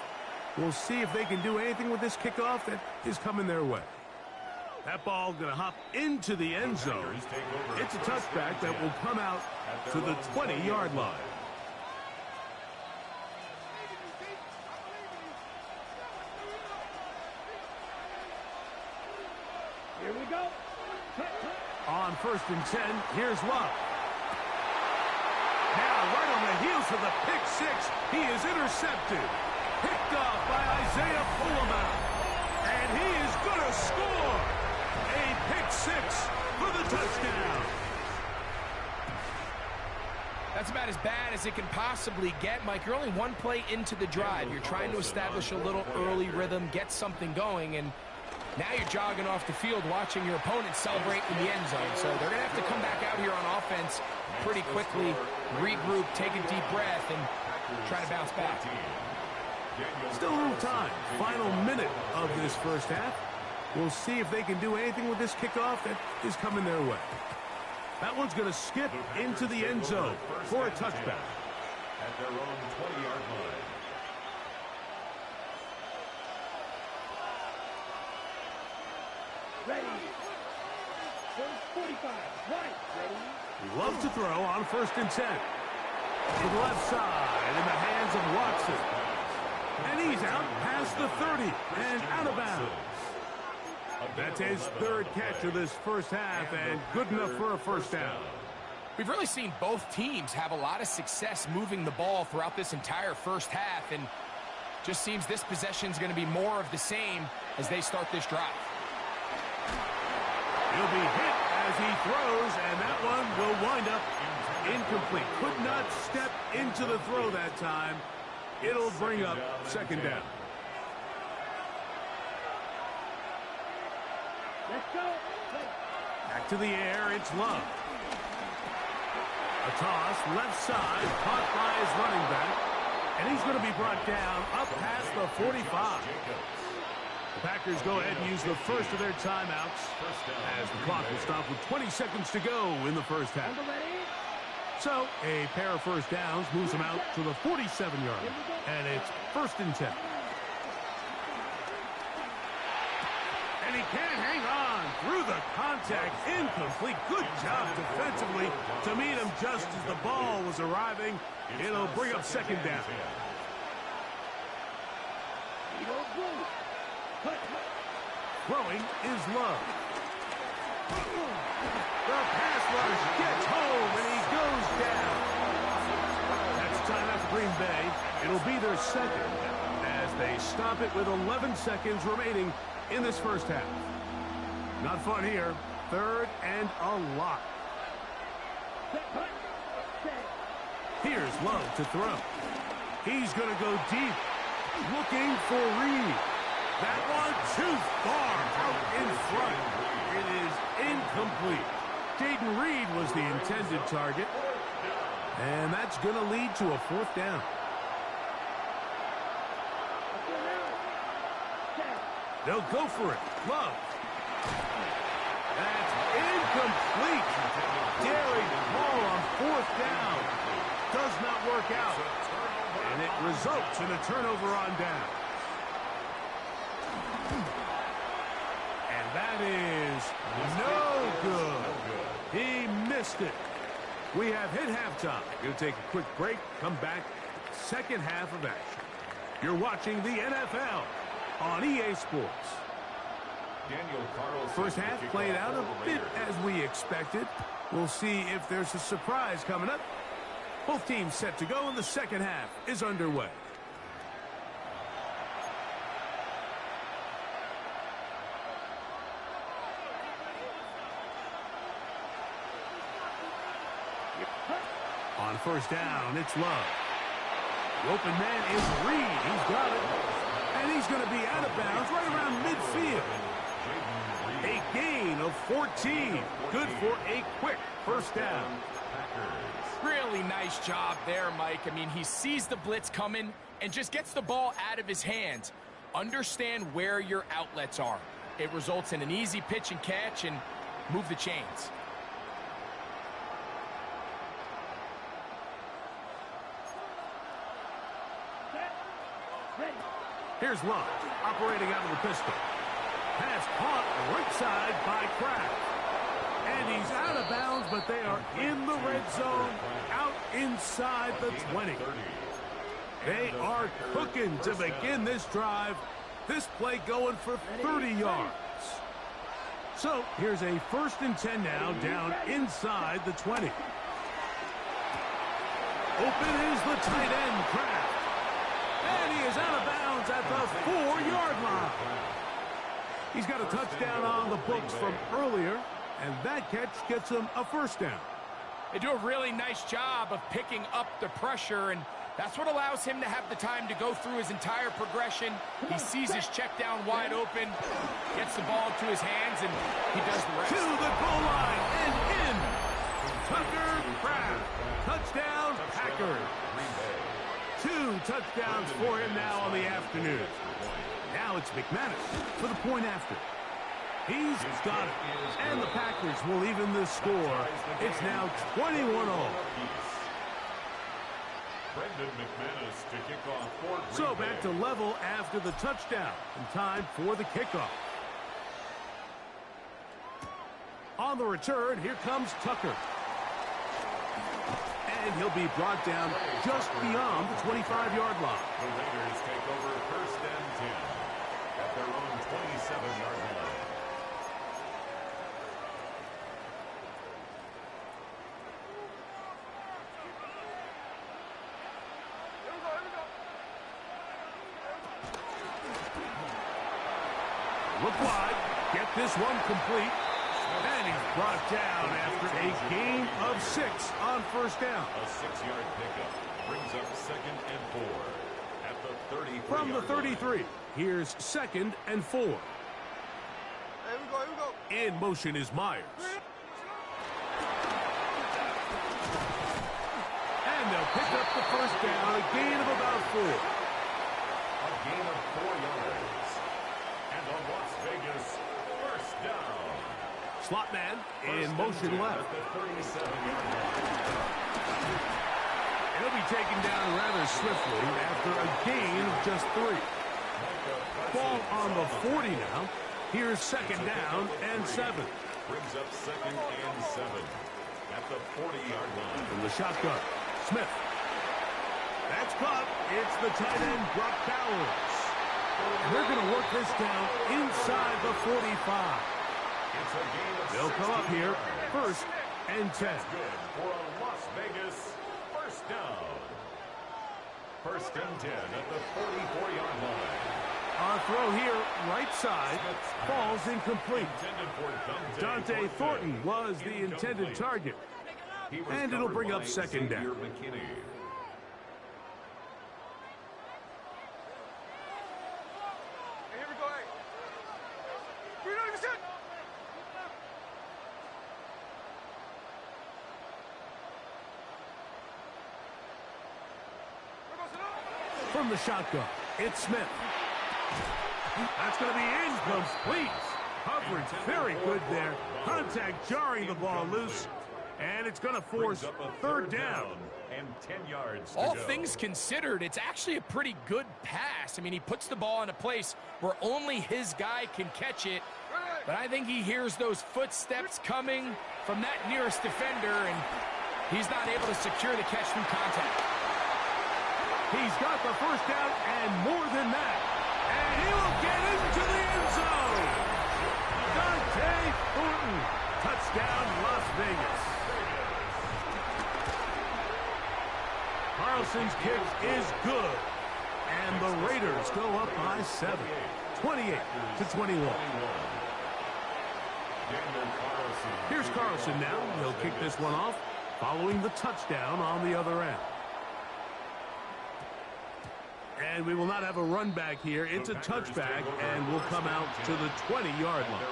We'll see if they can do anything with this kickoff that is coming their way. That ball going to hop into the end zone. It's a touchback that will come out to the 20-yard line. Here we go. On 1st and 10, here's Love. Now, right on the heels of the pick six, he is intercepted. Picked off by Isaiah Pullman. And he is going to score. A pick six for the touchdown. That's about as bad as it can possibly get, Mike. You're only one play into the drive. You're trying to establish a little early rhythm, get something going, and now you're jogging off the field watching your opponent celebrate in the end zone. So they're going to have to come back out here on offense pretty quickly, regroup, take a deep breath, and try to bounce back. Still a little time. Final minute of this first half. We'll see if they can do anything with this kickoff that is coming their way. That one's going to skip into the end zone for a touchback. At their own 20-yard line. Ready. First 45. Right. Ready. Love to throw on 1st and 10. To the left side in the hands of Watson. And he's out past the 30 and out of bounds. That's his 3rd catch of this first half and good enough for a first down. We've really seen both teams have a lot of success moving the ball throughout this entire first half, and just seems this possession is going to be more of the same as they start this drive. He'll be hit as he throws, and that one will wind up incomplete. Could not step into the throw that time. It'll bring up 2nd down. Let's go. Back to the air, it's Love. A toss, left side, caught by his running back. And he's going to be brought down up past the 45. The Packers go ahead and use the first of their timeouts as the clock will stop with 20 seconds to go in the first half. So, a pair of first downs moves them out to the 47-yard line. And it's 1st and 10. And he can't hang on through the contact. Incomplete. Good job defensively to meet him just as the ball was arriving. It'll bring up 2nd down. Throwing is Love. The pass rush gets home, and he goes down. That's timeout for Green Bay. It'll be their 2nd as they stop it with 11 seconds remaining in this first half. Not fun here. 3rd and a lot. Here's Love to throw. He's going to go deep, looking for Reed. That one too far out in front. It is incomplete. Jaden Reed was the intended target. And that's going to lead to a 4th down. They'll go for it. Love. That's incomplete. Daring ball on 4th down. Does not work out. And it results in a turnover on down. And that is no good. He missed it. We have hit halftime. We'll take a quick break, come back, 2nd half of action. You're watching the NFL on EA Sports. First half played out a bit as we expected. We'll see if there's a surprise coming up. Both teams set to go, and the 2nd half is underway. On 1st down, it's Love. The open man is Reed. He's got it. And he's going to be out of bounds right around midfield. A gain of 14. Good for a quick 1st down. Really nice job there, Mike. I mean, he sees the blitz coming and just gets the ball out of his hands. Understand where your outlets are. It results in an easy pitch and catch and move the chains. Here's Love, operating out of the pistol. Pass caught right side by Kraft. And he's out of bounds, but they are in the red zone, out inside the 20. They are cooking to begin this drive. This play going for 30 yards. So here's a 1st and 10 now, down inside the 20. Open is the tight end, Kraft. And he is out of bounds at the 4-yard line. He's got a touchdown on the books from earlier, and that catch gets him a 1st down. They do a really nice job of picking up the pressure, and that's what allows him to have the time to go through his entire progression. He sees his check down wide open, gets the ball to his hands, and he does the rest. To the goal line and in. Tucker Kraft. Touchdown, Packers. 2 touchdowns for him now on the afternoon. Now it's McManus for the point after. He's got it. And the Packers will even the score. It's now 21-all. So back to level after the touchdown. And time for the kickoff. On the return, here comes Tucker. And he'll be brought down just beyond the 25-yard line. The Raiders take over 1st and 10 at their own 27-yard line. Look wide. Get this one complete. And he's brought down after a gain of 6 on 1st down. A 6-yard pickup brings up 2nd and 4 at the 33. From the 33, here's 2nd and 4. Here we go. In motion is Myers. And they'll pick up the 1st down, a gain of about 4. A gain of 4 yards. And a Las Vegas 1st down. Slot man in motion left. He'll be taken down rather swiftly after a gain of just 3. Ball on the 40 now. Here's 2nd down and 7. Brings up 2nd and 7 at the 40-yard line. From the shotgun, Smith. That's caught. It's the tight end, Brock Bowers. And they're going to work this down inside the 45. They'll come up here, 1st and 10. That's good for a Las Vegas 1st down. 1st and 10 at the 44-yard line. Our throw here, right side, falls incomplete. Dante Thornton was the intended target. And it'll bring up 2nd down. From the shotgun, it's Smith. That's going to be incomplete. Coverage very good there. Contact jarring the ball loose. And it's going to force 3rd down. And 10 yards to All go. things considered, it's actually a pretty good pass. I mean, he puts the ball in a place where only his guy can catch it. But I think he hears those footsteps coming from that nearest defender, and he's not able to secure the catch through contact. He's got the 1st down and more than that. And he will get into the end zone. Dante Thornton. Touchdown, Las Vegas. Carlson's kick is good. And the Raiders go up by 7. 28-21. Here's Carlson now. He'll kick this one off following the touchdown on the other end. And we will not have a run back here. It's a touchback, and we'll come out to the 20-yard line.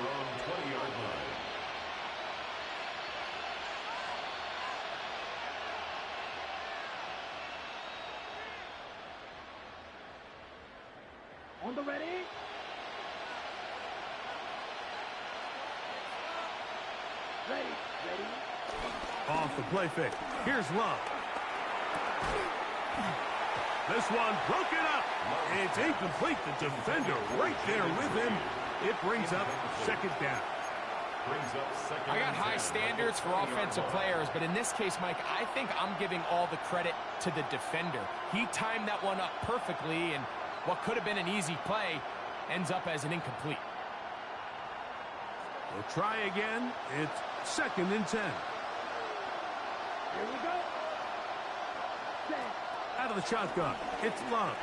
On the ready. Off the play fake. Here's Love. This one broken up. It's incomplete. The defender right there with him. It brings up second down. I got high standards for offensive players, but in this case, Mike, I think I'm giving all the credit to the defender. He timed that one up perfectly, and what could have been an easy play ends up as an incomplete. We'll try again. It's 2nd and 10. Here we go. Out of the shotgun, it's Love.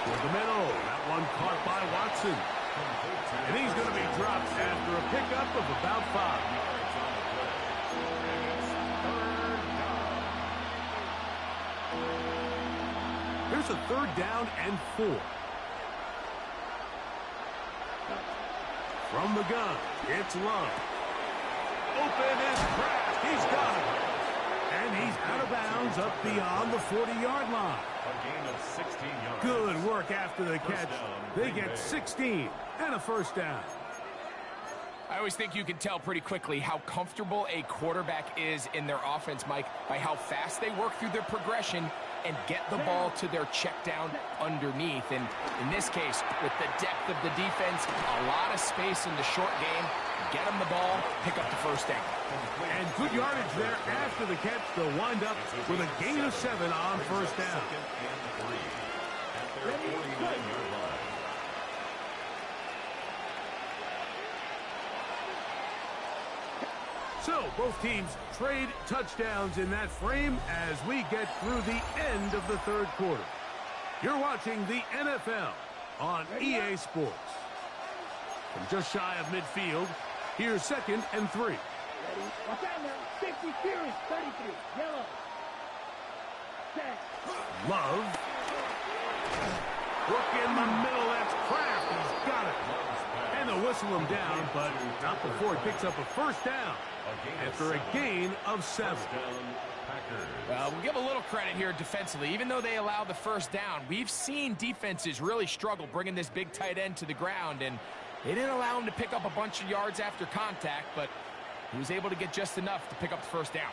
For the middle, that one caught by Watson. And he's going to be dropped after a pickup of about 5. Here's a 3rd down and 4. From the gun, it's Love. Open is Kraft. He's got it. And he's out of bounds up beyond the 40-yard line. A gain of 16 yards. Good work after the catch. They get 16 and a 1st down. I always think you can tell pretty quickly how comfortable a quarterback is in their offense, Mike, by how fast they work through their progression and get the ball to their check down underneath. And in this case, with the depth of the defense, a lot of space in the short game, get them the ball, pick up the 1st down. And good yardage there after the catch. They'll wind up with a gain of 7 on 1st down. At their 49-yard line. So both teams trade touchdowns in that frame as we get through the end of the 3rd quarter. You're watching the NFL on EA Sports. From just shy of midfield, here's 2nd and 3. Ready? Watch out now. 50 Fury. 33. Yellow. Set. Love. Look in the middle. That's Kraft. He's got it. And they'll whistle him down, but not before he picks up a 1st down after a gain of 7. We'll give a little credit here defensively. Even though they allow the 1st down, we've seen defenses really struggle bringing this big tight end to the ground, and they didn't allow him to pick up a bunch of yards after contact, but he was able to get just enough to pick up the 1st down.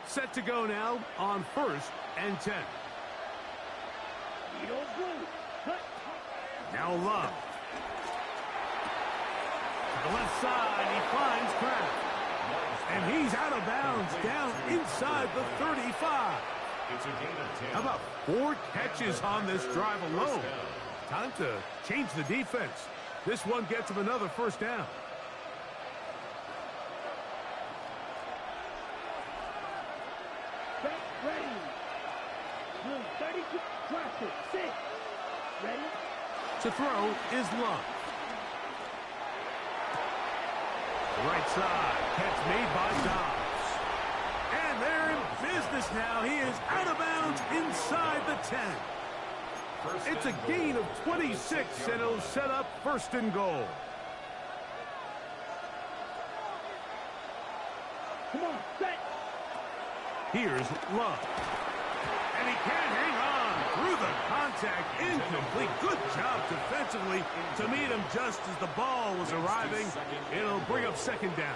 Set to go now on 1st and 10. Now Love. To the left side, he finds Kraft. And he's out of bounds down inside the 35. It's a gain of 10. How about 4 catches on this drive alone? Time to change the defense. This one gets him another 1st down. Ready. 32. Drops it. 6. Ready. To throw is Love. Right side. Catch made by Dobbs. And they're in business now. He is out of bounds inside the 10. It's a gain of 26, and it'll set up 1st and goal. Come on, set. Here's Love. And he can't hang on through the contact. Incomplete. Good job defensively to meet him just as the ball was arriving. It'll bring up 2nd down.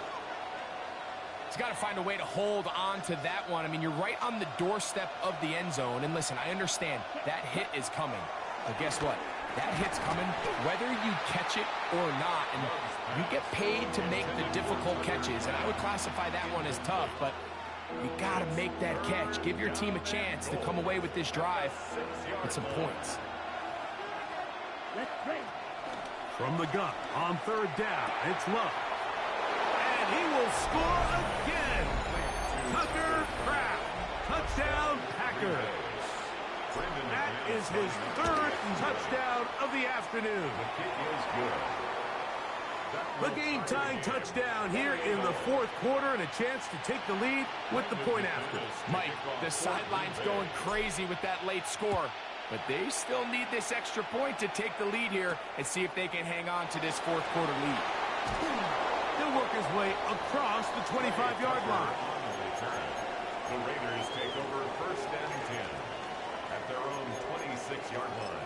He's got to find a way to hold on to that one. I mean, you're right on the doorstep of the end zone. And listen, I understand that hit is coming. But guess what? That hit's coming whether you catch it or not. And you get paid to make the difficult catches. And I would classify that one as tough, but you got to make that catch. Give your team a chance to come away with this drive with some points. From the gun on 3rd down, it's Love. And he will score again. Tucker Kraft. Touchdown, Packers. That is his 3rd touchdown of the afternoon. The game-tying touchdown here in the 4th quarter and a chance to take the lead with the point after. Mike, the sideline's going crazy with that late score, but they still need this extra point to take the lead here and see if they can hang on to this 4th quarter lead. He'll work his way across the 25-yard line. The Raiders take over 1st and 10. 26-yard line.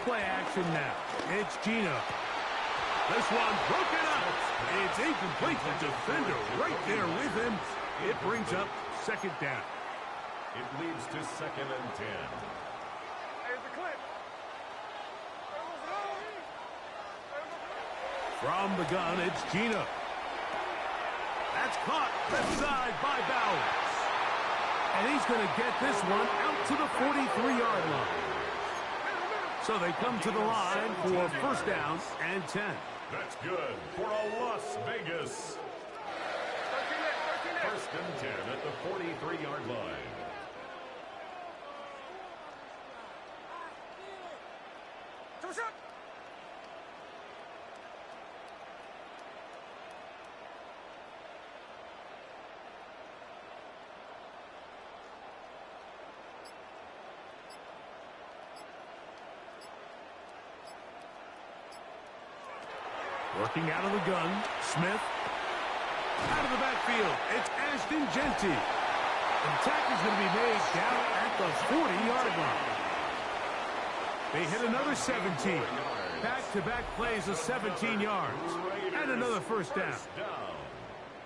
Play action now. It's Gino. This one broken up. It's incomplete. The defender right there with him. It brings up second down. It leads to 2nd and 10. From the gun, it's Gino. That's caught left side by Bowers. And he's going to get this one out to the 43-yard line. So they come to the line for first down and 10. That's good for a Las Vegas. 1st and 10 at the 43-yard line. Working out of the gun, Smith. Out of the backfield, it's Ashton Genty. The attack is going to be made down at the 40-yard line. They hit another 17. Back-to-back plays of 17 yards. And another first down.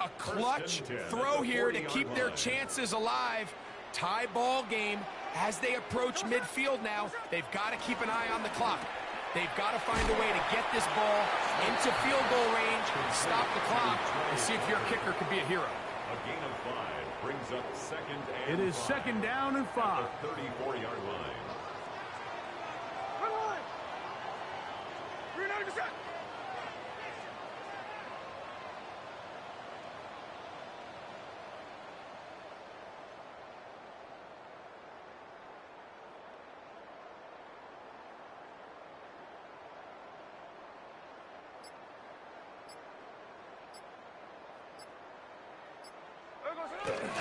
A clutch throw here to keep their chances alive. Tie ball game as they approach midfield now. They've got to keep an eye on the clock. They've got to find a way to get this ball into field goal range, stop the clock, and see if your kicker could be a hero. A gain of 5 brings up 2nd and 5. It is 2nd down and 5. At the 34-yard line.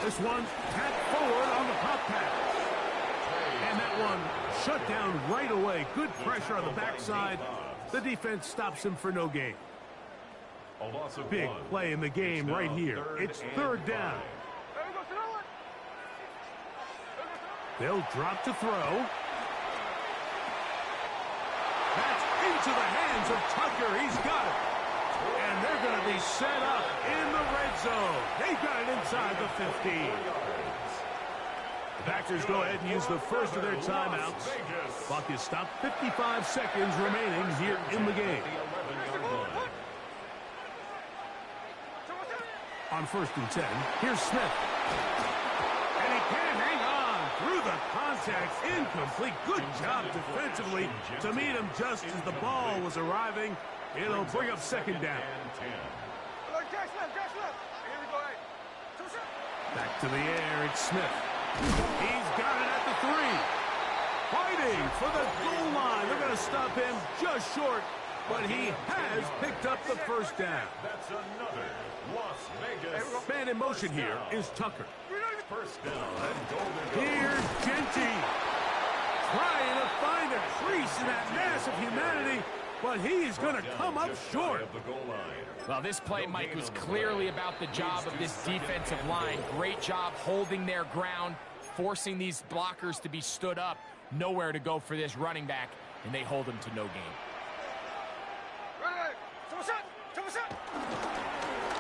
This one tapped forward on the pop pass. And that one shut down right away. Good pressure on the backside. The defense stops him for no gain. Big play in the game right here. It's 3rd down. They'll drop to throw. That's into the hands of Tucker. He's got it. And they're going to be set up in the red zone. They've got it inside the 15. The Packers go ahead and use the first of their timeouts. Clock is stopped. 55 seconds remaining here in the game. On 1st and 10, here's Smith. And he can't hang on through the contact. Incomplete. Good job defensively to meet him just as the ball was arriving. It'll bring up 2nd down. Back to the air, it's Smith. He's got it at the 3. Fighting for the goal line. They're going to stop him just short, but he has picked up the first down. That's another Las Vegas. Man in motion here is Tucker. First down and goal to go. Here's Genty. Trying to find a crease in that mass of humanity, but he's going to come up short. Well, this play, Mike, was clearly about the job of this defensive line. Great job holding their ground, forcing these blockers to be stood up. Nowhere to go for this running back, and they hold him to no gain.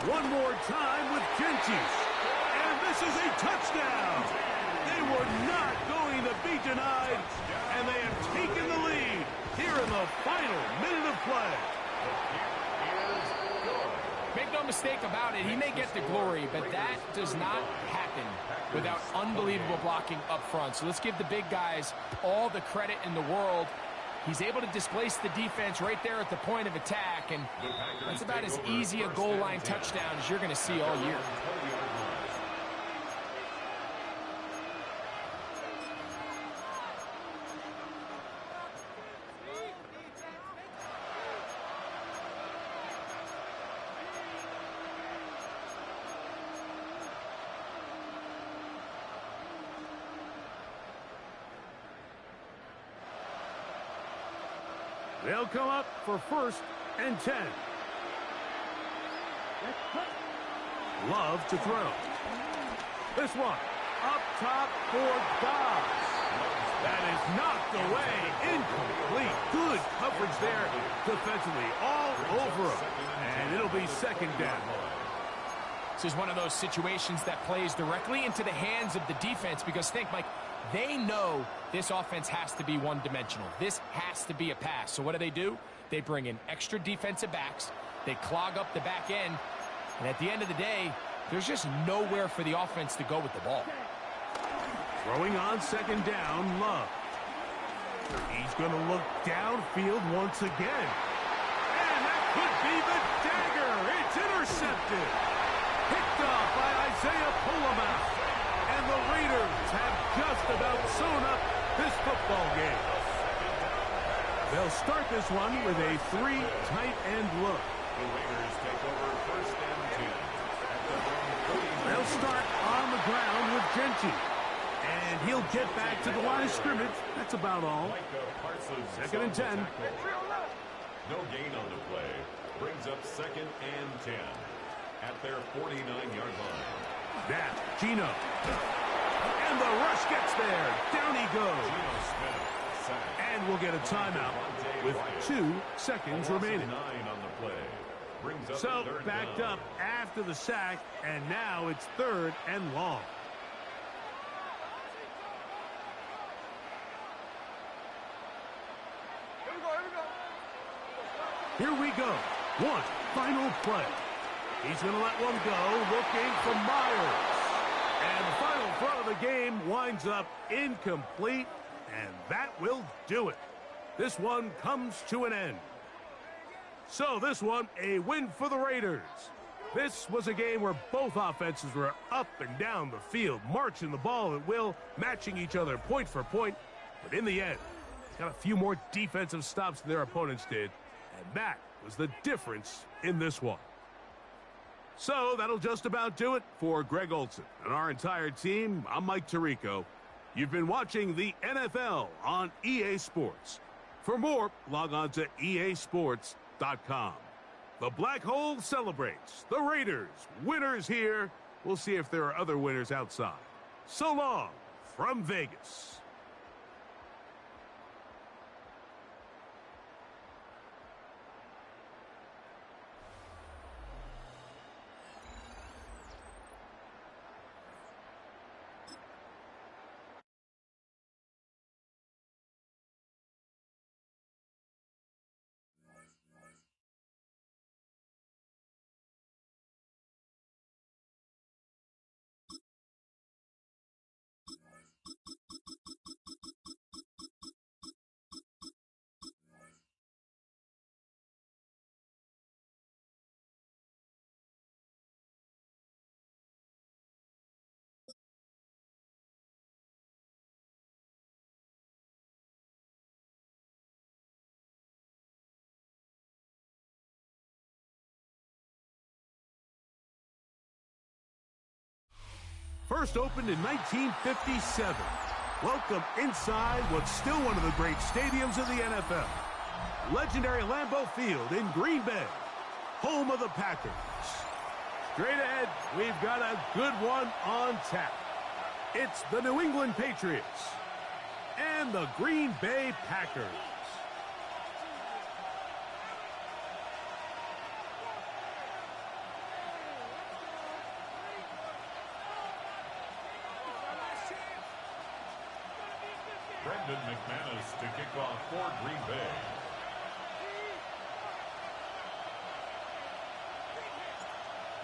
One more time with Genty. And this is a touchdown. They were not going to be denied, and they have taken the lead here in the final minute of play. Make no mistake about it, he may get the glory, but that does not happen without unbelievable blocking up front. So let's give the big guys all the credit in the world. He's able to displace the defense right there at the point of attack, and that's about as easy a goal line touchdown as you're going to see all year. They'll come up for 1st and 10. Love to throw. This one up top for Dobbs. That is knocked away, incomplete. Good coverage there defensively, all over him. And it'll be 2nd down. This is one of those situations that plays directly into the hands of the defense because think, Mike, they know this offense has to be one-dimensional. This has to be a pass. So what do? They bring in extra defensive backs. They clog up the back end. And at the end of the day, there's just nowhere for the offense to go with the ball. Throwing on 2nd down, Love. He's going to look downfield once again. And that could be the dagger. It's intercepted. Picked off by Isaiah Pullman. And the Raiders have just about sewn up this football game. They'll start this one with a 3 tight end look. The Raiders take over 1st and 10. They'll start on the ground with Genchi. And he'll get back to the line of scrimmage. That's about all. 2nd and 10. No gain on the play. Brings up 2nd and 10 at their 49-yard line. Now, Geno. And the rush gets there. Down he goes. Geno Smith, sack. And we'll get a timeout with 2 seconds remaining. 9 on the play. Brings up So, 3rd backed down. up after the sack, and now it's 3rd and long. Here we go. One final play. He's going to let one go, looking for Myers. And the final throw of the game winds up incomplete, and that will do it. This one comes to an end. So this one, a win for the Raiders. This was a game where both offenses were up and down the field, marching the ball at will, matching each other point for point. But in the end, got a few more defensive stops than their opponents did. And that was the difference in this one. So that'll just about do it for Greg Olson and our entire team. I'm Mike Tirico. You've been watching the NFL on EA Sports. For more, log on to easports.com. The Black Hole celebrates. The Raiders, winners here. We'll see if there are other winners outside. So long from Vegas. First opened in 1957. Welcome inside what's still one of the great stadiums of the NFL. Legendary Lambeau Field in Green Bay, home of the Packers. Straight ahead, we've got a good one on tap. It's the New England Patriots and the Green Bay Packers. Brendan McManus to kick off for Green Bay.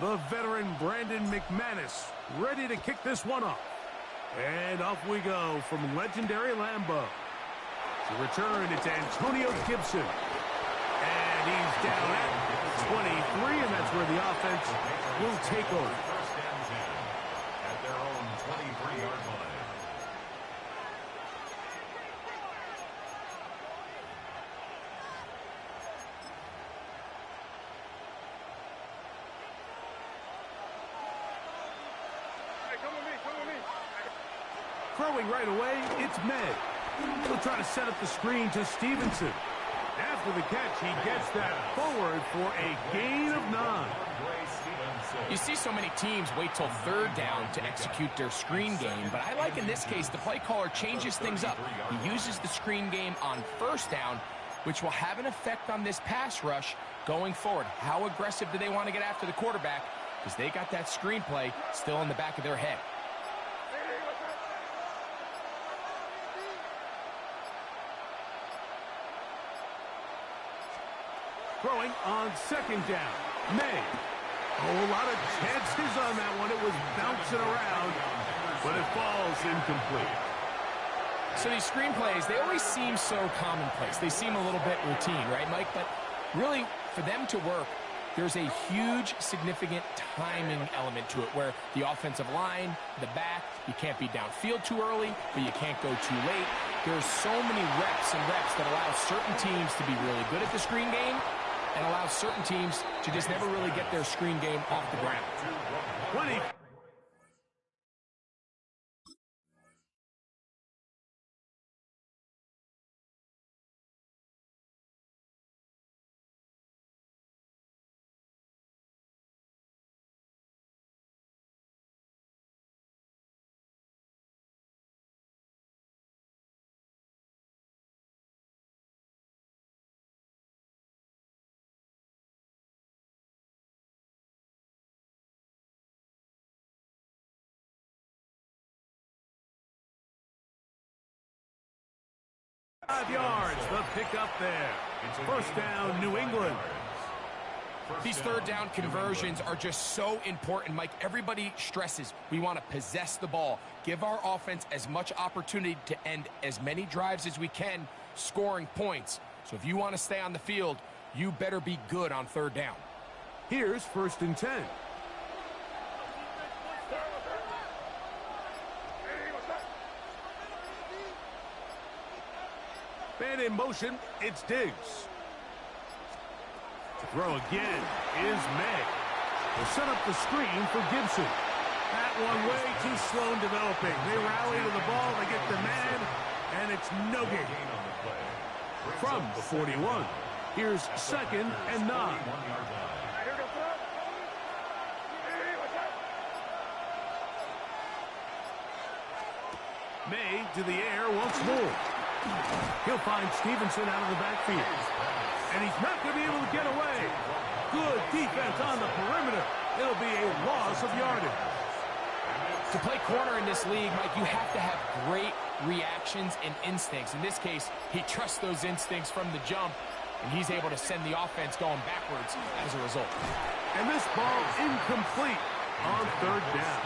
The veteran Brandon McManus ready to kick this one off. And off we go from legendary Lambeau. To return, it's Antonio Gibson. And he's down at 23, and that's where the offense will take over. First and 10 at their own 23-yard line. Throwing right away, it's Med. He'll try to set up the screen to Stevenson. after the catch, he gets that forward for a gain of 9. You see so many teams wait till third down to execute their screen game, but I like in this case the play caller changes things up. He uses the screen game on first down, which will have an effect on this pass rush going forward. How aggressive do they want to get after the quarterback? Because they got that screenplay still in the back of their head. Throwing on second down. May. A lot of chances on that one. It was bouncing around, but it falls incomplete. So these screenplays, they always seem so commonplace. They seem a little bit routine, right, Mike? But really, for them to work, there's a huge, significant timing element to it where the offensive line, the back, you can't be downfield too early, but you can't go too late. There's so many reps and reps that allow certain teams to be really good at the screen game and allow certain teams to just never really get their screen game off the ground. 20. Yards, the pickup there. First down, New England. These third down conversions are just so important, Mike. Everybody stresses we want to possess the ball, give our offense as much opportunity to end as many drives as we can, scoring points. So if you want to stay on the field, you better be good on third down. Here's first and 10. Man in motion, it's Diggs. To throw again is May. They'll set up the screen for Gibson. That one way too slow in developing. They rally to the ball, they get the man, and it's no gain. From the 41, here's second and 9. May to the air once more. He'll find Stevenson out of the backfield. And he's not going to be able to get away. Good defense on the perimeter. It'll be a loss of yardage. To play corner in this league, Mike, you have to have great reactions and instincts. In this case, he trusts those instincts from the jump, and he's able to send the offense going backwards as a result. And this ball incomplete on third down.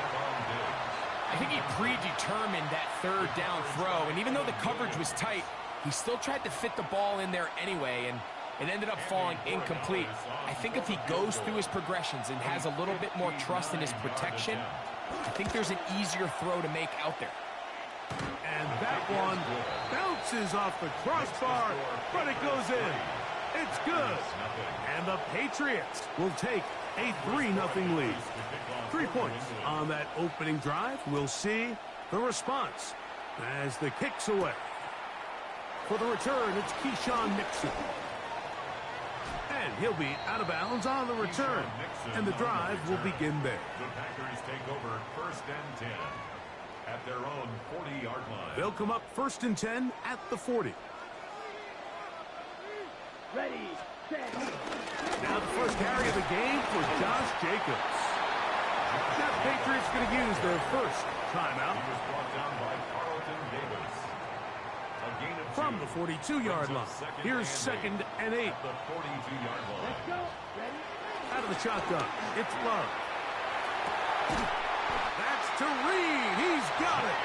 I think he predetermined that third down throw, and even though the coverage was tight, he still tried to fit the ball in there anyway, and it ended up falling incomplete. I think if he goes through his progressions and has a little bit more trust in his protection, I think there's an easier throw to make out there. And that one bounces off the crossbar, but it goes in. It's good. And the Patriots will take a 3-0 lead. 3 points on that opening drive. We'll see the response as the kick's away. For the return, it's Keyshawn Nixon. And he'll be out of bounds on the return. And the drive will begin there. The Packers take over first and 10 at their own 40-yard line. They'll come up first and 10 at the 40. Ready, set. Now the first carry of the game for Josh Jacobs. Now the Patriots going to use their first timeout. He was brought down by Carlton Davis. A gain of From the 42-yard line. Here's second and 8. At the 42-yard line. Let's go. Ready? Out of the shotgun, it's Love. That's to Reed. He's got it.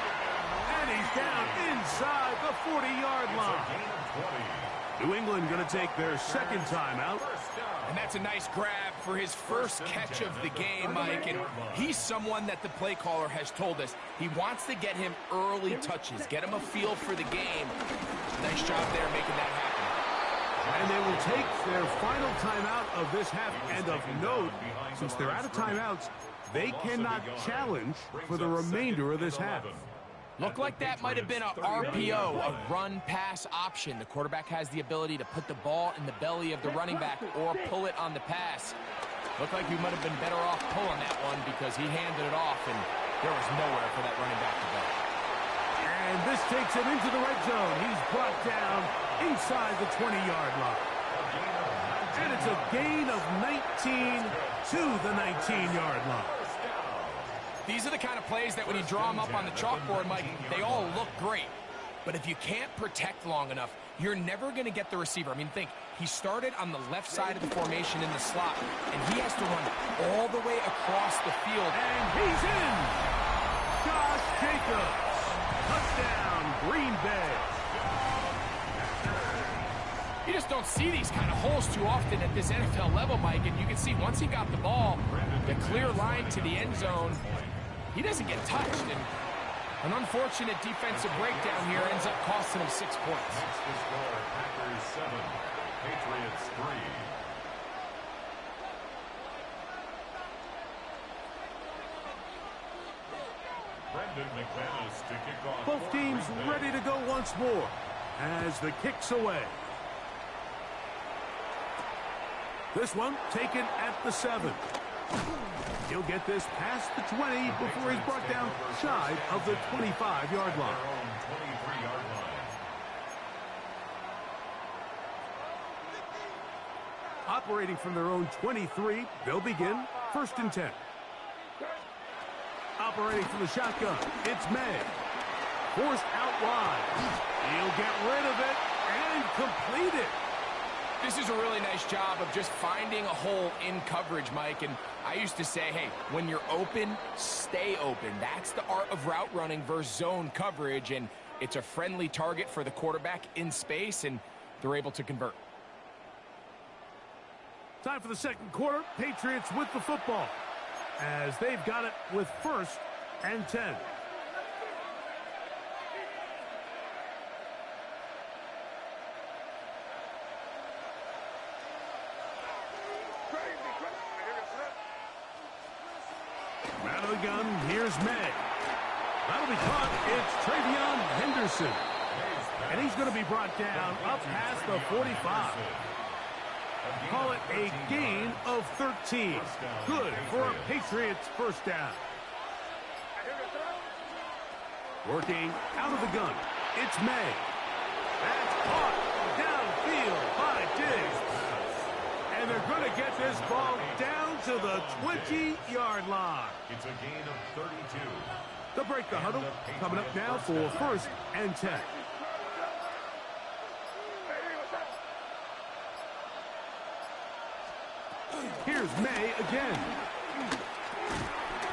And he's down inside the 40-yard line. Gain of 20. New England going to take their second timeout. And that's a nice grab for his first catch of the game, Mike. And he's someone that the play caller has told us he wants to get him early touches, get him a feel for the game. Nice job there making that happen. And they will take their final timeout of this half. And of note, since they're out of timeouts, they cannot challenge for the remainder of this half. Looked like that might have been a RPO, a run-pass option. The quarterback has the ability to put the ball in the belly of the running back or pull it on the pass. Looked like he might have been better off pulling that one because he handed it off, and there was nowhere for that running back to go. And this takes him into the red zone. He's brought down inside the 20-yard line. And it's a gain of 19 to the 19-yard line. These are the kind of plays that when you draw them up on the chalkboard, Mike, they all look great. But if you can't protect long enough, you're never going to get the receiver. I mean, think, he started on the left side of the formation in the slot, and he has to run all the way across the field. And he's in! Josh Jacobs! Touchdown, Green Bay! You just don't see these kind of holes too often at this NFL level, Mike, and you can see once he got the ball, the clear line to the end zone, he doesn't get touched, and an unfortunate defensive breakdown here ends up costing him 6 points. That's the score. Packers 7, Patriots 3. Brendan McManus to kick off. Both teams ready to go once more as the kick's away. This one taken at the 7. He'll get this past the 20 before he's brought down shy of the 25-yard line. Operating from their own 23, they'll begin 1st and 10. Operating from the shotgun, it's May. Forced out wide. He'll get rid of it and complete it. This is a really nice job of just finding a hole in coverage, Mike. And I used to say, hey, when you're open, stay open. That's the art of route running versus zone coverage. And it's a friendly target for the quarterback in space, and they're able to convert. Time for the second quarter. Patriots with the football as they've got it with 1st and 10. Out of the gun, here's May. That'll be caught. It's Travion Henderson. And he's going to be brought down up past the 45. Call it a gain of 13. Good for a Patriots first down. Working out of the gun, it's May. That's caught downfield by Diggs. And they're going to get this ball down to the 20-yard line. It's a gain of 32. They'll break the huddle. Coming up now for 1st and 10. Here's May again.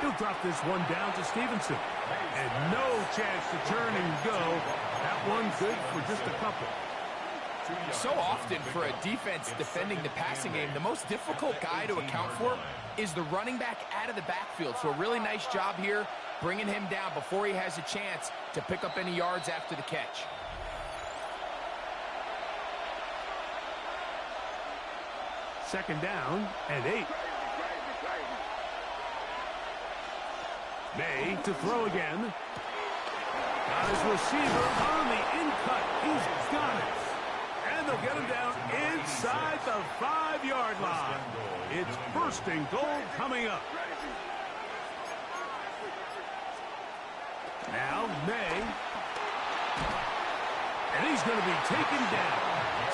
He'll drop this one down to Stevenson. And no chance to turn and go. That one's good for just a couple. So often for a defense defending the passing game, the most difficult guy to account for is the running back out of the backfield. So a really nice job here bringing him down before he has a chance to pick up any yards after the catch. Second down and 8. May to throw again. Got his receiver on the in-cut. He's got it. And they'll get him down inside the 5-yard line. It's 1st and goal coming up. Now May. And he's going to be taken down.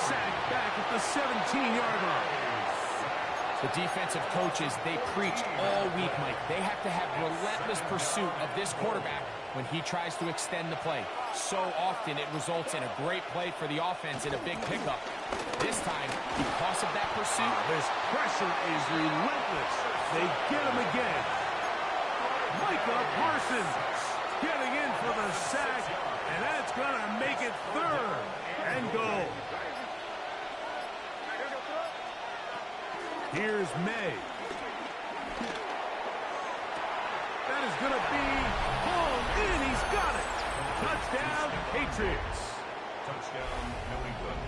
Sacked back at the 17-yard line. The defensive coaches, they preach all week, Mike. They have to have relentless pursuit of this quarterback when he tries to extend the play. So often it results in a great play for the offense and a big pickup. This time, because of that pursuit, this pressure is relentless. They get him again. Micah Parsons getting in for the sack, and that's going to make it 3rd and goal. Here's May. That is going to be hauled in. He's got it. Touchdown, Patriots. Touchdown, New England.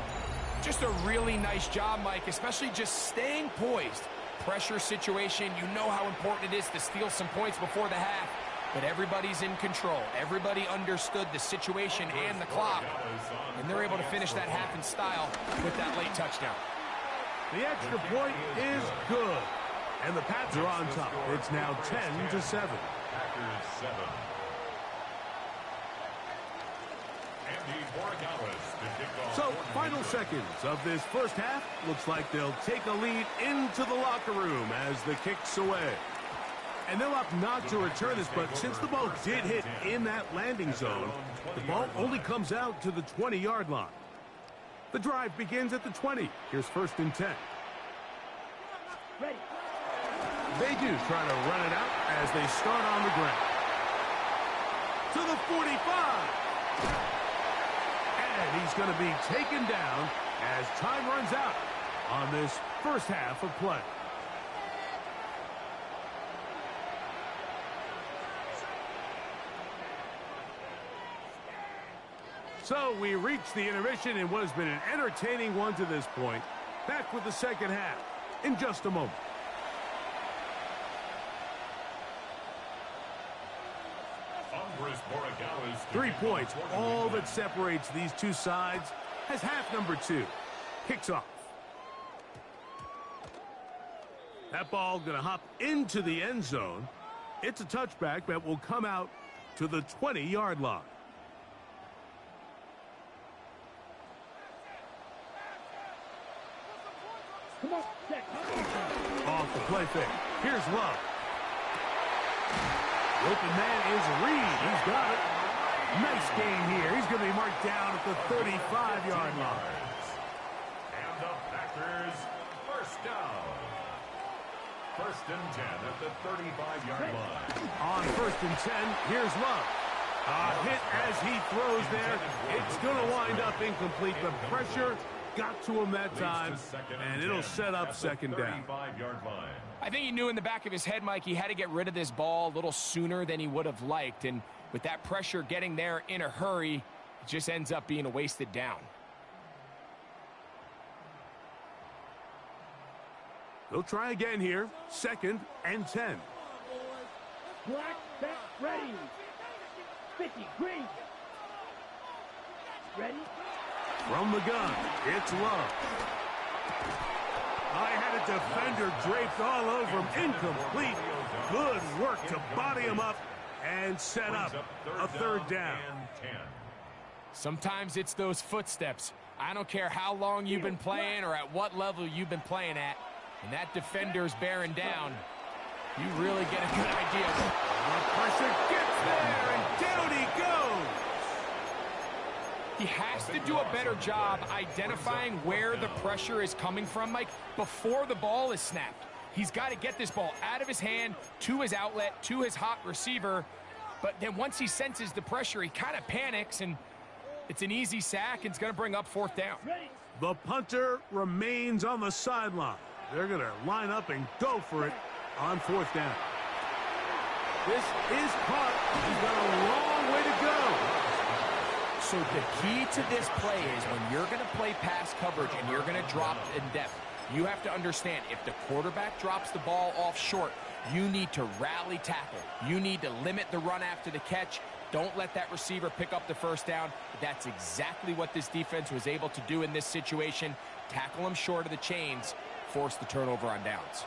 Just a really nice job, Mike, especially just staying poised. Pressure situation, you know how important it is to steal some points before the half. But everybody's in control. Everybody understood the situation and the clock, and they're able to finish that half in style with that late touchdown. The extra point is good, and the Pats are on top. It's now 10-7. Packers 7. So, final seconds of this first half. Looks like they'll take a lead into the locker room as the kick's away. And they'll opt not to return this, but since the ball did hit in that landing zone, the ball only comes out to the 20-yard line. The drive begins at the 20. Here's 1st and 10. Ready. They do try to run it out as they start on the ground. To the 45. And he's going to be taken down as time runs out on this first half of play. So we reach the intermission in what has been an entertaining one to this point. Back with the second half in just a moment. Andres Borregales 3 points, all that separates these two sides, as half number 2 kicks off. That ball going to hop into the end zone. It's a touchback that will come out to the 20-yard line. Come on, check. Off the play fake. Here's Love. The open man is Reed. He's got it. Nice gain here. He's going to be marked down at the 35-yard line. And the Packers first down. 1st and 10 at the 35-yard line. On 1st and 10, here's Love. A hit as he throws there. It's going to wind up incomplete. The pressure got to him that time, and it'll set up 2nd down. I think he knew in the back of his head, Mike, he had to get rid of this ball a little sooner than he would have liked. And with that pressure getting there in a hurry, it just ends up being a wasted down. They'll try again here. 2nd and 10. Black, back, ready. 50, green. Ready? From the gun, it's Love. I had a defender draped all over him. Incomplete. Good work to body him up and set up a 3rd down. Sometimes it's those footsteps. I don't care how long you've been playing or at what level you've been playing at. And that defender's bearing down. You really get a good idea. The pressure gets there, and down he goes. He has to do a better job identifying where the pressure is coming from, Mike, before the ball is snapped. He's got to get this ball out of his hand, to his outlet, to his hot receiver. But then once he senses the pressure, he kind of panics, and it's an easy sack, and it's going to bring up 4th down. The punter remains on the sideline. They're going to line up and go for it on 4th down. This is caught. He's got a long way to go. So the key to this play is when you're going to play pass coverage and you're going to drop in depth, you have to understand if the quarterback drops the ball off short, you need to rally tackle. You need to limit the run after the catch. Don't let that receiver pick up the 1st down. That's exactly what this defense was able to do in this situation. Tackle him short of the chains, force the turnover on downs.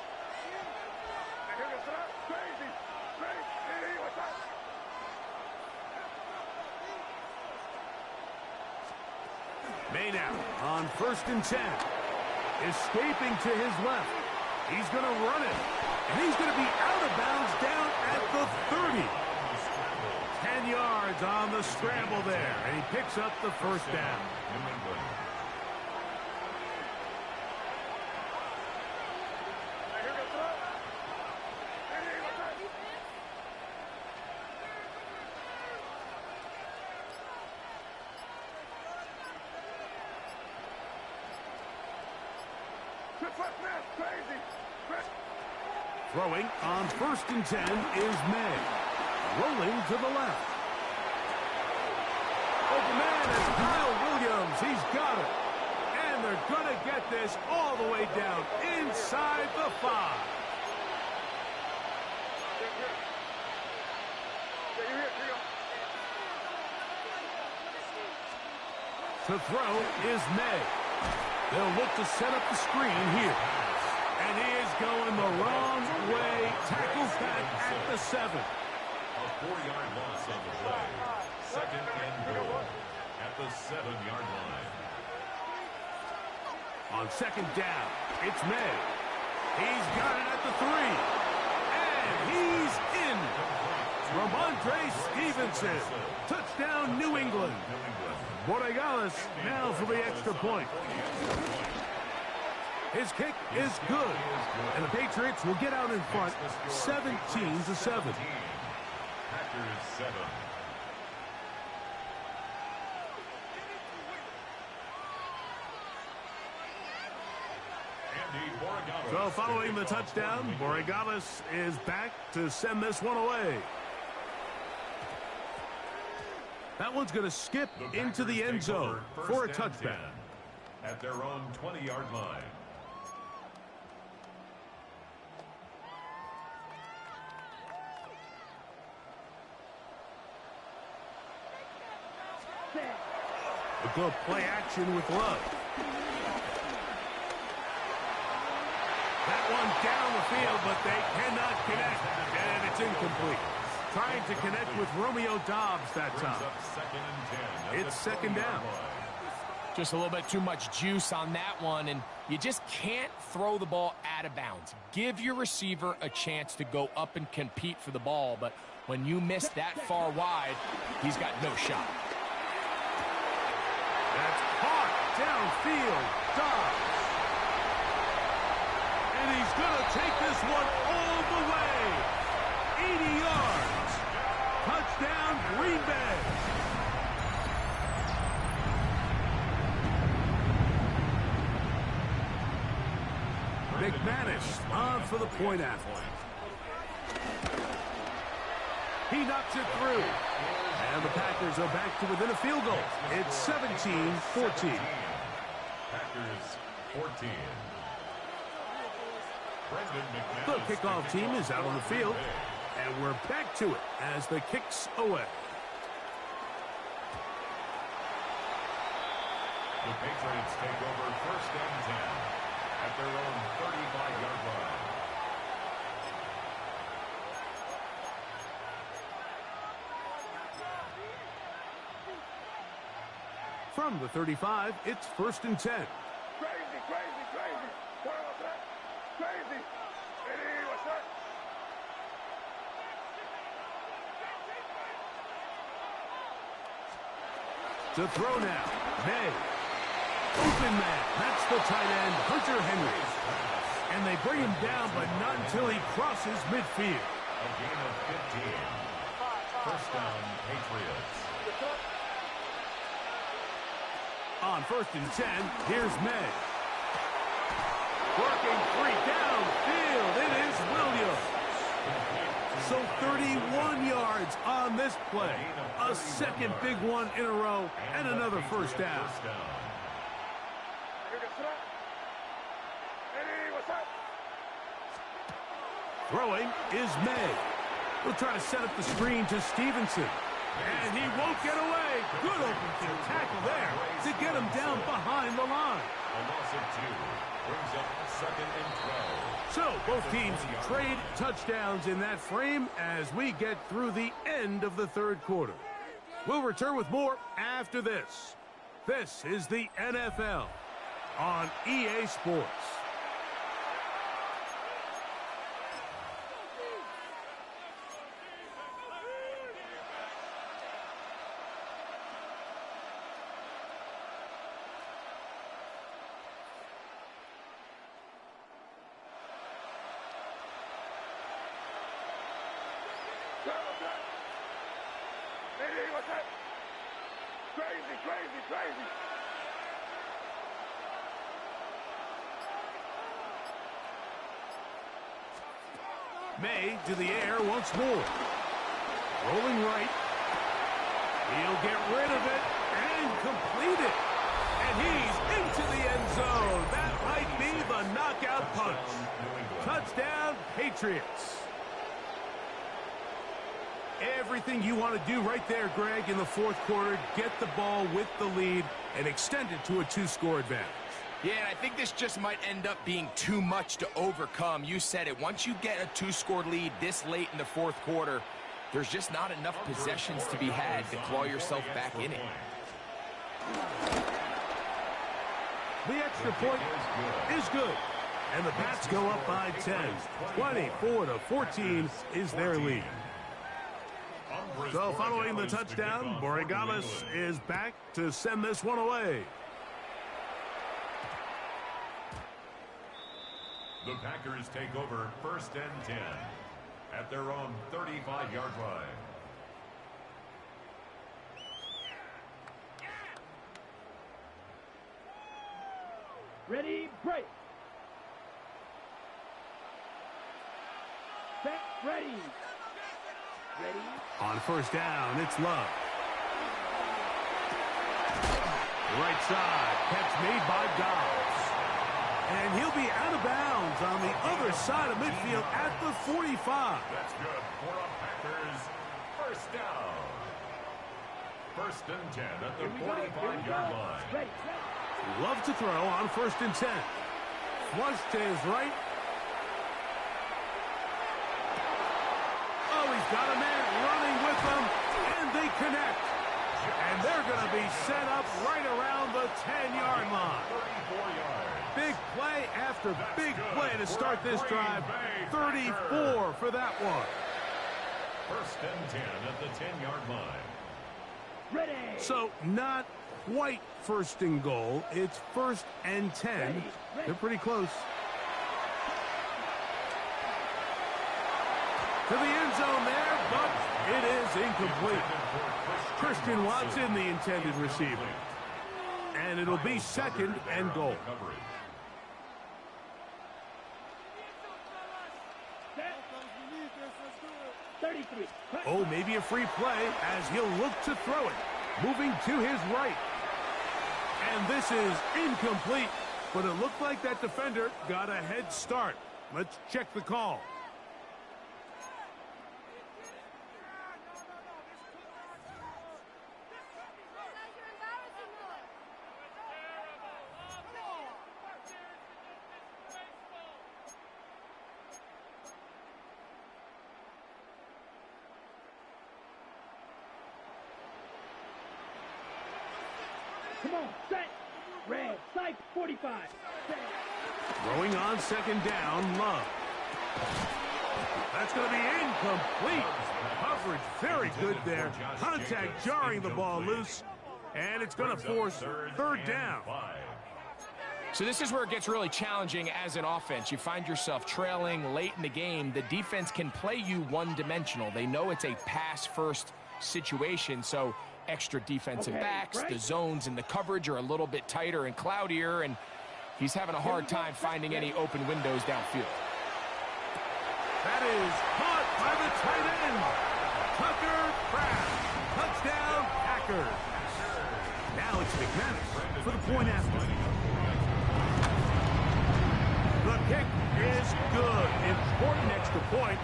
Maynard on 1st and 10. Escaping to his left. He's going to run it. And he's going to be out of bounds down at the 30. 10 yards on the scramble there. And he picks up the 1st down. Throwing on 1st and 10 is May. Rolling to the left. Open man is Kyle Williams. He's got it. And they're going to get this all the way down inside the 5. To throw is May. They'll look to set up the screen here. And he is going the wrong way. Tackles back at the 7. A 4-yard loss on the play. Second and goal at the 7-yard line. On second down, it's May. He's got it at the 3. And he's in. Ramondre Stevenson. Touchdown, New England. Borregales now for the extra point. His kick is good. And the Patriots will get out in front 17-7. Packers 7. So following the touchdown, Borregales is back to send this one away. That one's going to skip into the end zone for a touchdown. At their own 20-yard line. A good play action with Love. That one down the field, but they cannot connect, and it's incomplete. Trying to connect with Romeo Doubs that time. It's second down. Just a little bit too much juice on that one, and you just can't throw the ball out of bounds. Give your receiver a chance to go up and compete for the ball, but when you miss that far wide, he's got no shot. That's caught downfield. Doubs. And he's going to take this one all the way. 80 yards. Touchdown, Green Bay. McManus on for the point after. He knocks it through. And the Packers are back to within a field goal. It's 17-14. Packers 14. The kickoff team is out on the field. And we're back to it as the kick's away. The Patriots take over first and 10 at their own 35-yard line. From the 35, it's first and 10. Crazy, crazy, crazy. Crazy. Hey, what's that? To throw now, May. Open man, that's the tight end, Hunter Henry. And they bring him down, but not until he crosses midfield. A gain of 15. First down, Patriots. On first and 10, here's May. Working free downfield, it is Williams. So 31 yards on this play. A second big one in a row, and another first down. Throwing is May. He'll try to set up the screen to Stevenson. And he won't get away. Good open field tackle there to get him down behind the line. A loss of 2 brings up second and 12. So both teams trade touchdowns in that frame as we get through the end of the third quarter. We'll return with more after this. This is the NFL on EA Sports. Crazy. May to the air once more. Rolling right. He'll get rid of it and complete it. And he's into the end zone. That might be the knockout punch. Touchdown, Patriots. Everything you want to do right there, Greg, in the fourth quarter. Get the ball with the lead and extend it to a 2-score advantage. Yeah, and I think this just might end up being too much to overcome. You said it. Once you get a 2-score lead this late in the fourth quarter, there's just not enough possessions to be had to claw yourself back in it. The extra point is good. And the Pats go up by 10. 24-14 is their lead. So following the touchdown, Borregales is back to send this one away. The Packers take over 1st and 10 at their own 35-yard line. Ready, break. Set, ready. Ready. On first down, it's Love. Right side, catch made by Dobbs. And he'll be out of bounds on the other side of midfield at the 45. That's good for a Packers first down. 1st and 10 at the 45-yard line. Ready. Love to throw on 1st and 10. Flush to his right. Oh, he's got a man running with them, and they connect. And they're going to be set up right around the 10-yard line. 34 yards. Big play after big play to start this drive. 34 for that one. 1st and 10 at the 10-yard line. Ready. So not quite 1st and goal. It's 1st and 10. They're pretty close. To the end zone there, but it is incomplete. Christian Watson, the intended receiver. And it'll be 2nd and goal. 33. Oh, maybe a free play as he'll look to throw it. Moving to his right. And this is incomplete, but it looked like that defender got a head start. Let's check the call. Come on, set. Red, side 45. Set. Throwing on 2nd down, Love. That's going to be incomplete. Coverage very good there. Contact jarring the ball loose. And it's going to force 3rd down. So this is where it gets really challenging as an offense. You find yourself trailing late in the game. The defense can play you one-dimensional. They know it's a pass-first situation, so extra defensive backs, the zones and the coverage are a little bit tighter and cloudier, and he's having a hard time finding any open windows downfield. That is caught by the tight end. Tucker Kraft. Touchdown, Packers. Now it's McManus for the point after. The kick is good. Important extra point.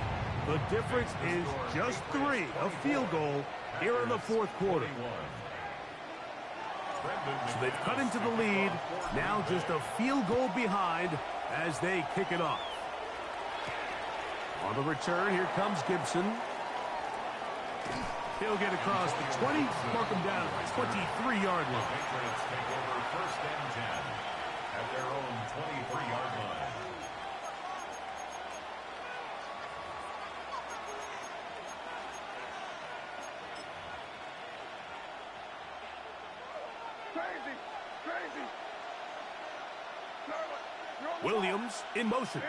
The difference is just 3, a field goal here in the fourth quarter. So they've cut into the lead. Now just a field goal behind as they kick it off. On the return, here comes Gibson. He'll get across the 20, mark him down at the 23-yard line. Patriots take over 1st and 10 at their own 23-yard line. Williams in motion.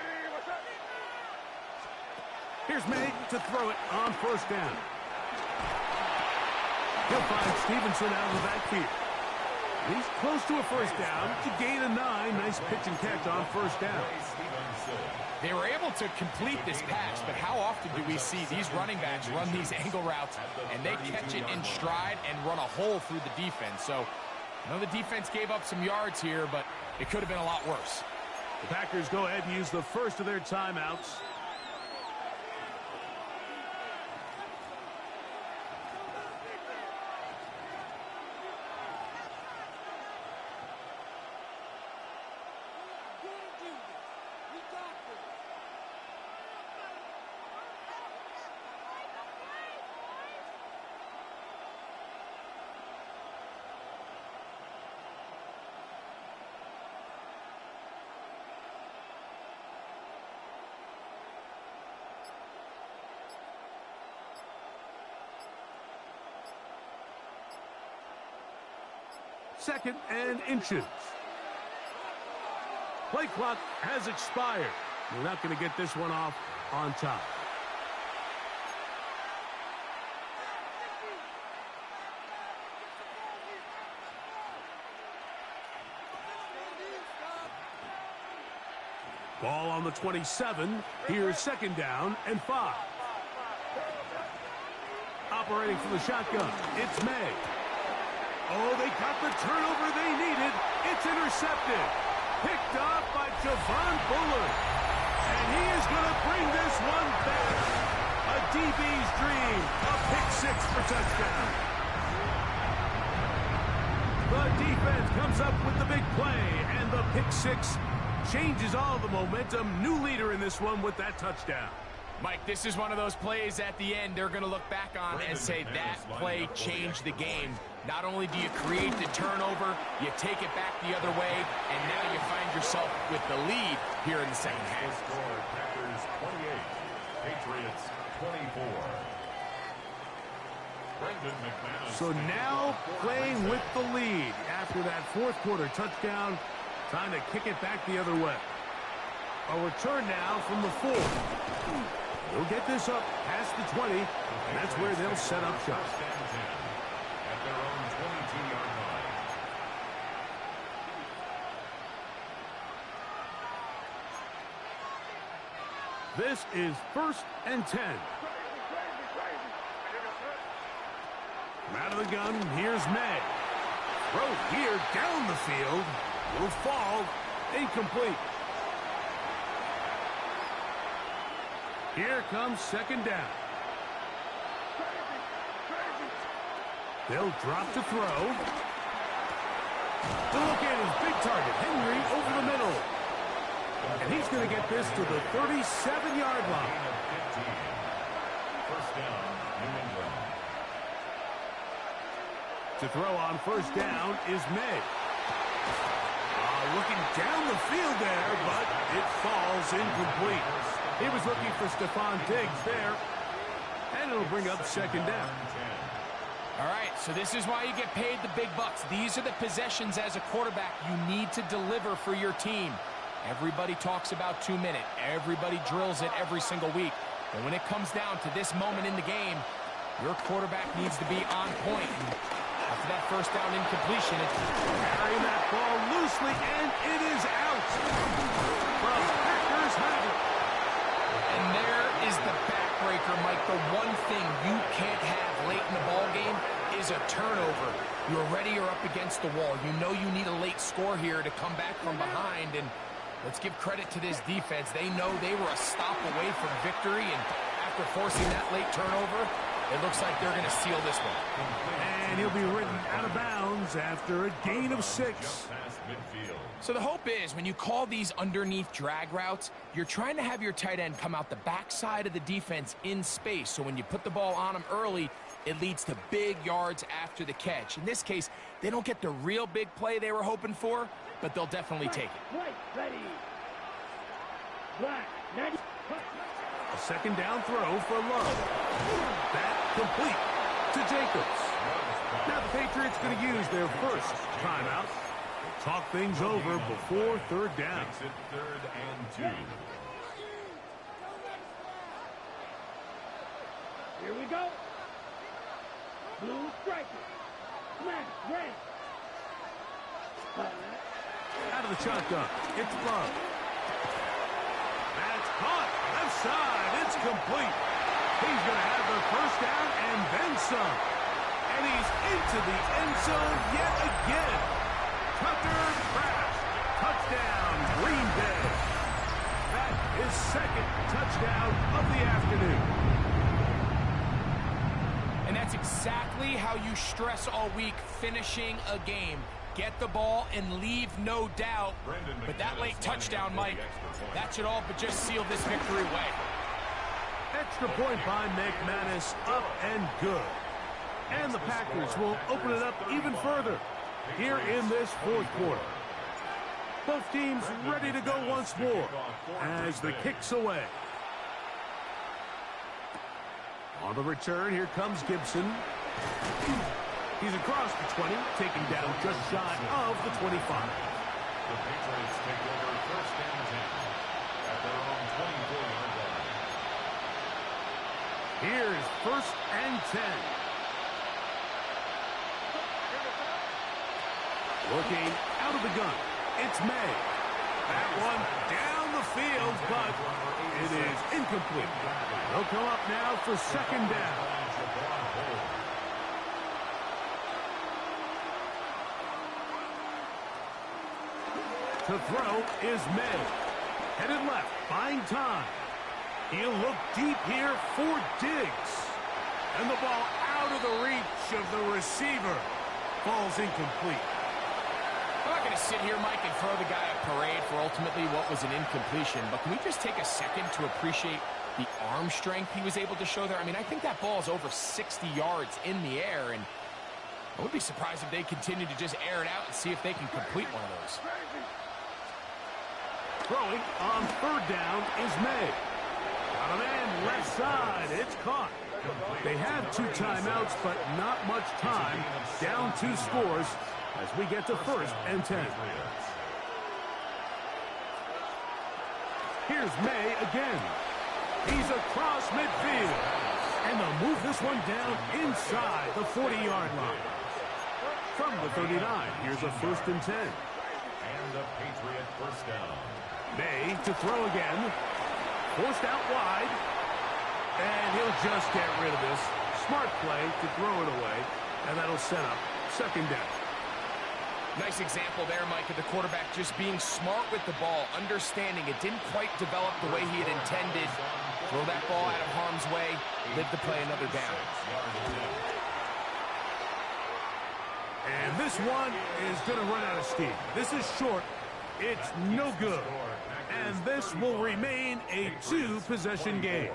Here's May to throw it on 1st down. He'll find Stevenson out of the backfield. He's close to a 1st down to gain a 9. Nice pitch and catch on 1st down. They were able to complete this pass, but how often do we see these running backs run these angle routes and they catch it in stride and run a hole through the defense? So I know the defense gave up some yards here, but it could have been a lot worse. The Packers go ahead and use the first of their timeouts. 2nd and inches. Play clock has expired. We're not going to get this one off on time. Ball on the 27. Here's 2nd down and 5. Operating from the shotgun, it's May. Oh, they got the turnover they needed. It's intercepted. Picked off by Javon Bullard. And he is going to bring this one back. A DB's dream. A pick 6 for touchdown. The defense comes up with the big play, and the pick 6 changes all the momentum. New leader in this one with that touchdown. Mike, this is one of those plays at the end they're going to look back on and say that play changed the game. Not only do you create the turnover, you take it back the other way, and now you find yourself with the lead here in the second half. Score Packers 28, Patriots 24. So now playing with the lead after that 4th quarter touchdown, trying to kick it back the other way. A return now from the 4. They'll get this up past the 20, and that's where they'll set up shop. At their own 22-yard line. This is 1st and 10. From out of the gun, here's May. Throw here down the field. Will fall. Incomplete. Here comes 2nd down. They'll drop to throw. The look at his big target, Henry, over the middle. And he's going to get this to the 37-yard line. 1st down, New England. To throw on 1st down is May. Looking down the field there, but it falls incomplete. He was looking for Stephon Diggs there, and it'll bring up 2nd down. All right, so this is why you get paid the big bucks. These are the possessions as a quarterback you need to deliver for your team. Everybody talks about 2-minute. Everybody drills it every single week. But when it comes down to this moment in the game, your quarterback needs to be on point. After that 1st down incompletion, it's carrying that ball loosely, and it is out. The Packers have it. And there is the backbreaker, Mike. The one thing you can't have late in the ball game is a turnover. You're already up against the wall. You know you need a late score here to come back from behind, and let's give credit to this defense. They know they were a stop away from victory, and after forcing that late turnover, it looks like they're going to seal this one. And he'll be ridden out of bounds after a gain of 6. So the hope is when you call these underneath drag routes, you're trying to have your tight end come out the backside of the defense in space. So when you put the ball on him early, it leads to big yards after the catch. In this case, they don't get the real big play they were hoping for, but they'll definitely take it. A 2nd down throw for Love. That complete to Jacobs. Now the Patriots going to use their 1st timeout. Talk things over before 3rd down. Makes it 3rd and 2. Here we go. Blue striker. Smash, red. Out of the shotgun, it's Love. That's caught. Left side, it's complete. He's going to have the 1st down and then some. And he's into the end zone yet again. Tucker Craft. Touchdown, Green Bay. That is 2nd touchdown of the afternoon. And that's exactly how you stress all week, finishing a game. Get the ball and leave no doubt. But that late touchdown, Mike, that should all but just seal this victory away. Extra point by McManus, up and good. And the Packers will open it up even further here in this 4th quarter. Both teams ready to go once more as the kick's away. On the return, here comes Gibson. He's across the 20, taking down just shy of the 25. The Patriots take over first and 10 at their own 24-yard line. Here's first and 10. Looking out of the gun, it's May. That one down the field, but it is incomplete. They'll come up now for second down. To throw is May. Headed left, buying time. He'll look deep here for Diggs. And the ball out of the reach of the receiver. Ball's incomplete. I'm not going to sit here, Mike, and throw the guy a parade for ultimately what was an incompletion, but can we just take a second to appreciate the arm strength he was able to show there? I mean, I think that ball is over 60 yards in the air, and I would be surprised if they continue to just air it out and see if they can complete one of those. Throwing on third down is May. Got a man left side. It's caught. They have 2 timeouts, but not much time. Down 2 scores as we get to first and 10. Here's May again. He's across midfield. And they'll move this one down inside the 40-yard line. From the 39, here's a first and 10. And a Patriot first down. May to throw again. Forced out wide. And he'll just get rid of this. Smart play to throw it away. And that'll set up second down. Nice example there, Mike, of the quarterback just being smart with the ball, understanding it didn't quite develop the way he had intended. Throw that ball out of harm's way, live to play another down. And this one is going to run out of steam. This is short. It's no good. And this will remain a 2-possession game.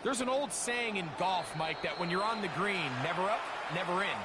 There's an old saying in golf, Mike, that when you're on the green, never up, never in.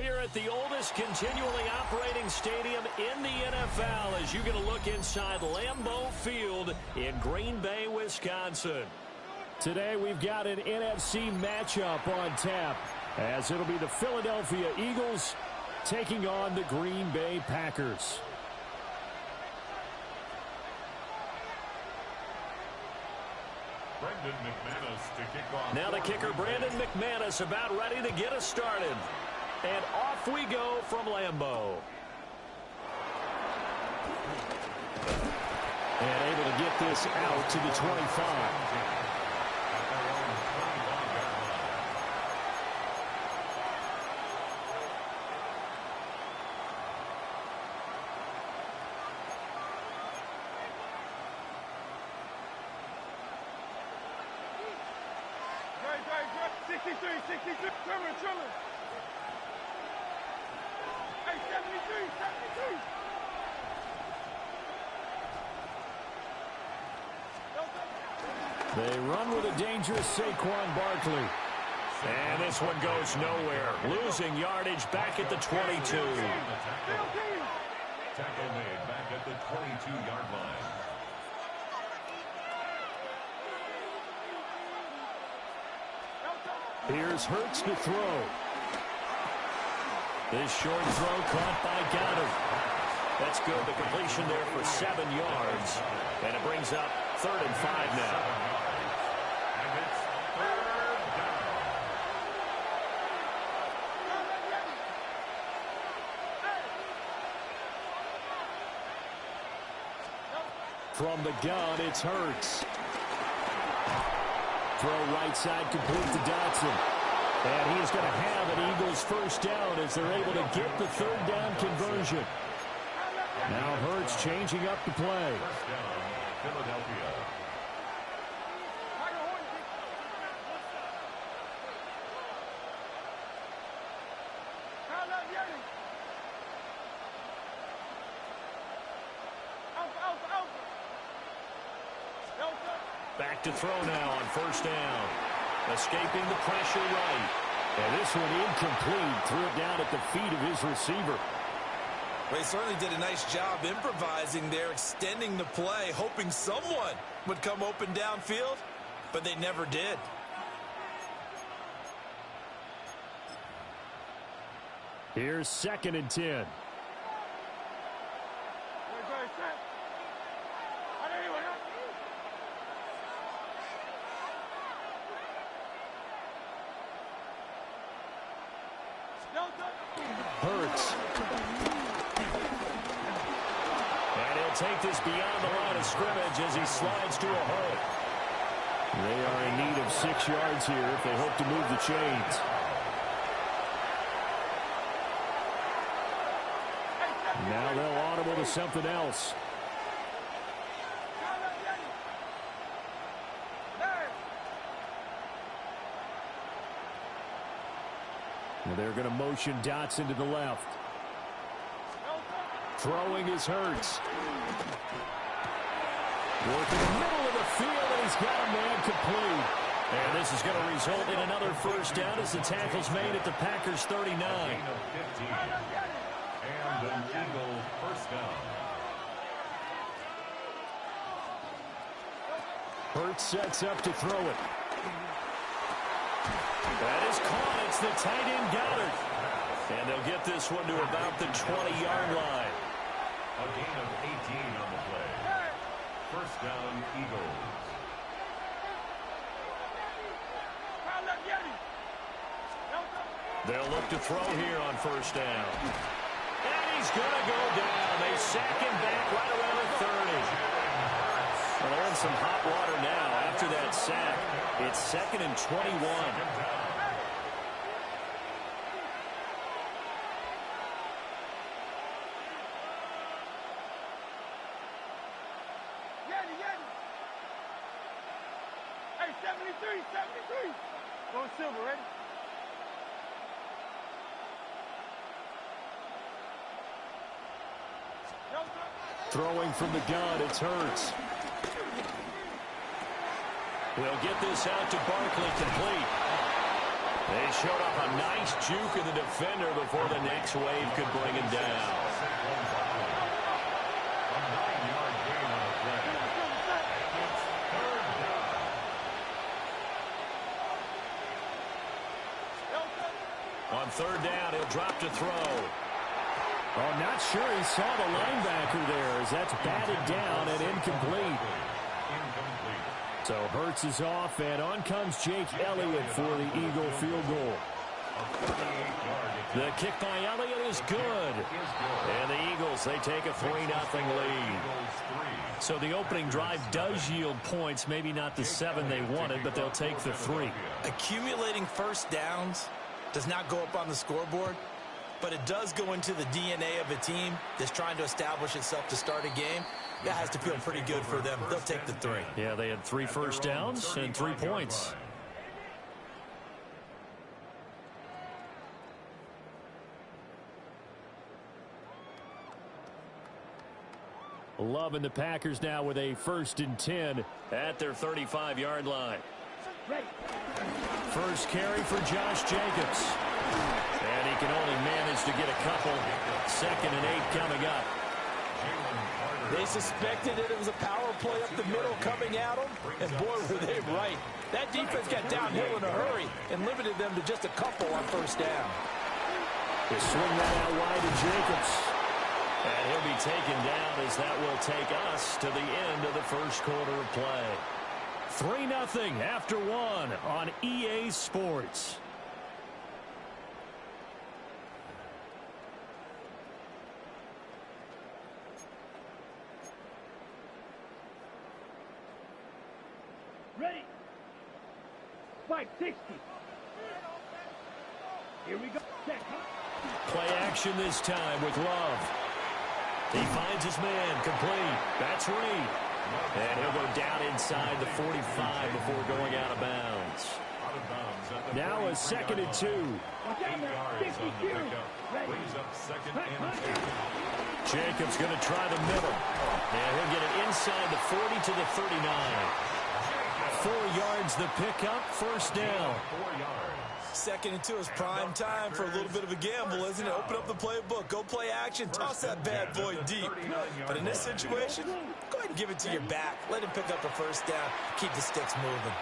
We are at the oldest continually operating stadium in the NFL as you get a look inside Lambeau Field in Green Bay, Wisconsin. Today we've got an NFC matchup on tap as it'll be the Philadelphia Eagles taking on the Green Bay Packers. Brendan McManus to kick off. Now the kicker, Brandon McManus, about ready to get us started. And off we go from Lambeau. And able to get this out to the 25. Trimmer. Hey, 73. They run with a dangerous Saquon Barkley. And this one goes nowhere. Losing yardage back at the 22. Tackle made back at the 22-yard line. Here's Hurts to throw. This short throw caught by Goddard. That's good. The completion there for 7 yards. And it brings up 3rd and 5 now. And it's 3rd down. From the gun, it's Hurts. Throw right side complete to Dotson. And he is going to have an Eagles first down as they're able to get the 3rd down conversion. Now Hurts changing up the play. First down, Philadelphia. Back to throw now on first down. Escaping the pressure right. And this one incomplete. Threw it down at the feet of his receiver. Well, he certainly did a nice job improvising there, extending the play, hoping someone would come open downfield, but they never did. Here's 2nd and 10. Hurts. And he'll take this beyond the line of scrimmage as he slides to a hole. They are in need of 6 yards here if they hope to move the chains. Now they'll audible to something else. And they're going to motion Dotson to the left. Throwing is Hurts. Working the middle of the field, and he's got a man complete. And this is going to result in another first down as the tackle's made at the Packers' 39. And an Eagle first down. Hurts sets up to throw it. That is caught. It's the tight end Goddard. And they'll get this one to about the 20-yard line. A gain of 18 on the play. First down, Eagles. They'll look to throw here on first down. And he's going to go down. They sack him back right around the 30. Well, they're in some hot water now after that sack. It's 2nd and 21. Hey, 73. Going silver, ready? Throwing from the gun, it's Hurts. They'll get this out to Barkley complete. They showed up a nice juke in the defender before the next wave could bring him down. On third down, he'll drop to throw. Oh, not sure he saw the linebacker there as that's batted down and incomplete. So Hurts is off, and on comes Jake Elliott for the Eagle field goal. The kick by Elliott is good. And the Eagles, they take a 3-0 lead. So the opening drive does yield points, maybe not the 7 they wanted, but they'll take the 3. Accumulating first downs does not go up on the scoreboard, but it does go into the DNA of a team that's trying to establish itself to start a game. That has to feel pretty good for them. They'll take the 3. Yeah, they had 3 first downs and 3 points. Loving the Packers now with a 1st and 10 at their 35-yard line. First carry for Josh Jacobs. And he can only manage to get a couple. 2nd and 8 coming up. They suspected it was a power play up the middle coming at them, and boy, were they right. That defense got downhill in a hurry and limited them to just a couple on first down. They swing that out wide to Jacobs. And he'll be taken down as that will take us to the end of the first quarter of play. 3-0 after 1 on EA Sports. Ready. 560. Here we go. Check. Play action this time with Love. He finds his man, complete. That's Reed. And he'll go down inside the 45 before going out of bounds. Now a 2nd and 2. Jacobs going to try the middle. And he'll get it inside the 40 to the 39. 4 yards the pickup, first down. 2nd and 2 is prime time for a little bit of a gamble, isn't it? Open up the playbook, go play action, toss that bad boy deep. But in this situation, go ahead and give it to your back. Let him pick up a first down, keep the sticks moving.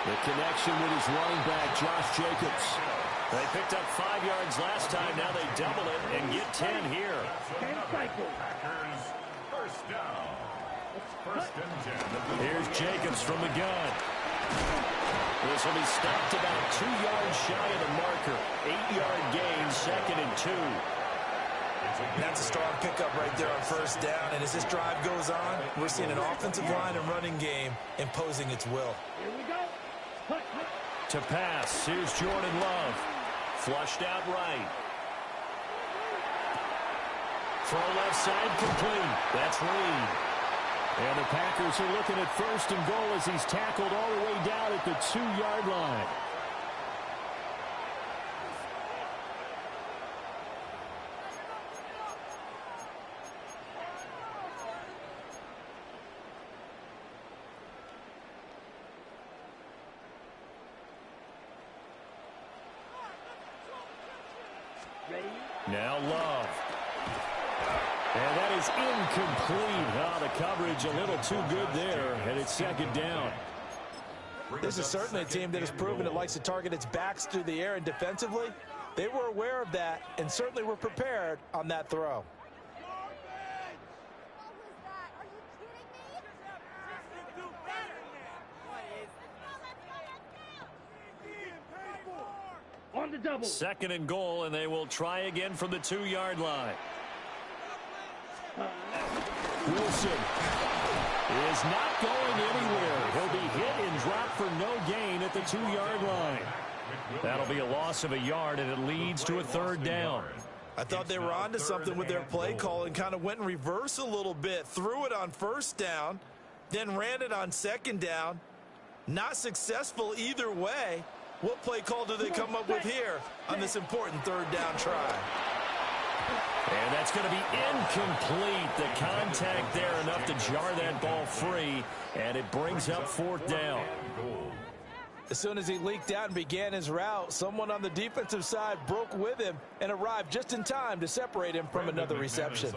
The connection with his running back, Josh Jacobs. They picked up 5 yards last time, now they double it and get 10 here. First down. First and 10. Here's Jacobs from the gun. This will be stopped about 2 yards shy of the marker. 8-yard gain, 2nd and 2. That's a strong pickup right there on first down. And as this drive goes on, we're seeing an offensive line and running game imposing its will. Here we go. To pass, here's Jordan Love. Flushed out right. Throw left side complete. That's Reed. And the Packers are looking at 1st and goal as he's tackled all the way down at the 2-yard line. Ready. Now Love. And that is incomplete. Oh, the coverage a little too good there, and it's 2nd down. This is certainly a team that has proven it likes to target its backs through the air, and defensively, they were aware of that and certainly were prepared on that throw. On the double. 2nd and goal, and they will try again from the 2-yard line. Wilson is not going anywhere. He'll be hit and dropped for no gain at the 2-yard line. That'll be a loss of a yard, and it leads to a 3rd down. I thought they were onto something with their play call and kind of went in reverse a little bit. Threw it on first down, then ran it on 2nd down. Not successful either way. What play call do they come up with here on this important 3rd down try? And that's going to be incomplete. The contact there enough to jar that ball free, and it brings up 4th down. As soon as he leaked out and began his route, someone on the defensive side broke with him and arrived just in time to separate him from another reception.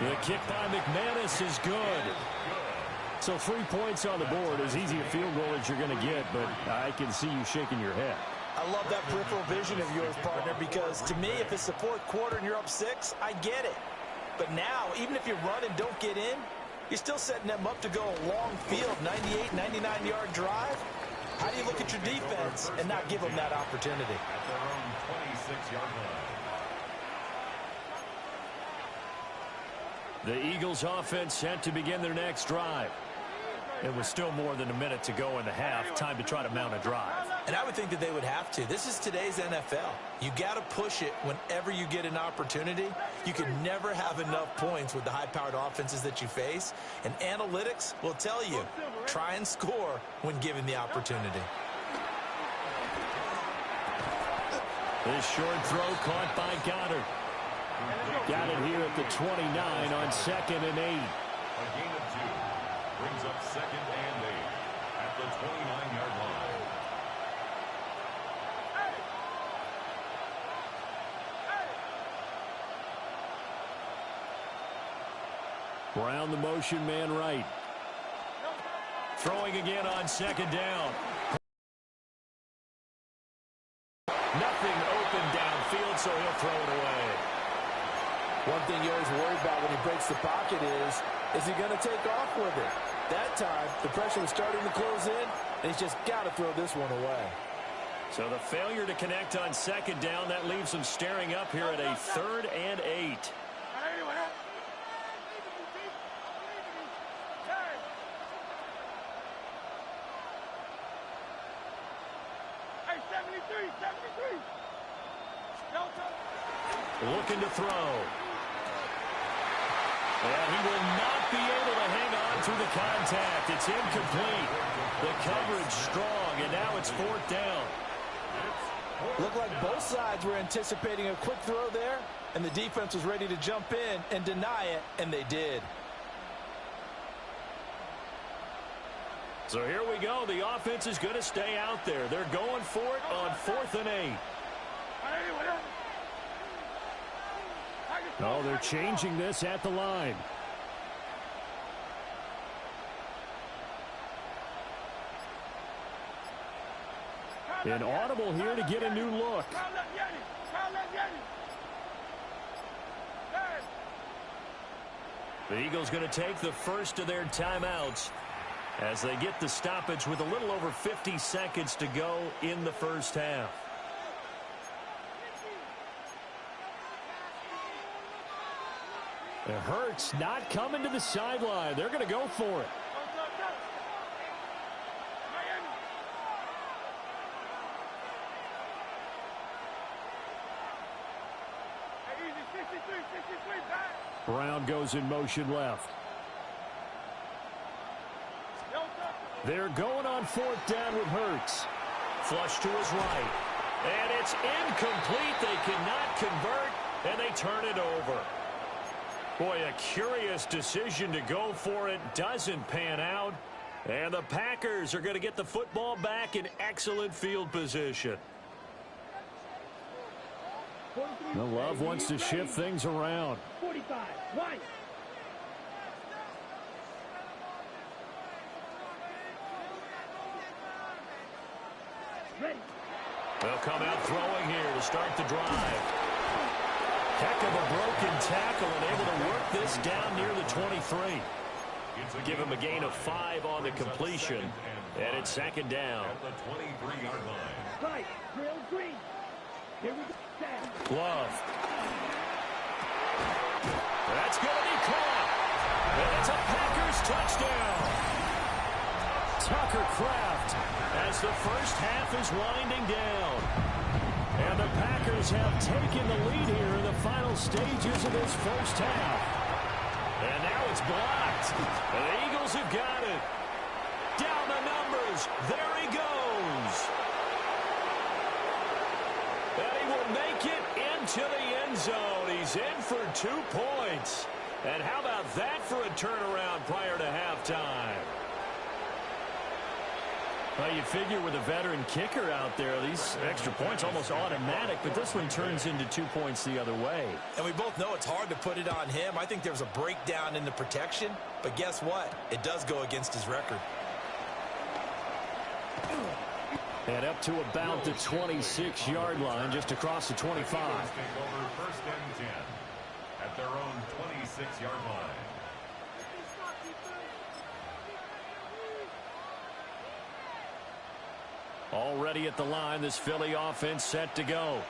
The kick by McManus is good. So 3 points on the board, as easy a field goal as you're going to get, but I can see you shaking your head. I love that peripheral vision of yours, partner, because to me, if it's the fourth quarter and you're up 6, I get it. But now, even if you run and don't get in, you're still setting them up to go a long field, 98, 99-yard drive. How do you look at your defense and not give them that opportunity? At their own 26-yard line. The Eagles offense set to begin their next drive. It was still more than a minute to go in the half. Time to try to mount a drive. And I would think that they would have to. This is today's NFL. You got to push it whenever you get an opportunity. You can never have enough points with the high-powered offenses that you face. And analytics will tell you, try and score when given the opportunity. This short throw caught by Goddard. Got it here at the 29 on 2nd and 8. A gain of 2 brings up 2nd and 8 at the 29-yard line. Brown, the motion man right. Throwing again on 2nd down. Nothing open downfield, so he'll throw it away. One thing you always worry about when he breaks the pocket is he going to take off with it? That time, the pressure was starting to close in, and he's just got to throw this one away. So the failure to connect on 2nd down, that leaves him staring up here at a 3rd and 8. Looking to throw. And he will not be able to hang on through the contact. It's incomplete. The coverage strong, and now it's 4th down. Looked like both sides were anticipating a quick throw there, and the defense was ready to jump in and deny it, and they did. So here we go. The offense is going to stay out there. They're going for it on 4th and 8. Oh, they're changing this at the line. An audible here to get a new look. The Eagles going to take the first of their timeouts as they get the stoppage with a little over 50 seconds to go in the first half. It hurts not coming to the sideline. They're going to go for it. Brown goes in motion left. They're going on 4th down with Hurts. Flush to his right. And it's incomplete. They cannot convert, and they turn it over. Boy, a curious decision to go for it. Doesn't pan out. And the Packers are going to get the football back in excellent field position. The Love wants to shift things around. 45, right. Ready. They'll come out throwing here to start the drive. Heck of a broken tackle and able to work this down near the 23. Give him a gain of 5 on the completion. And it's 2nd down. At the 23-yard line. Right, drill green. Here we go. Glove. That's going to be caught. And it's a Packers touchdown. Tucker Kraft as the first half is winding down. And the Packers have taken the lead here in the final stages of this first half. And now it's blocked. And the Eagles have got it. Down the numbers. There he goes. And he will make it into the end zone. He's in for 2 points. And how about that for a turnaround prior to halftime? Well, you figure with a veteran kicker out there, these extra points almost automatic, but this one turns into 2 points the other way. And we both know it's hard to put it on him. I think there's a breakdown in the protection, but guess what? It does go against his record. And up to about the 26-yard line, just across the 25. Take over 1st and 10 at their own 26-yard line. Already at the line, this Philly offense set to go.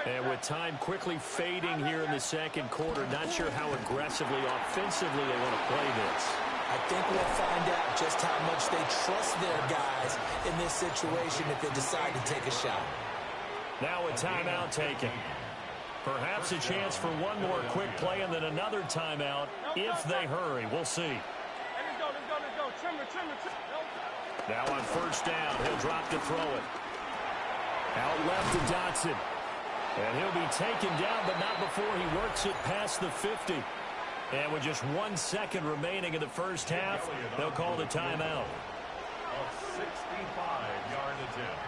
And with time quickly fading here in the second quarter, not sure how aggressively, offensively they want to play this. I think we'll find out just how much they trust their guys in this situation if they decide to take a shot. Now a timeout taken. Perhaps a chance for one more quick play and then another timeout if they hurry. We'll see. Let's go. Trimmer. Now on 1st down, he'll drop to throw it. Out left to Dotson. And he'll be taken down, but not before he works it past the 50. And with just 1 second remaining in the first half, they'll call the timeout. A 65-yard attempt.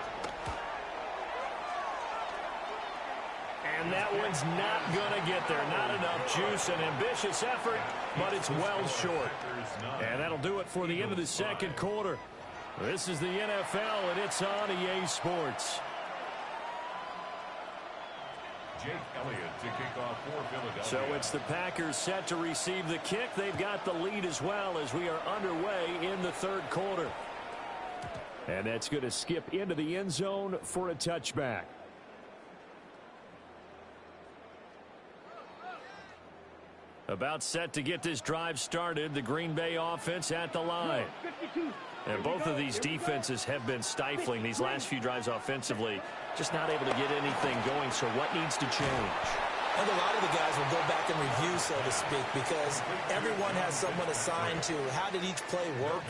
And that one's not going to get there. Not enough juice. An ambitious effort, but it's well short. And that'll do it for the end of the second quarter. This is the NFL, and it's on EA Sports. Jake Elliott to kick off for Philadelphia. So it's the Packers set to receive the kick. They've got the lead as well as we are underway in the third quarter. And that's going to skip into the end zone for a touchback. About set to get this drive started, the Green Bay offense at the line. And both of these defenses have been stifling these last few drives offensively. Just not able to get anything going, so what needs to change? I think a lot of the guys will go back and review, so to speak, because everyone has someone assigned to how did each play work.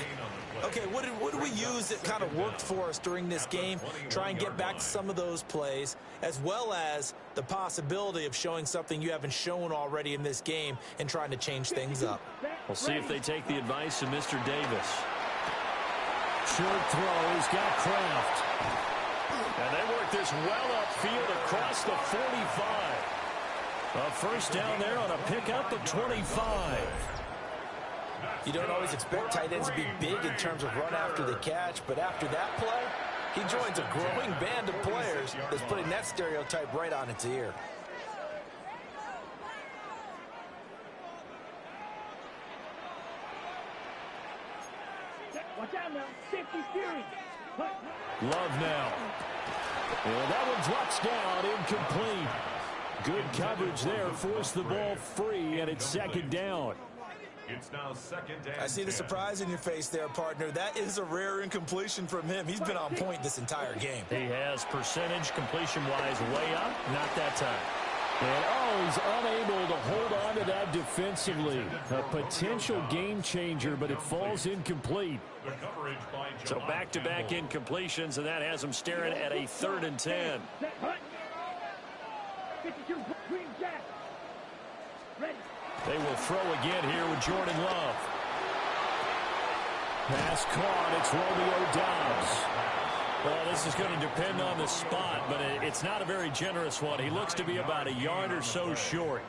Okay, what did we use that kind of worked for us during this game? Try and get back to some of those plays, as well as the possibility of showing something you haven't shown already in this game and trying to change things up. We'll see if they take the advice of Mr. Davis. Short throw, he's got Kraft. And they work this well upfield across the 45. A first down there on a pickup of 25. You don't always expect tight ends to be big in terms of run after the catch, but after that play, he joins a growing band of players that's putting that stereotype right on its ear. Watch out now. Safety steering. Love now. And that one drops down, incomplete. Good coverage there, forced the ball free, and it's second down. It's now second and I see the surprise in your face there, partner. That is a rare incompletion from him. He's been on point this entire game. He has percentage completion-wise way up, not that time. And he's unable to hold on to that defensively. A potential game changer, but it falls incomplete. So back-to-back incompletions, and that has him staring at a 3rd and 10. They will throw again here with Jordan Love. Pass caught. It's Romeo Doubs. Well, this is going to depend on the spot, but it's not a very generous one. He looks to be about a yard or so short.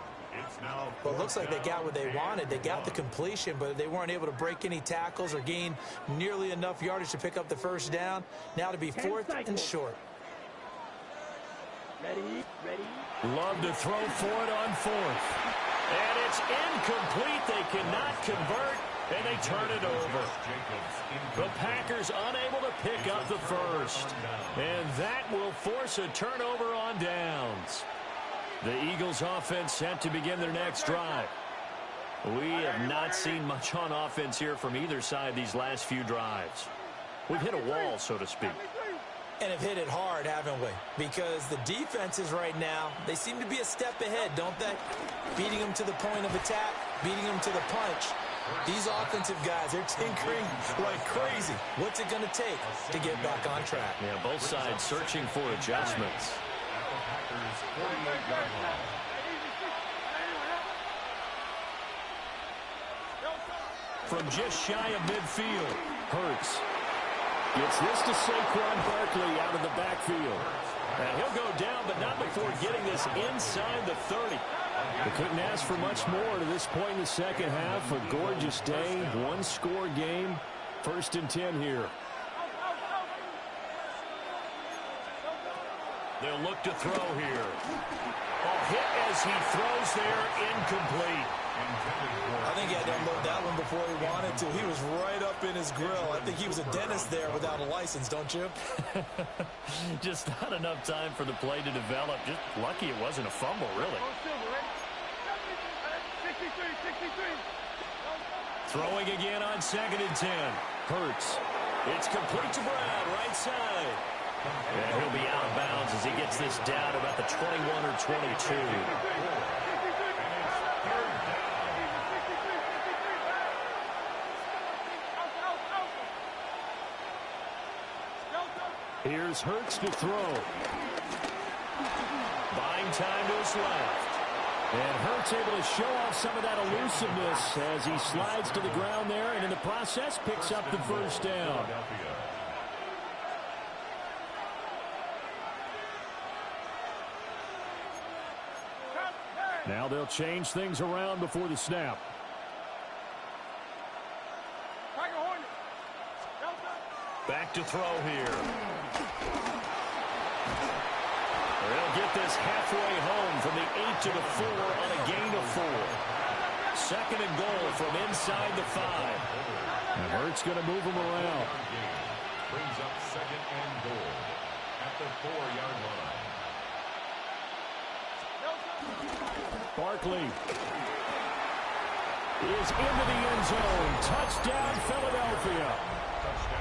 Well, it looks like they got what they wanted. They got the completion, but they weren't able to break any tackles or gain nearly enough yardage to pick up the first down. Now to be 4th and short. Ready. Love to throw for it on 4th. And it's incomplete. They cannot convert, and they turn it over. The Packers unable to pick up the first. And that will force a turnover on downs. The Eagles offense set to begin their next drive. We have not seen much on offense here from either side these last few drives. We've hit a wall, so to speak. And have hit it hard, haven't we? Because the defenses right now, they seem to be a step ahead, don't they? Beating them to the point of attack, beating them to the punch. These offensive guys, they're tinkering like crazy. What's it going to take to get back on track? Yeah, both sides searching for adjustments. From just shy of midfield, Hurts. Gets this to Saquon Barkley out of the backfield. And he'll go down, but not before getting this inside the 30. They couldn't ask for much more to this point in the second half. A gorgeous day, one-score game. 1st and 10 here. They'll look to throw here. A hit as he throws there, incomplete. I think he had to unload that one before he wanted to. He was right up in his grill. I think he was a dentist there without a license, don't you? Just not enough time for the play to develop. Just lucky it wasn't a fumble, really. Throwing again on 2nd and 10. Hurts. It's complete to Brown, right side. And he'll be out of bounds as he gets this down about the 21 or 22. Here's Hurts to throw. Buying time to his left. And Hurts able to show off some of that elusiveness as he slides to the ground there, and in the process picks up the 1st down. Now they'll change things around before the snap. Back to throw here. They'll get this halfway home from the 8 to the 4 on a gain of 4. 2nd and goal from inside the 5. And Hurts going to move him around. Brings up 2nd and goal at the 4-yard line. Barkley is into the end zone. Touchdown, Philadelphia.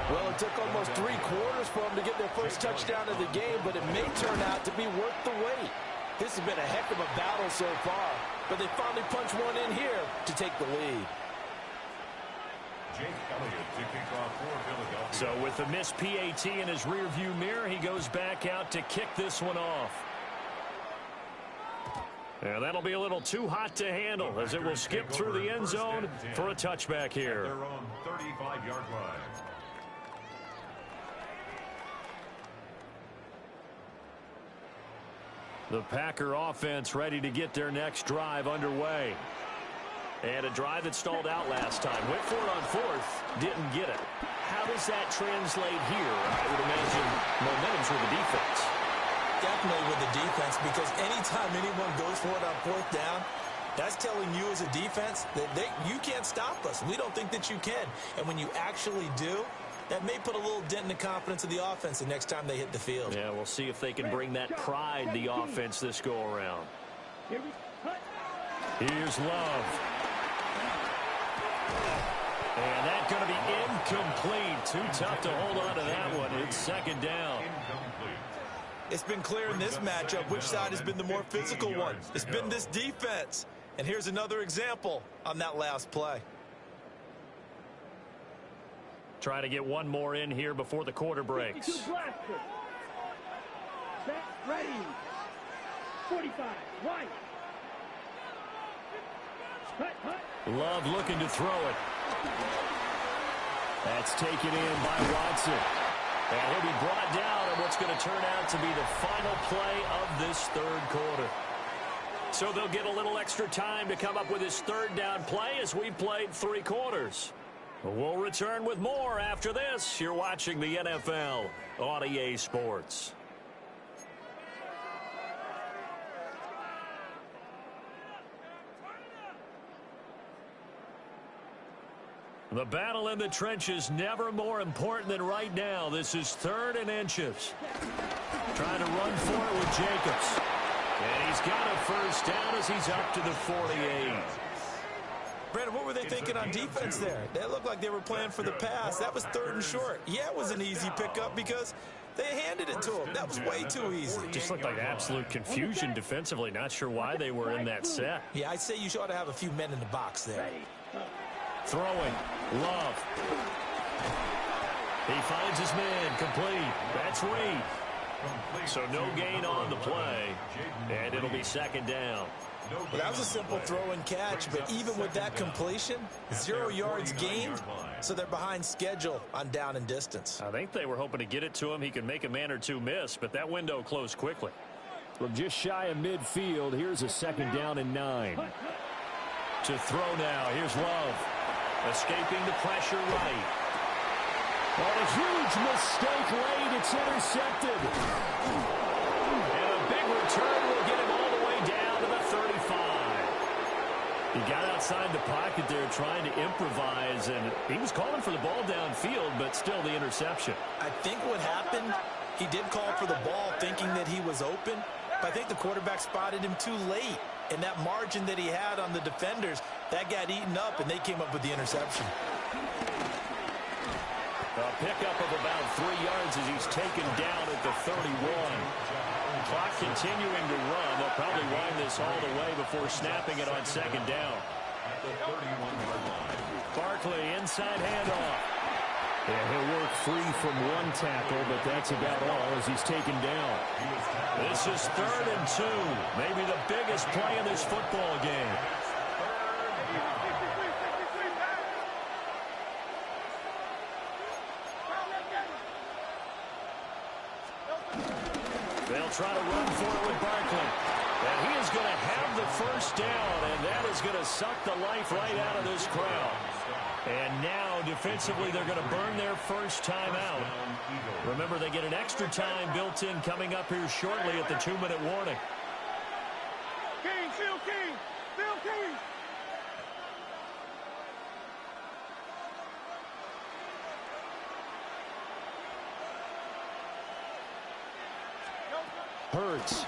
Well, it took almost 3 quarters for them to get their first touchdown of the game, but it may turn out to be worth the wait. This has been a heck of a battle so far, but they finally punched one in here to take the lead. Jake Elliott to kick off for Philadelphia. So with the missed PAT in his rearview mirror, he goes back out to kick this one off. And that'll be a little too hot to handle as it will skip through the end zone for a touchback here. Their own 35-yard line. The Packer offense ready to get their next drive underway. And a drive that stalled out last time. Went for it on 4th, didn't get it. How does that translate here? I would imagine momentum's with the defense. Definitely with the defense, because anytime anyone goes for it on 4th down, that's telling you as a defense that you can't stop us. We don't think that you can. And when you actually do, that may put a little dent in the confidence of the offense the next time they hit the field. Yeah, we'll see if they can bring that pride, the offense, this go-around. Here's Love. And that's going to be incomplete. Too tough to hold on to that one. It's 2nd down. It's been clear in this matchup which side has been the more physical one. It's been this defense. And here's another example on that last play. Try to get one more in here before the quarter breaks. Ready. 45. Right. Love looking to throw it. That's taken in by Watson. And he'll be brought down in what's going to turn out to be the final play of this 3rd quarter. So they'll get a little extra time to come up with his 3rd down play as we played 3 quarters. We'll return with more after this. You're watching the NFL on EA Sports. The battle in the trenches never more important than right now. This is 3rd and inches. Trying to run for it with Jacobs. And he's got a 1st down as he's up to the 48. Brandon, what were they thinking on defense there? They looked like they were playing for the pass. That was 3rd and short. Yeah, it was an easy pickup because they handed it to him. That was way too easy. Just looked like absolute confusion defensively. Not sure why they were in that set. Yeah, I'd say you ought to have a few men in the box there. Throwing. Love. He finds his man. Complete. That's Reed. So no gain on the play, and it'll be second down. Well, that was a simple throw and catch, but even with that completion, 0 yards gained, so they're behind schedule on down and distance. I think they were hoping to get it to him. He could make a man or two miss, but that window closed quickly. From just shy of midfield, here's a second down and 9. To throw now, here's Love. Escaping the pressure right. On a huge mistake late, it's intercepted. And a big return will get him all the way down to the 35. He got outside the pocket there trying to improvise, and he was calling for the ball downfield, but still the interception. I think what happened, he did call for the ball thinking that he was open, but I think the quarterback spotted him too late. And that margin that he had on the defenders, that got eaten up, and they came up with the interception. A pickup of about 3 yards as he's taken down at the 31. Clock continuing to run. They'll probably wind this all the way before snapping it on second down. At the 31-yard line. Barkley, inside handoff. Yeah, he'll work free from one tackle, but that's about all as he's taken down. This is 3rd and 2. Maybe the biggest play in this football game. They'll try to run for it with Barkley. And he is going to have the first down, and that is going to suck the life right out of this crowd. And now, defensively, they're going to burn their first time out. Remember, they get an extra time built in coming up here shortly at the 2-minute warning. King, still King, still King. Hurts.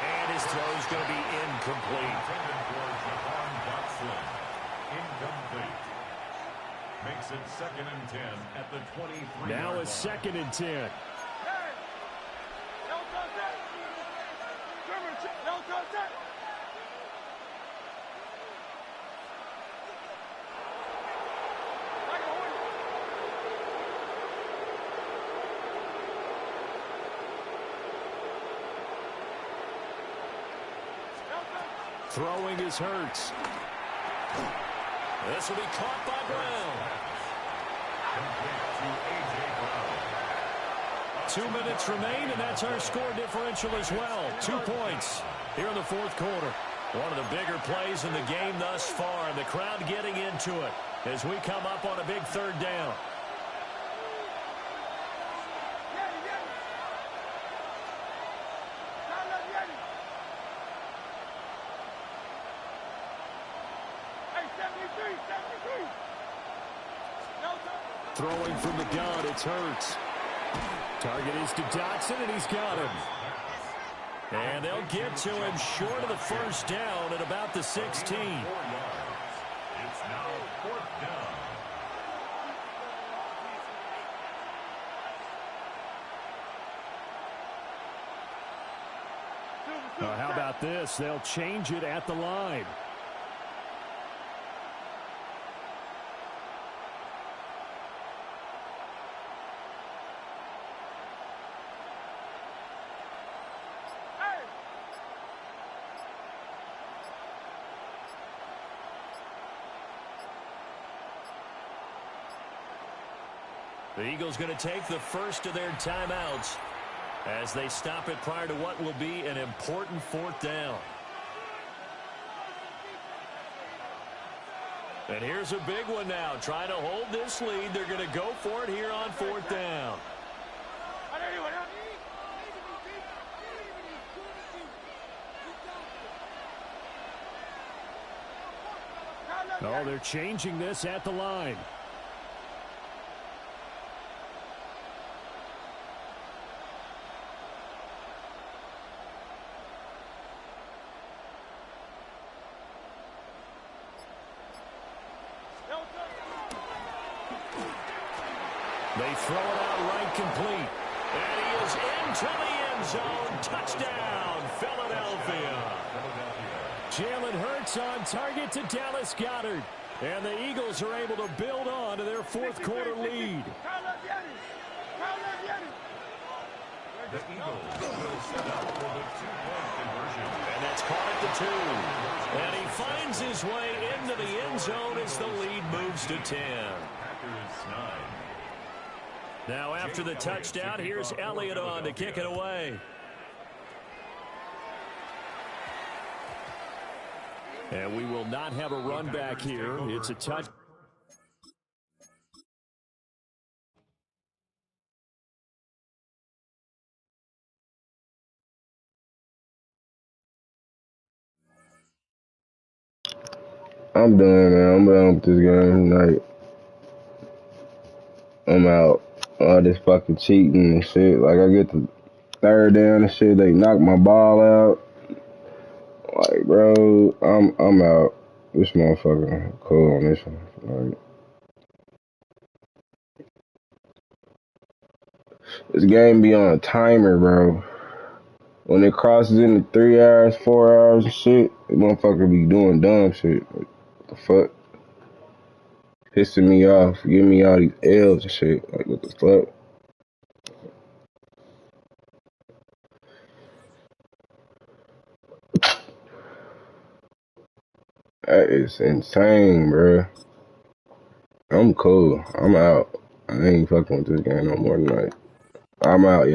And his throw is going to be incomplete. Incomplete. Makes it 2nd and 10 at the 23. Now it's 2nd and 10. Throwing is Hurts. This will be caught by Brown. 2 minutes remain, and that's our score differential as well. 2 points here in the 4th quarter. One of the bigger plays in the game thus far, and the crowd getting into it as we come up on a big 3rd down. Throwing from the gun, it's Hurts. Target is to Dotson, and he's got him. And they'll get to him short of the first down at about the 16. It's now 4th down. How about this? They'll change it at the line. The Eagles going to take the first of their timeouts as they stop it prior to what will be an important 4th down. And here's a big one now. Trying to hold this lead. They're going to go for it here on 4th down. Oh, they're changing this at the line. They throw it out right complete. And he is into the end zone. Touchdown, Philadelphia. Jalen Hurts on target to Dallas Goedert. And the Eagles are able to build on to their 4th quarter lead. The Eagles will set up for the two-point conversion. And that's caught at the 2. And he finds his way into the end zone as the lead moves to 10. Packers 9. Now after the touchdown, here's Elliott on to kick it away. And we will not have a run back here. It's a touch. I'm done, man. I'm done with this game tonight. I'm out. All this fucking cheating and shit. Like, I get the third down and shit. They knock my ball out. Like, bro, I'm out. This motherfucker cool on this one. Like, this game be on a timer, bro. When it crosses into 3 hours, 4 hours and shit, the motherfucker be doing dumb shit. Like, what the fuck? Pissing me off, giving me all these L's and shit. Like, what the fuck? That is insane, bro. I'm cool. I'm out. I ain't fucking with this game no more tonight. I'm out, y'all.